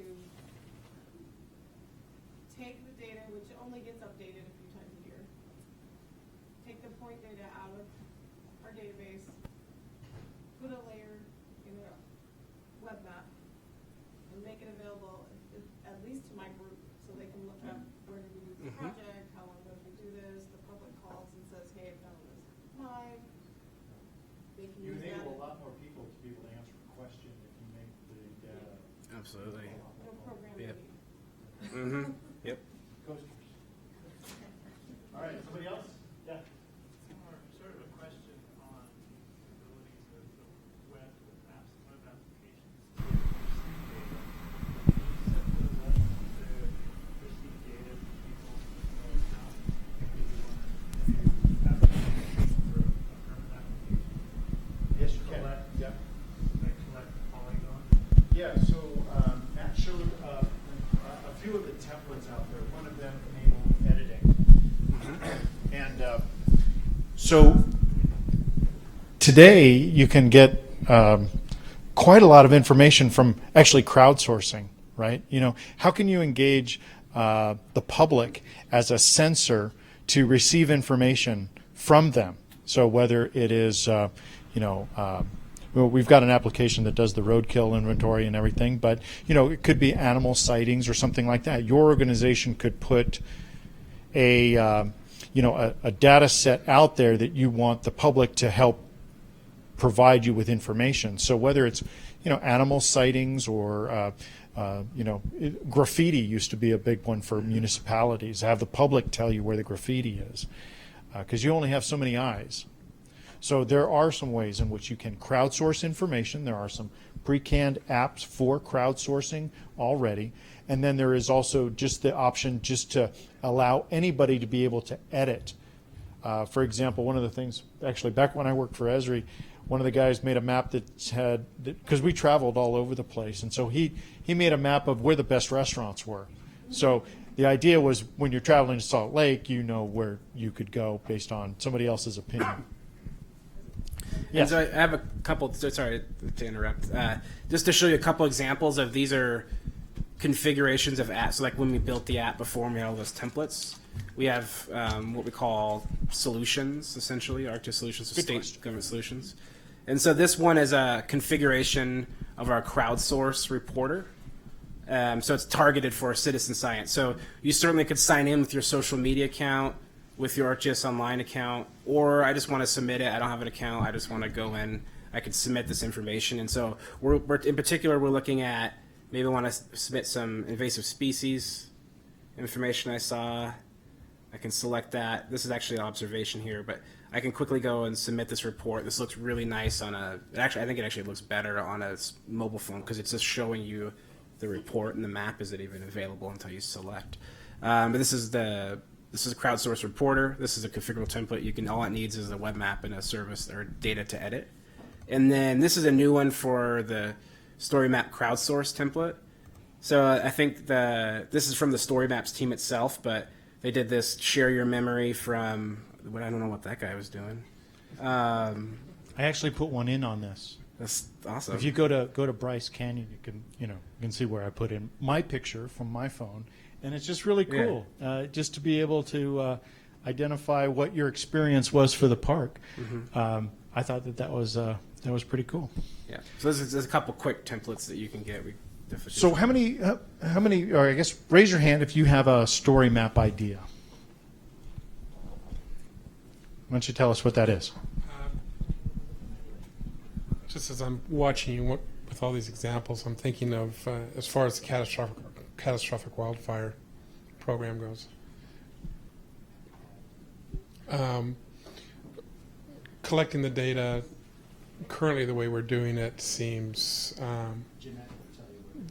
take the data, which only gets updated a few times a year, take the point data out of our database, put a layer in a web map, and make it available at least to my group, so they can look up where did we do this project, how long ago did we do this, the public calls and says, hey, I found this mine. They can use that. enable a lot more people to be able to answer a question if you make the data. Absolutely. No programming. Yep. needed. Mm-hmm. Yep. Coasters. All right, somebody else? Yeah. Sort of a question on the abilities of the web apps, web applications to receive data from people who not maybe want to applications for a permanent application. Yes, you can. Collect, Yeah. like collect polygon. Yeah. So Matt showed a few of the templates out there. One of them enabled editing, and so today you can get quite a lot of information from actually crowdsourcing, right? How can you engage the public as a sensor to receive information from them? So whether it is, we've got an application that does the roadkill inventory and everything, but it could be animal sightings or something like that. Your organization could put a data set out there that you want the public to help provide you with information. So whether it's animal sightings or graffiti used to be a big one for municipalities. Have the public tell you where the graffiti is, because you only have so many eyes. So there are some ways in which you can crowdsource information. There are some pre-canned apps for crowdsourcing already. And then there is also just the option just to allow anybody to be able to edit. For example, one of the things, actually back when I worked for Esri, one of the guys made a map that had, because we traveled all over the place, and so he made a map of where the best restaurants were. So the idea was when you're traveling to Salt Lake, you know where you could go based on somebody else's opinion. And so I have a couple, sorry to interrupt, just to show you a couple examples of these are configurations of apps. So like when we built the app before, we had all those templates. We have what we call solutions, essentially, ArcGIS solutions, so state government solutions. And so this one is a configuration of our crowdsource reporter. So it's targeted for citizen science. So you certainly could sign in with your social media account, with your ArcGIS Online account, or I just want to submit it. I don't have an account. I just want to go in. I can submit this information. And so we're in particular, we're looking at maybe want to submit some invasive species information I saw. I can select that. This is actually an observation here, but I can quickly go and submit this report. This looks really nice on a, actually, I think it actually looks better on a mobile phone because it's just showing you the report and the map isn't even available until you select. But this is a crowdsourced reporter. This is a configurable template. You can, all it needs is a web map and a service or data to edit. And then this is a new one for the story map crowdsourced template. So I think this is from the story maps team itself, but they did this share your memory from, I don't know what that guy was doing. I actually put one in on this. That's awesome. If you go to Bryce Canyon, you can see where I put in my picture from my phone, and it's just really cool, just to be able to identify what your experience was for the park. Mm-hmm. I thought that was pretty cool. Yeah. So there's a couple quick templates that you can get. So how many? Or I guess raise your hand if you have a story map idea. Why don't you tell us what that is? Just as I'm watching you with all these examples, I'm thinking of as far as the catastrophic wildfire program goes. Collecting the data, currently the way we're doing it seems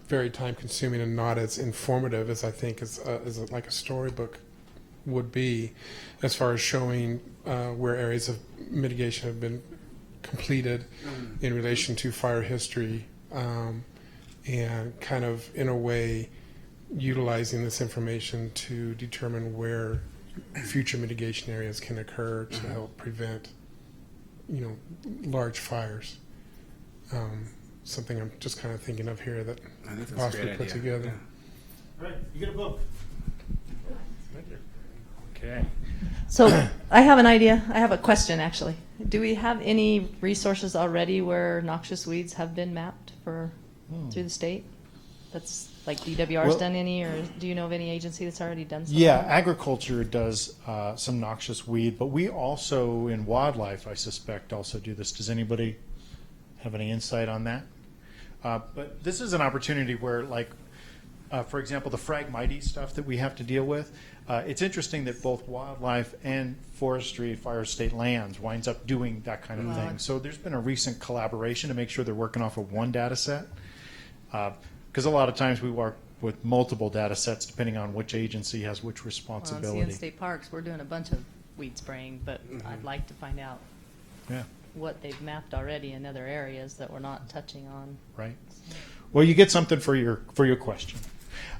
very time consuming and not as informative as I think as like a storybook would be, as far as showing where areas of mitigation have been completed in relation to fire history, and kind of in a way utilizing this information to determine where future mitigation areas can occur to help prevent large fires. Something I'm just kind of thinking of here that I think that's a possibly great put idea. together. Yeah. All right, you get a vote. Okay. So I have an idea. I have a question, actually. Do we have any resources already where noxious weeds have been mapped through the state? That's like DWR's done any, or do you know of any agency that's already done something? Yeah, agriculture does some noxious weed, but we also, in wildlife, I suspect, also do this. Does anybody have any insight on that? But this is an opportunity where, like, for example, the Phragmites stuff that we have to deal with, it's interesting that both wildlife and forestry, fire state lands winds up doing that kind of thing. So there's been a recent collaboration to make sure they're working off of one data set. Because a lot of times we work with multiple data sets depending on which agency has which Well, responsibility. in state parks, we're doing a bunch of weed spraying, but I'd like to find out what they've mapped already in other areas that we're not touching on. Right. Well, you get something for your question.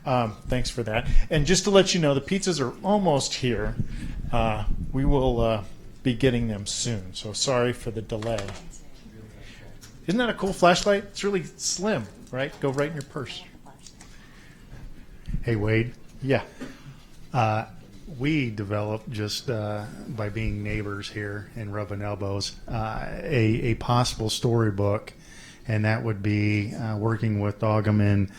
Thanks for that. And just to let you know, the pizzas are almost here. We will be getting them soon. So sorry for the delay. Isn't that a cool flashlight? It's really slim, right? Go right in your purse. Hey, Wade. Yeah. We developed, just by being neighbors here and rubbing elbows, a possible storybook, and that would be working with Ogden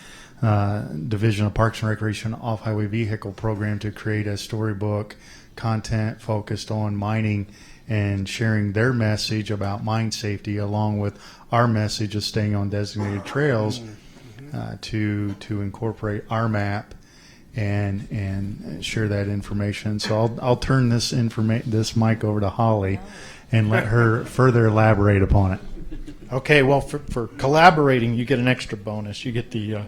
Division of Parks and Recreation Off-Highway Vehicle Program to create a storybook content focused on mining and sharing their message about mine safety along with our message of staying on designated trails to incorporate our map and share that information. So I'll turn this mic over to Holly and let her further elaborate upon it. Okay. Well, for collaborating, you get an extra bonus. You get the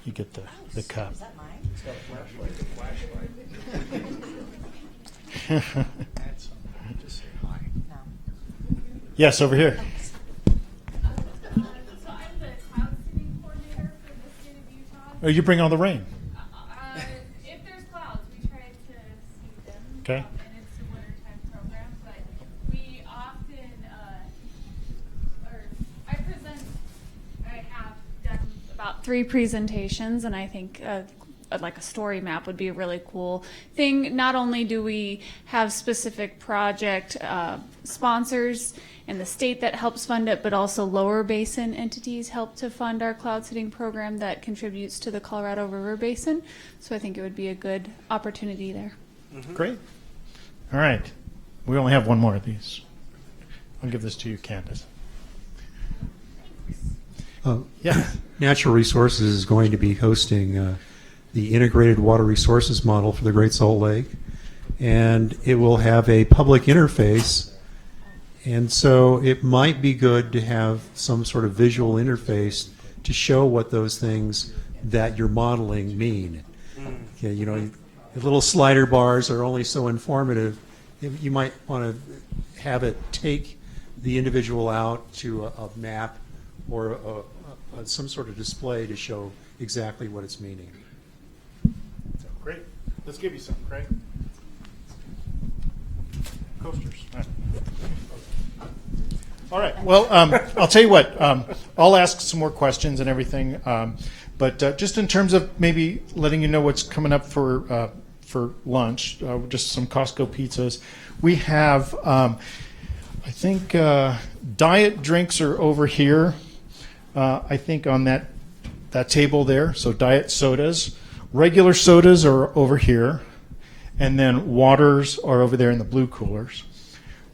cup. Is that mine? It's got a flashlight. Just say hi. Yes, over here. So I'm the cloud seeding coordinator for the state of Utah. Oh, you bring all the rain. If there's clouds, we try to seed them. Okay. And it's a wintertime program, but we often, I have done about 3 presentations, and I think like a story map would be a really cool thing. Not only do we have specific project sponsors and the state that helps fund it, but also lower basin entities help to fund our cloud seeding program that contributes to the Colorado River Basin. So I think it would be a good opportunity there. Great. All right. We only have one more of these. I'll give this to you, Candace. Yeah. Natural Resources is going to be hosting the Integrated Water Resources Model for the Great Salt Lake, and it will have a public interface, and so it might be good to have some sort of visual interface to show what those things that you're modeling mean. Okay, you know, the little slider bars are only so informative. You might want to have it take the individual out to a map or some sort of display to show exactly what it's meaning. So, great. Let's give you some, Craig. Coasters. All right. Well, I'll tell you what. I'll ask some more questions and everything. But just in terms of maybe letting you know what's coming up for lunch, just some Costco pizzas. We have, I think, diet drinks are over here. I think on that table there. So diet sodas, regular sodas are over here, and then waters are over there in the blue coolers.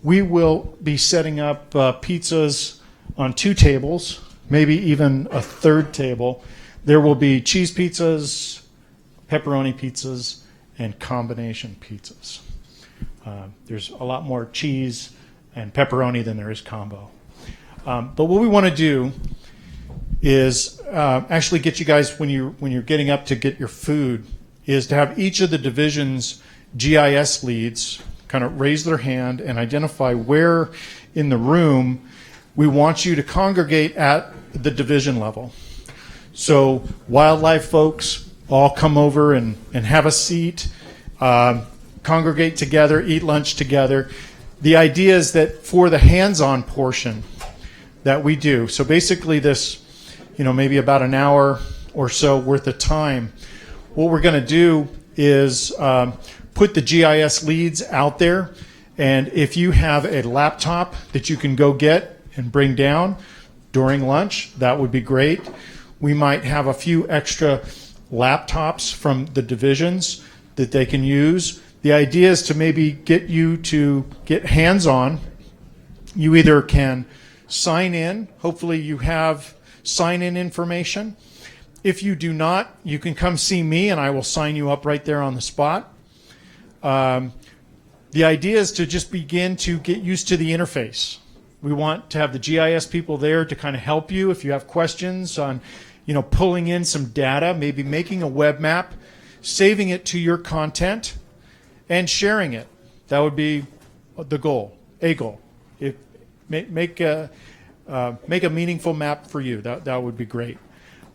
We will be setting up pizzas on 2 tables, maybe even a 3rd table. There will be cheese pizzas, pepperoni pizzas, and combination pizzas. There's a lot more cheese and pepperoni than there is combo. But what we want to do is actually get you guys, when you're getting up to get your food, is to have each of the division's GIS leads kind of raise their hand and identify where in the room we want you to congregate at the division level. So wildlife folks all come over and have a seat, congregate together, eat lunch together. The idea is that for the hands-on portion that we do, so basically this, maybe about an hour or so worth of time, what we're going to do is put the GIS leads out there, and if you have a laptop that you can go get and bring down during lunch, that would be great. We might have a few extra laptops from the divisions that they can use. The idea is to maybe get you to get hands-on. You either can sign in. Hopefully you have sign-in information. If you do not, you can come see me and I will sign you up right there on the spot. The idea is to just begin to get used to the interface. We want to have the GIS people there to kind of help you if you have questions on, pulling in some data, maybe making a web map, saving it to your content, and sharing it. That would be the goal, AGOL. Make a meaningful map for you. That would be great.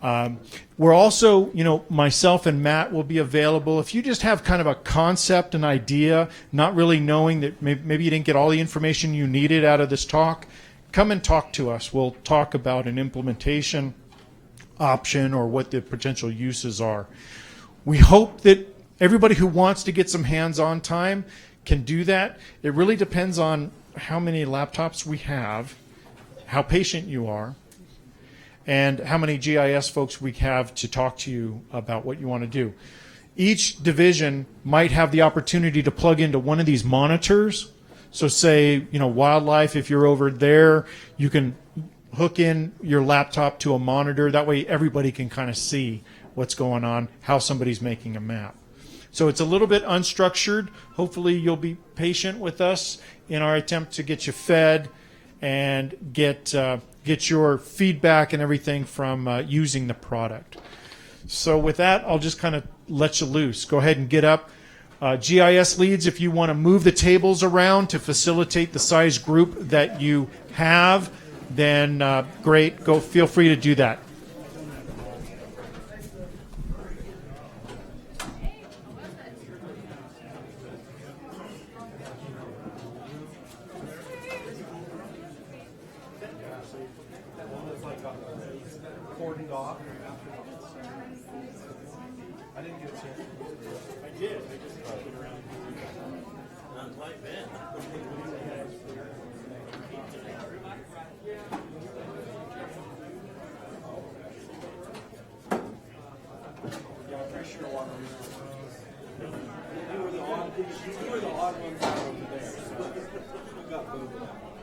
We're also, myself and Matt will be available. If you just have kind of a concept, an idea, not really knowing that maybe you didn't get all the information you needed out of this talk, come and talk to us. We'll talk about an implementation option or what the potential uses are. We hope that everybody who wants to get some hands-on time can do that. It really depends on how many laptops we have, how patient you are, and how many GIS folks we have to talk to you about what you want to do. Each division might have the opportunity to plug into one of these monitors. So say, wildlife, if you're over there, you can hook in your laptop to a monitor. That way everybody can kind of see what's going on, how somebody's making a map. So it's a little bit unstructured. Hopefully you'll be patient with us in our attempt to get you fed and get your feedback and everything from using the product. So with that, I'll just kind of let you loose. Go ahead and get up. GIS leads, if you want to move the tables around to facilitate the size group that you have, then great. Go. Feel free to do that. I didn't get a chance. I did. I just been around. Not quite bad. Yeah, I'm pretty sure water resources. You were the odd ones out over there. So you got moved.